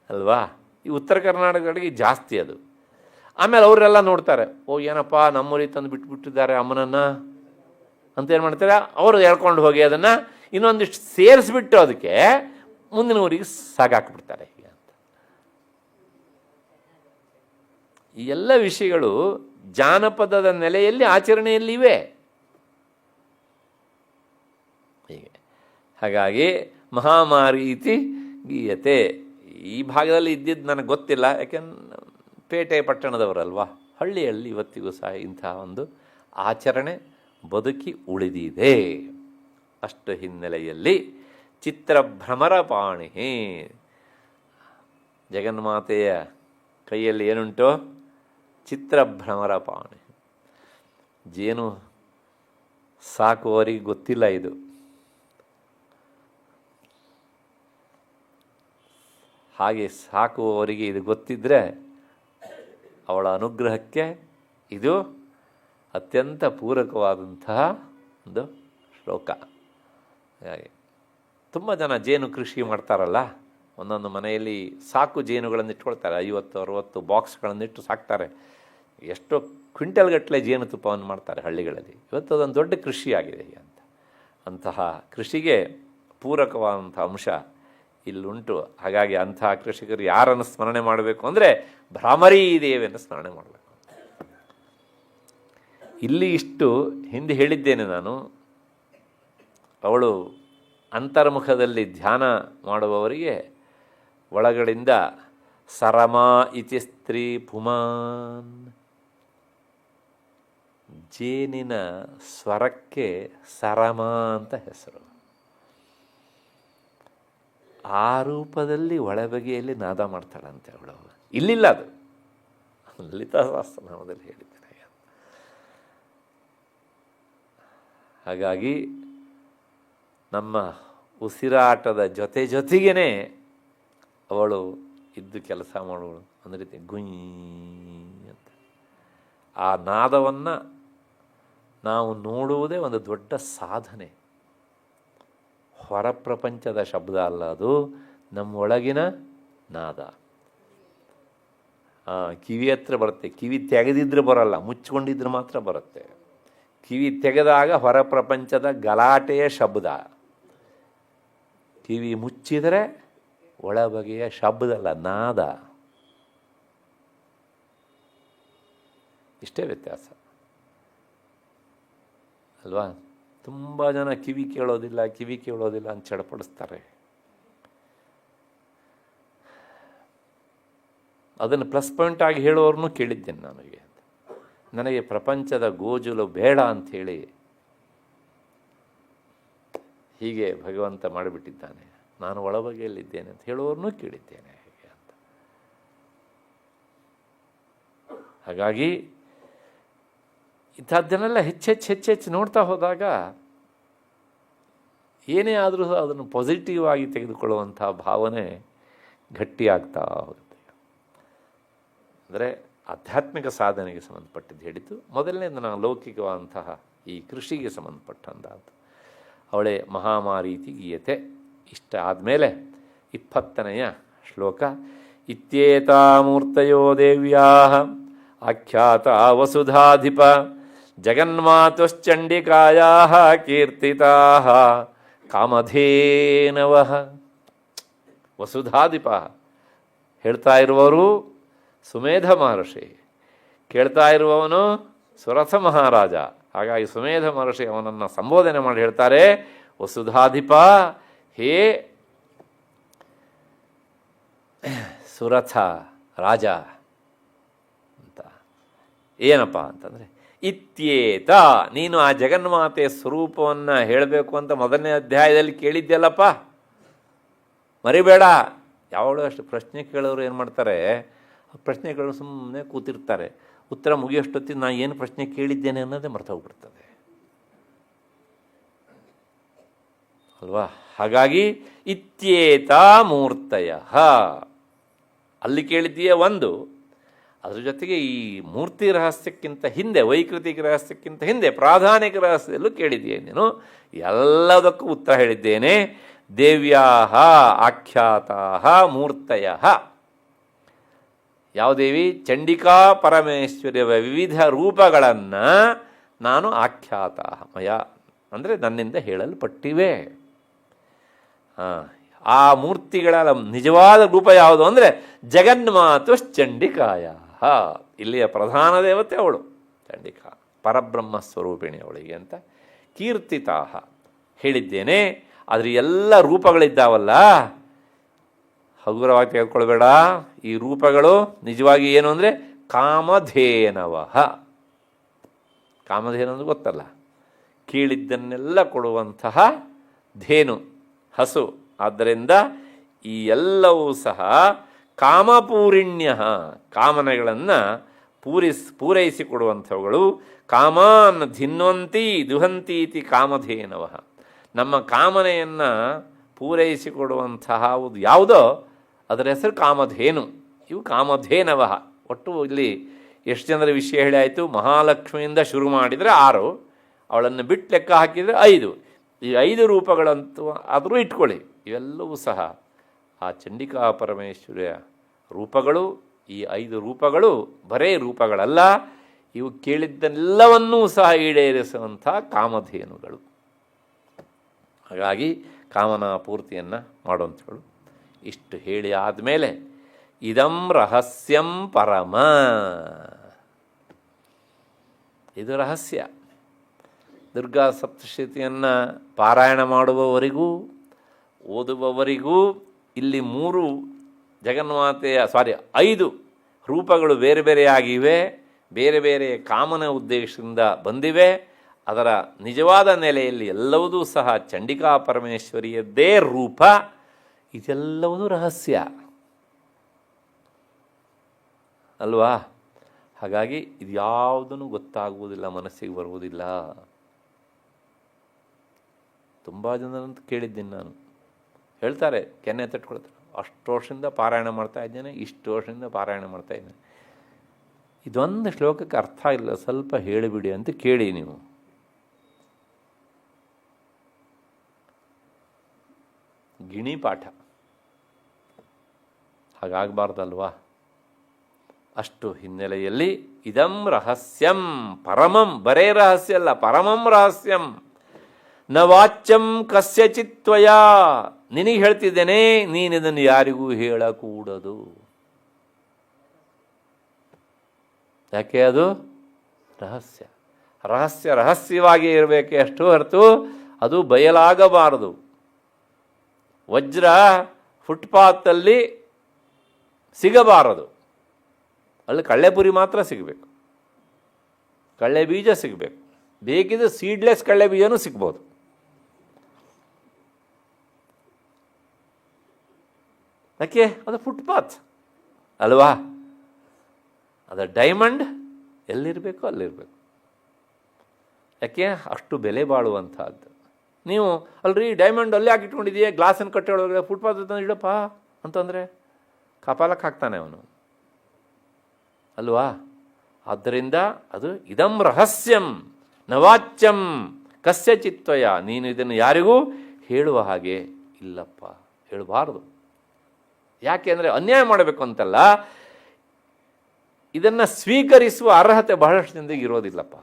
ಅಲ್ವಾ? ಈ ಉತ್ತರ ಕರ್ನಾಟಕ ಕಡೆಗೆ ಜಾಸ್ತಿ ಅದು. ಆಮೇಲೆ ಅವರೆಲ್ಲ ನೋಡ್ತಾರೆ, ಓ ಏನಪ್ಪ ನಮ್ಮೂರಿಗೆ ತಂದು ಬಿಟ್ಬಿಟ್ಟಿದ್ದಾರೆ ಅಮ್ಮನನ್ನು ಅಂತ ಏನು ಮಾಡ್ತಾರೆ, ಅವರು ಹೇಳ್ಕೊಂಡು ಹೋಗಿ ಅದನ್ನು ಇನ್ನೊಂದಿಷ್ಟು ಸೇರಿಸ್ಬಿಟ್ಟು ಅದಕ್ಕೆ ಮುಂದಿನ ಊರಿಗೆ ಸಾಗಾಕ್ಬಿಡ್ತಾರೆ ಹೀಗೆ ಅಂತ. ಈ ಎಲ್ಲ ವಿಷಯಗಳು ಜಾನಪದದ ನೆಲೆಯಲ್ಲಿ ಆಚರಣೆಯಲ್ಲಿವೆ ಹೀಗೆ. ಹಾಗಾಗಿ ಮಹಾಮಾರಿ ಇತಿ ಗೀಯತೆ. ಈ ಭಾಗದಲ್ಲಿ ಇದ್ದಿದ್ದು ನನಗೆ ಗೊತ್ತಿಲ್ಲ, ಯಾಕೆಂದ್ರೆ ಪೇಟೆ ಪಟ್ಟಣದವರಲ್ವಾ. ಹಳ್ಳಿಯಲ್ಲಿ ಇವತ್ತಿಗೂ ಸಹ ಇಂತಹ ಒಂದು ಆಚರಣೆ ಬದುಕಿ ಉಳಿದಿದೆ. ಅಷ್ಟು ಹಿನ್ನೆಲೆಯಲ್ಲಿ ಚಿತ್ರಭ್ರಮರ ಪಾಣಿ, ಜಗನ್ಮಾತೆಯ ಕೈಯಲ್ಲಿ ಏನುಂಟು? ಚಿತ್ರಭ್ರಮರ ಪಾಣಿ. ಜೇನು ಸಾಕುವವರಿಗೆ ಗೊತ್ತಿಲ್ಲ ಇದು. ಹಾಗೆ ಸಾಕುವವರಿಗೆ ಇದು ಗೊತ್ತಿದ್ದರೆ ಅವಳ ಅನುಗ್ರಹಕ್ಕೆ ಇದು ಅತ್ಯಂತ ಪೂರಕವಾದಂತಹ ಒಂದು ಶ್ಲೋಕ. ಹಾಗೆ ತುಂಬ ಜನ ಜೇನು ಕೃಷಿ ಮಾಡ್ತಾರಲ್ಲ, ಒಂದೊಂದು ಮನೆಯಲ್ಲಿ ಸಾಕು ಜೇನುಗಳನ್ನು ಇಟ್ಕೊಳ್ತಾರೆ. 50-60 ಬಾಕ್ಸ್ಗಳನ್ನಿಟ್ಟು ಸಾಕ್ತಾರೆ. ಎಷ್ಟೋ ಕ್ವಿಂಟಲ್ಗಟ್ಟಲೆ ಜೇನುತುಪ್ಪವನ್ನು ಮಾಡ್ತಾರೆ ಹಳ್ಳಿಗಳಲ್ಲಿ. ಇವತ್ತು ಅದೊಂದು ದೊಡ್ಡ ಕೃಷಿಯಾಗಿದೆ ಅಂತ. ಅಂತಹ ಕೃಷಿಗೆ ಪೂರಕವಾದಂಥ ಅಂಶ ಇಲ್ಲುಂಟು. ಹಾಗಾಗಿ ಅಂತಹ ಕೃಷಿಕರು ಯಾರನ್ನು ಸ್ಮರಣೆ ಮಾಡಬೇಕು ಅಂದರೆ ಭ್ರಾಮರೀ ದೇವಿಯನ್ನು ಸ್ಮರಣೆ ಮಾಡಬೇಕು. ಇಲ್ಲಿ ಇಷ್ಟು ಹಿಂದೆ ಹೇಳಿದ್ದೇನೆ ನಾನು. ಅವಳು ಅಂತರ್ಮುಖದಲ್ಲಿ ಧ್ಯಾನ ಮಾಡುವವರಿಗೆ ಒಳಗಡೆಯಿಂದ ಸರಮಾ ಇತಿ ಸ್ತ್ರೀ ಪುಮಾನ್, ಜೇನಿನ ಸ್ವರಕ್ಕೆ ಸರಮ ಅಂತ ಹೆಸರು. ಆ ರೂಪದಲ್ಲಿ ಒಳಬಗೆಯಲ್ಲಿ ನಾದ ಮಾಡ್ತಾಳಂತೆ ಅವಳು. ಇಲ್ಲಿಲ್ಲ, ಅದು ಲಲಿತಾ ಸಹಸ್ರನಾಮದಲ್ಲಿ ಹೇಳಿದ್ದೇನೆ. ಹಾಗಾಗಿ ನಮ್ಮ ಉಸಿರಾಟದ ಜೊತೆಗೇ ಅವಳು ಇದ್ದು ಕೆಲಸ ಮಾಡೋಳು. ಒಂದು ರೀತಿ ಗುಯ್ ಅಂತ ಆ ನಾದವನ್ನು ನಾವು ನೋಡುವುದೇ ಒಂದು ದೊಡ್ಡ ಸಾಧನೆ. ಹೊರ ಪ್ರಪಂಚದ ಶಬ್ದ ಅಲ್ಲ, ಅದು ನಮ್ಮೊಳಗಿನ ನಾದ. ಕಿವಿ ಹತ್ರ ಬರುತ್ತೆ. ಕಿವಿ ತೆಗೆದಿದ್ರೆ ಬರಲ್ಲ, ಮುಚ್ಕೊಂಡಿದ್ರೆ ಮಾತ್ರ ಬರುತ್ತೆ. ಕಿವಿ ತೆಗೆದಾಗ ಹೊರ ಪ್ರಪಂಚದ ಗಲಾಟೆಯ ಶಬ್ದ, ಕಿವಿ ಮುಚ್ಚಿದರೆ ಒಳ ಬಗೆಯ ಶಬ್ದ ಅಲ್ಲ, ನಾದ. ಇಷ್ಟೇ ವ್ಯತ್ಯಾಸ ಅಲ್ವಾ? ತುಂಬ ಜನ ಕಿವಿ ಕೇಳೋದಿಲ್ಲ ಅಂತ ಚಡಪಡಿಸ್ತಾರೆ. ಅದನ್ನು ಪ್ಲಸ್ ಪಾಯಿಂಟ್ ಆಗಿ ಹೇಳೋರ್ನೂ ಕೇಳಿದ್ದೇನೆ ನನಗೆ. ನನಗೆ ಪ್ರಪಂಚದ ಗೋಜಲು ಬೇಡ ಅಂಥೇಳಿ ಹೀಗೆ ಭಗವಂತ ಮಾಡಿಬಿಟ್ಟಿದ್ದಾನೆ, ನಾನು ಒಳಬಗೆಯಲ್ಲಿದ್ದೇನೆ ಅಂತ ಹೇಳೋರ್ನೂ ಕೇಳಿದ್ದೇನೆ ಹೀಗೆ ಅಂತ. ಹಾಗಾಗಿ ಇಂಥದ್ದನ್ನೆಲ್ಲ ಹೆಚ್ಚೆಚ್ಚು ನೋಡ್ತಾ ಹೋದಾಗ ಏನೇ ಆದರೂ ಅದನ್ನು ಪಾಸಿಟಿವ್ ಆಗಿ ತೆಗೆದುಕೊಳ್ಳುವಂಥ ಭಾವನೆ ಗಟ್ಟಿಯಾಗ್ತಾ ಹೋಗುತ್ತೆ. ಅಂದರೆ ಆಧ್ಯಾತ್ಮಿಕ ಸಾಧನೆಗೆ ಸಂಬಂಧಪಟ್ಟಿದ್ದು ಹೇಳಿದ್ದು. ಮೊದಲನೇದು ನಾನು ಲೌಕಿಕವಾದಂತಹ ಈ ಕೃಷಿಗೆ ಸಂಬಂಧಪಟ್ಟಂಥದ್ದು. ಅವಳೇ ಮಹಾಮಾರೀತಿ ಗೀಯತೆ. ಇಷ್ಟ ಆದಮೇಲೆ 20ನೆಯ ಶ್ಲೋಕ. ಇತ್ಯೇತಾ ಮೂರ್ತಯೋ ದೇವ್ಯಾ ಆಖ್ಯಾತ ವಸುಧಾಧಿಪ ಜಗನ್ಮಾತುಶ್ಚಂಡಿಕಾಯಾ ಕೀರ್ತಿತಾ ಕಾಮಧೇನವಃ. ವಸುಧಾಧಿಪ ಹೇಳ್ತಾ ಇರುವವರು ಸುಮೇಧ ಮಹರ್ಷಿ, ಕೇಳ್ತಾ ಇರುವವನು ಸುರಥ ಮಹಾರಾಜ. ಹಾಗಾಗಿ ಸುಮೇಧ ಮಹರ್ಷಿ ಅವನನ್ನು ಸಂಬೋಧನೆ ಮಾಡಿ ಹೇಳ್ತಾರೆ, ವಸುಧಾಧಿಪ, ಹೇ ಸುರಥ ರಾಜ ಅಂತ. ಏನಪ್ಪ ಅಂತಂದರೆ, ಇತ್ಯೇತ, ನೀನು ಆ ಜಗನ್ಮಾತೆಯ ಸ್ವರೂಪವನ್ನು ಹೇಳಬೇಕು ಅಂತ ಮೊದಲನೇ ಅಧ್ಯಾಯದಲ್ಲಿ ಕೇಳಿದ್ಯಲ್ಲಪ್ಪ, ಮರಿಬೇಡ. ಯಾವಳು ಅಷ್ಟು ಪ್ರಶ್ನೆ ಕೇಳೋರು ಏನು ಮಾಡ್ತಾರೆ, ಪ್ರಶ್ನೆಗಳು ಸುಮ್ಮನೆ ಕೂತಿರ್ತಾರೆ. ಉತ್ತರ ಮುಗಿಯೋಷ್ಟೊತ್ತಿಗೆ ನಾನು ಏನು ಪ್ರಶ್ನೆ ಕೇಳಿದ್ದೇನೆ ಅನ್ನೋದೇ ಮರ್ತೋಗ್ಬಿಡ್ತದೆ ಅಲ್ವಾ. ಹಾಗಾಗಿ ಇತ್ಯೇತ ಮೂರ್ತಯ, ಅಲ್ಲಿ ಕೇಳಿದ್ದೀಯ ಒಂದು, ಅದ್ರ ಜೊತೆಗೆ ಈ ಮೂರ್ತಿ ರಹಸ್ಯಕ್ಕಿಂತ ಹಿಂದೆ, ವೈಕೃತಿಕ ರಹಸ್ಯಕ್ಕಿಂತ ಹಿಂದೆ ಪ್ರಾಧಾನಿಕ ರಹಸ್ಯದಲ್ಲೂ ಕೇಳಿದ್ದೀಯ ನೀನು. ಎಲ್ಲದಕ್ಕೂ ಉತ್ತರ ಹೇಳಿದ್ದೇನೆ. ದೇವ್ಯಾ ಆಖ್ಯಾತಾ ಮೂರ್ತಯ. ಯಾವ ದೇವಿ? ಚಂಡಿಕಾ ಪರಮೇಶ್ವರಿಯ ವಿವಿಧ ರೂಪಗಳನ್ನು ನಾನು ಆಖ್ಯಾತ ಮಯ ಅಂದರೆ ನನ್ನಿಂದ ಹೇಳಲ್ಪಟ್ಟಿವೆ. ಆ ಮೂರ್ತಿಗಳ ನಿಜವಾದ ರೂಪ ಯಾವುದು ಅಂದರೆ ಜಗನ್ಮಾತು ಚಂಡಿಕಾಯ. ಇಲ್ಲಿಯ ಪ್ರಧಾನ ದೇವತೆ ಅವಳು ಚಂಡಿಕಾ, ಪರಬ್ರಹ್ಮ ಸ್ವರೂಪಿಣಿ ಅವಳಿಗೆ ಅಂತ ಕೀರ್ತಿತಾ ಹೇಳಿದ್ದೇನೆ. ಆದರೆ ಎಲ್ಲ ರೂಪಗಳಿದ್ದಾವಲ್ಲ, ಹಗುರವಾಗಿ ತೆಗೆದುಕೊಳ್ಬೇಡ. ಈ ರೂಪಗಳು ನಿಜವಾಗಿ ಏನು ಅಂದರೆ ಕಾಮಧೇನವ. ಕಾಮಧೇನು ಅಂದ್ರೆ ಗೊತ್ತಲ್ಲ, ಕೇಳಿದ್ದನ್ನೆಲ್ಲ ಕೊಡುವಂತಹ ಧೇನು, ಹಸು. ಆದ್ದರಿಂದ ಈ ಎಲ್ಲವೂ ಸಹ ಕಾಮಪೂರಿಣ್ಯ, ಕಾಮನೆಗಳನ್ನು ಪೂರೈಸಿಕೊಡುವಂಥವುಗಳು. ಕಾಮಾನ್ ಧಿನ್ವಂತಿ ದುಹಂತೀತಿ ಕಾಮಧೇನವ. ನಮ್ಮ ಕಾಮನೆಯನ್ನು ಪೂರೈಸಿಕೊಡುವಂತಹ ಯಾವುದೋ ಅದರ ಹೆಸರು ಕಾಮಧೇನು. ಇವು ಕಾಮಧೇನವ. ಒಟ್ಟು ಇಲ್ಲಿ ಎಷ್ಟು ಜನರ ವಿಷಯ ಹೇಳಿ ಆಯಿತು. ಮಹಾಲಕ್ಷ್ಮಿಯಿಂದ ಶುರು ಮಾಡಿದರೆ 6, ಅವಳನ್ನು ಬಿಟ್ಟು ಲೆಕ್ಕ ಹಾಕಿದರೆ 5. ಈ 5 ರೂಪಗಳಂತೂ ಆದರೂ ಇಟ್ಕೊಳ್ಳಿ. ಇವೆಲ್ಲವೂ ಸಹ ಆ ಚಂಡಿಕಾ ಪರಮೇಶ್ವರಿಯ ರೂಪಗಳು. ಈ 5 ರೂಪಗಳು ಬರೇ ರೂಪಗಳಲ್ಲ, ಇವು ಕೇಳಿದ್ದೆಲ್ಲವನ್ನೂ ಸಹ ಈಡೇರಿಸುವಂಥ ಕಾಮಧೇನುಗಳು. ಹಾಗಾಗಿ ಕಾಮನಾ ಪೂರ್ತಿಯನ್ನು ಮಾಡುವಂಥಗಳು. ಇಷ್ಟು ಹೇಳಿ ಆದಮೇಲೆ ಇದಂ ರಹಸ್ಯಂ ಪರಮ, ಇದು ರಹಸ್ಯ. ದುರ್ಗಾ ಸಪ್ತಶತಿಯನ್ನು ಪಾರಾಯಣ ಮಾಡುವವರಿಗೂ ಓದುವವರಿಗೂ ಇಲ್ಲಿ 3 ಜಗನ್ಮಾತೆಯ 5 ರೂಪಗಳು ಬೇರೆ ಬೇರೆಯಾಗಿವೆ, ಬೇರೆ ಬೇರೆ ಕಾಮನ ಉದ್ದೇಶದಿಂದ ಬಂದಿವೆ. ಅದರ ನಿಜವಾದ ನೆಲೆಯಲ್ಲಿ ಎಲ್ಲವೂ ಸಹ ಚಂಡಿಕಾ ಪರಮೇಶ್ವರಿಯದ್ದೇ ರೂಪ. ಇದೆಲ್ಲವೂ ರಹಸ್ಯ ಅಲ್ವಾ. ಹಾಗಾಗಿ ಇದು ಯಾವುದೂ ಗೊತ್ತಾಗುವುದಿಲ್ಲ, ಮನಸ್ಸಿಗೆ ಬರುವುದಿಲ್ಲ. ತುಂಬ ಜನರಂತೂ ಕೇಳಿದ್ದೀನಿ ನಾನು, ಹೇಳ್ತಾರೆ, ಕೆನ್ನೆ ತಟ್ಕೊಳ್ತಾರೆ, ಅಷ್ಟು ವರ್ಷದಿಂದ ಪಾರಾಯಣ ಮಾಡ್ತಾ ಇದ್ದೇನೆ, ಇಷ್ಟು ವರ್ಷದಿಂದ ಪಾರಾಯಣ ಮಾಡ್ತಾ ಇದ್ದೇನೆ, ಇದೊಂದು ಶ್ಲೋಕಕ್ಕೆ ಅರ್ಥ ಇಲ್ಲ, ಸ್ವಲ್ಪ ಹೇಳಿಬಿಡಿ ಅಂತ ಕೇಳಿ ನೀವು. ಗಿಣಿ ಪಾಠ ಹಾಗಾಗಬಾರ್ದಲ್ವಾ. ಅಷ್ಟು ಹಿನ್ನೆಲೆಯಲ್ಲಿ ಇದಂ ರಹಸ್ಯಂ ಪರಮಂ, ಬರೇ ರಹಸ್ಯ ಅಲ್ಲ, ಪರಮಂ ರಹಸ್ಯಂ. ನ ವಾಚ್ಯಂ ಕಸ್ಯಚಿತ್ ತ್ವಯಾ, ನಿನಗೆ ಹೇಳ್ತಿದ್ದೇನೆ, ನೀನಿದನ್ನು ಯಾರಿಗೂ ಹೇಳಕೂಡದು. ಯಾಕೆ? ಅದು ರಹಸ್ಯ. ರಹಸ್ಯವಾಗಿ ಇರಬೇಕೆ ಅಷ್ಟು ಹೊರತು ಅದು ಬಯಲಾಗಬಾರದು. ವಜ್ರ ಫುಟ್ಪಾತಲ್ಲಿ ಸಿಗಬಾರದು, ಅಲ್ಲಿ ಕಳ್ಳೆಪುರಿ ಮಾತ್ರ ಸಿಗಬೇಕು, ಕಳ್ಳೆ ಬೀಜ ಸಿಗಬೇಕು. ಬೇಕಿದ್ರೆ ಸೀಡ್ಲೆಸ್ ಕಳ್ಳೆ ಬೀಜನೂ ಸಿಗ್ಬೋದು. ಯಾಕೆ? ಅದು ಫುಟ್ಪಾತ್ ಅಲ್ವಾ. ಅದು ಡೈಮಂಡ್ ಎಲ್ಲಿರಬೇಕು ಅಲ್ಲಿರಬೇಕು. ಯಾಕೆ ಅಷ್ಟು ಬೆಲೆ ಬಾಳುವಂಥದ್ದು. ನೀವು ಅಲ್ರಿ ಡೈಮಂಡ್ ಅಲ್ಲೇ ಹಾಕಿಟ್ಕೊಂಡಿದೆಯೇ, ಗ್ಲಾಸನ್ನು ಕಟ್ಟೊಳಗೆ ಫುಟ್ಪಾತ್ ಇಡಪ್ಪ ಅಂತಂದರೆ ಕಪಾಲಕ್ಕೆ ಹಾಕ್ತಾನೆ ಅವನು ಅಲ್ವಾ. ಆದ್ದರಿಂದ ಅದು ಇದಂ ರಹಸ್ಯಂ ನವಾಚ್ಯಂ ಕಸ್ಯ ಚಿತ್ವಯ, ನೀನು ಇದನ್ನು ಯಾರಿಗೂ ಹೇಳುವ ಹಾಗೆ ಇಲ್ಲಪ್ಪ, ಹೇಳಬಾರ್ದು. ಯಾಕೆ ಅಂದರೆ ಅನ್ಯಾಯ ಮಾಡಬೇಕು ಅಂತಲ್ಲ, ಇದನ್ನು ಸ್ವೀಕರಿಸುವ ಅರ್ಹತೆ ಬಹಳಷ್ಟು ಜನರಿಗೆ ಇರೋದಿಲ್ಲಪ್ಪ.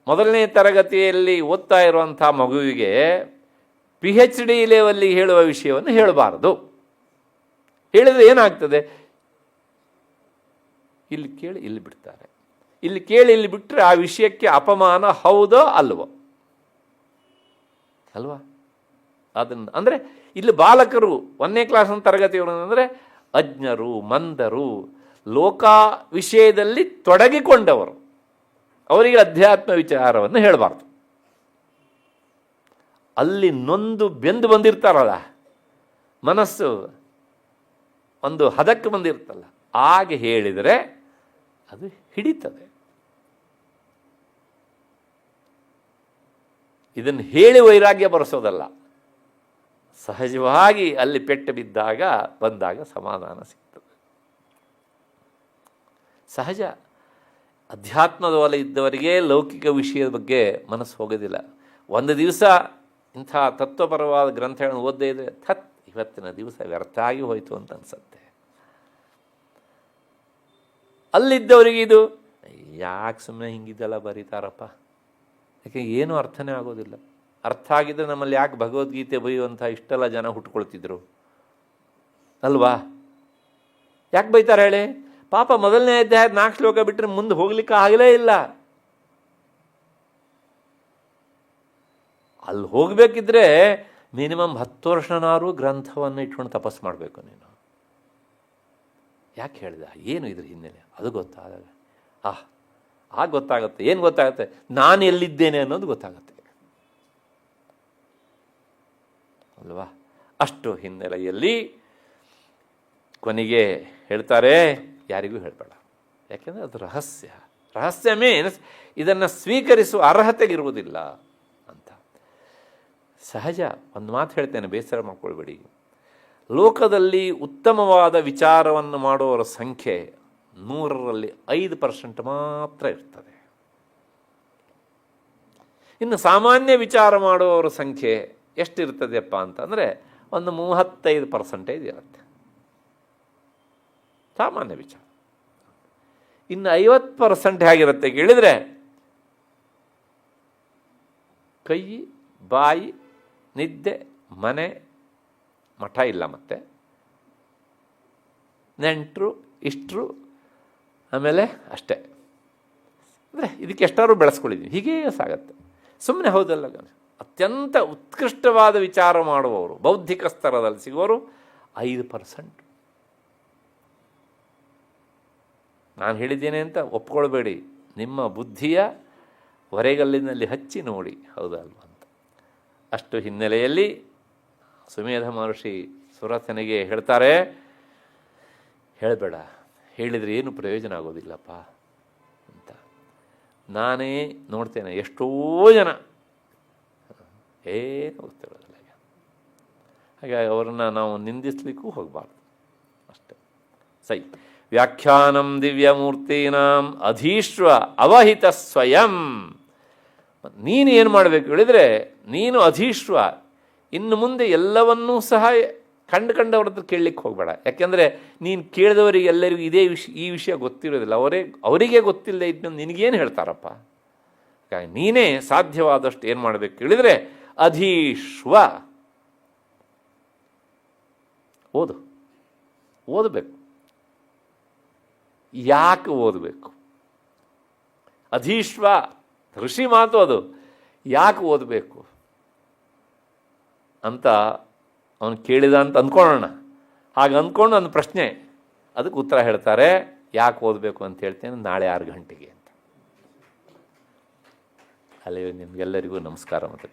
ಮೊದಲನೇ ತರಗತಿಯಲ್ಲಿ ಓದ್ತಾ ಇರುವಂಥ ಮಗುವಿಗೆ PhD ಲೆವೆಲ್ಲಿಗೆ ಹೇಳುವ ವಿಷಯವನ್ನು ಹೇಳಬಾರದು. ಹೇಳಿದರೆ ಏನಾಗ್ತದೆ, ಇಲ್ಲಿ ಕೇಳಿ ಇಲ್ಲಿ ಬಿಡ್ತಾರೆ, ಇಲ್ಲಿ ಕೇಳಿ ಇಲ್ಲಿ ಬಿಟ್ಟರೆ ಆ ವಿಷಯಕ್ಕೆ ಅಪಮಾನ ಹೌದೋ ಅಲ್ವೋ ಅಲ್ವಾ. ಅದನ್ನು ಅಂದರೆ ಇಲ್ಲಿ ಬಾಲಕರು 1ನೇ ಕ್ಲಾಸ್ ತರಗತಿಗಳು ಅಂದರೆ ಅಜ್ಞರು, ಮಂದರು, ಲೋಕ ವಿಷಯದಲ್ಲಿ ತೊಡಗಿಕೊಂಡವರು, ಅವರಿಗೆ ಅಧ್ಯಾತ್ಮ ವಿಚಾರವನ್ನು ಹೇಳಬಾರ್ದು. ಅಲ್ಲಿ ನೊಂದು ಬೆಂದು ಬಂದಿರ್ತಾರಲ್ಲ, ಮನಸ್ಸು ಒಂದು ಹದಕ್ಕೆ ಬಂದಿರ್ತಲ್ಲ, ಹಾಗೆ ಹೇಳಿದರೆ ಅದು ಹಿಡಿತದೆ. ಇದನ್ನು ಹೇಳಿ ವೈರಾಗ್ಯ ಬರೆಸೋದಲ್ಲ, ಸಹಜವಾಗಿ ಅಲ್ಲಿ ಪೆಟ್ಟು ಬಿದ್ದಾಗ ಬಂದಾಗ ಸಮಾಧಾನ ಸಿಗ್ತದೆ. ಸಹಜ. ಅಧ್ಯಾತ್ಮದ ಒಲ ಇದ್ದವರಿಗೆ ಲೌಕಿಕ ವಿಷಯದ ಬಗ್ಗೆ ಮನಸ್ಸು ಹೋಗೋದಿಲ್ಲ. ಒಂದು ದಿವಸ ಇಂಥ ತತ್ವಪರವಾದ ಗ್ರಂಥಗಳನ್ನು ಓದದೇ ಇದ್ದರೆ ಇವತ್ತಿನ ದಿವಸ ವ್ಯರ್ಥ ಆಗಿ ಹೋಯಿತು ಅಂತ ಅನಿಸುತ್ತೆ. ಅಲ್ಲಿದ್ದವರಿಗೆ ಇದು ಯಾಕೆ ಸುಮ್ಮನೆ ಹಿಂಗಿದ್ದೆಲ್ಲ ಬರೀತಾರಪ್ಪ, ಯಾಕೆ ಏನೂ ಅರ್ಥನೇ ಆಗೋದಿಲ್ಲ. ಅರ್ಥ ಆಗಿದ್ದರೆ ನಮ್ಮಲ್ಲಿ ಯಾಕೆ ಭಗವದ್ಗೀತೆ ಬರೆಯುವಂಥ ಇಷ್ಟೆಲ್ಲ ಜನ ಹುಟ್ಕೊಳ್ತಿದ್ರು ಅಲ್ವಾ. ಯಾಕೆ ಬೈತಾರೆ ಹೇಳಿ? ಪಾಪ ಮೊದಲನೇ ಅಧ್ಯಾಯ 4 ಶ್ಲೋಕ ಬಿಟ್ಟರೆ ಮುಂದೆ ಹೋಗ್ಲಿಕ್ಕೆ ಆಗಲೇ ಇಲ್ಲ. ಅಲ್ಲಿ ಹೋಗಬೇಕಿದ್ರೆ ಮಿನಿಮಮ್ 10 ವರ್ಷನಾರು ಗ್ರಂಥವನ್ನು ಇಟ್ಕೊಂಡು ತಪಸ್ಸು ಮಾಡಬೇಕು ನೀನು. ಯಾಕೆ ಹೇಳಿದ, ಏನು ಇದ್ರ ಹಿನ್ನೆಲೆ ಅದು ಗೊತ್ತಾದಾಗ ಆಗ ಗೊತ್ತಾಗುತ್ತೆ. ಏನು ಗೊತ್ತಾಗುತ್ತೆ? ನಾನು ಎಲ್ಲಿದ್ದೇನೆ ಅನ್ನೋದು ಗೊತ್ತಾಗುತ್ತೆ ಅಲ್ವಾ. ಅಷ್ಟು ಹಿನ್ನೆಲೆಯಲ್ಲಿ ಕೊನೆಗೆ ಹೇಳ್ತಾರೆ, ಯಾರಿಗೂ ಹೇಳಬೇಡ, ಯಾಕೆಂದರೆ ಅದು ರಹಸ್ಯ. ರಹಸ್ಯ ಮೀನ್ಸ್ ಇದನ್ನು ಸ್ವೀಕರಿಸುವ ಅರ್ಹತೆಗಿರುವುದಿಲ್ಲ ಅಂತ. ಸಹಜ. ಒಂದು ಮಾತು ಹೇಳ್ತೇನೆ, ಬೇಸರ ಮಾಡ್ಕೊಳ್ಬೇಡಿ. ಲೋಕದಲ್ಲಿ ಉತ್ತಮವಾದ ವಿಚಾರವನ್ನು ಮಾಡುವವರ ಸಂಖ್ಯೆ 100ರಲ್ಲಿ 5% ಮಾತ್ರ ಇರ್ತದೆ. ಇನ್ನು ಸಾಮಾನ್ಯ ವಿಚಾರ ಮಾಡುವವರ ಸಂಖ್ಯೆ ಎಷ್ಟಿರ್ತದೆಯಪ್ಪ ಅಂತಂದರೆ ಒಂದು 35% ಇರುತ್ತೆ ಸಾಮಾನ್ಯ ವಿಚಾರ. ಇನ್ನು 50% ಹೇಗಿರುತ್ತೆ ಕೇಳಿದರೆ ಕೈ, ಬಾಯಿ, ನಿದ್ದೆ, ಮನೆ, ಮಠ ಇಲ್ಲ, ಮತ್ತೆ ನೆಂಟರು, ಇಷ್ಟರು, ಆಮೇಲೆ ಅಷ್ಟೇ. ಅಂದರೆ ಇದಕ್ಕೆ ಎಷ್ಟಾದ್ರು ಬೆಳೆಸ್ಕೊಳ್ಳಿದ್ದೀವಿ, ಹೀಗೇ ಸಾಗತ್ತೆ. ಸುಮ್ಮನೆ ಹೌದಲ್ಲ. ಅತ್ಯಂತ ಉತ್ಕೃಷ್ಟವಾದ ವಿಚಾರ ಮಾಡುವವರು, ಬೌದ್ಧಿಕ ಸ್ತರದಲ್ಲಿ ಸಿಗುವವರು 5%. ನಾನು ಹೇಳಿದ್ದೇನೆ ಅಂತ ಒಪ್ಕೊಳ್ಬೇಡಿ, ನಿಮ್ಮ ಬುದ್ಧಿಯ ಹೊರೆಗಲ್ಲಿನಲ್ಲಿ ಹಚ್ಚಿ ನೋಡಿ ಹೌದಲ್ವ ಅಂತ. ಅಷ್ಟು ಹಿನ್ನೆಲೆಯಲ್ಲಿ ಸುಮೇಧ ಮಹರ್ಷಿ ಸುರಥನಿಗೆ ಹೇಳ್ತಾರೆ, ಹೇಳಬೇಡ, ಹೇಳಿದರೆ ಏನು ಪ್ರಯೋಜನ ಆಗೋದಿಲ್ಲಪ್ಪ ಅಂತ. ನಾನೇ ನೋಡ್ತೇನೆ ಎಷ್ಟೋ ಜನ ಏನು ಗೊತ್ತಿರೋದಿಲ್ಲ. ಹಾಗಾಗಿ ಅವರನ್ನು ನಾವು ನಿಂದಿಸಲಿಕ್ಕೂ ಹೋಗಬಾರ್ದು ಅಷ್ಟೆ. ಸೈ ವ್ಯಾಖ್ಯಾನಂ ದಿವ್ಯಮೂರ್ತೀನಾಂ ಅಧೀಶ್ವ ಅವಹಿತ ಸ್ವಯಂ. ನೀನು ಏನು ಮಾಡಬೇಕು ಹೇಳಿದರೆ, ನೀನು ಅಧೀಶ್ವ, ಇನ್ನು ಮುಂದೆ ಎಲ್ಲವನ್ನೂ ಸಹ ಕಂಡವ್ರ ಹತ್ರ ಕೇಳಲಿಕ್ಕೆ ಹೋಗಬೇಡ. ಯಾಕೆಂದರೆ ನೀನು ಕೇಳಿದವರಿಗೆ ಎಲ್ಲರಿಗೂ ಈ ವಿಷಯ ಗೊತ್ತಿರೋದಿಲ್ಲ. ಅವರಿಗೆ ಗೊತ್ತಿಲ್ಲದೆ ಇದ್ದು ನಿನಗೇನು ಹೇಳ್ತಾರಪ್ಪ. ನೀನೇ ಸಾಧ್ಯವಾದಷ್ಟು ಏನು ಮಾಡಬೇಕು ಹೇಳಿದರೆ ಅಧೀಶ್ವ. ಓದಬೇಕು. ಯಾಕೆ ಓದಬೇಕು? ಅಧೀಶ್ವ ಋಷಿ ಮಾತು ಅದು. ಯಾಕೆ ಓದಬೇಕು ಅಂತ ಅವನು ಕೇಳಿದ ಅಂತ ಅಂದ್ಕೊಳ್ಳೋಣ. ಹಾಗೆ ಅಂದ್ಕೊಂಡು ಒಂದು ಪ್ರಶ್ನೆ, ಅದಕ್ಕೆ ಉತ್ತರ ಹೇಳ್ತಾರೆ. ಯಾಕೆ ಓದಬೇಕು ಅಂತ ಹೇಳ್ತೇನೆ ನಾಳೆ 6 ಗಂಟೆಗೆ ಅಂತ. ಅಲ್ಲಿ ನಿಮಗೆಲ್ಲರಿಗೂ ನಮಸ್ಕಾರ ಮತ್ತು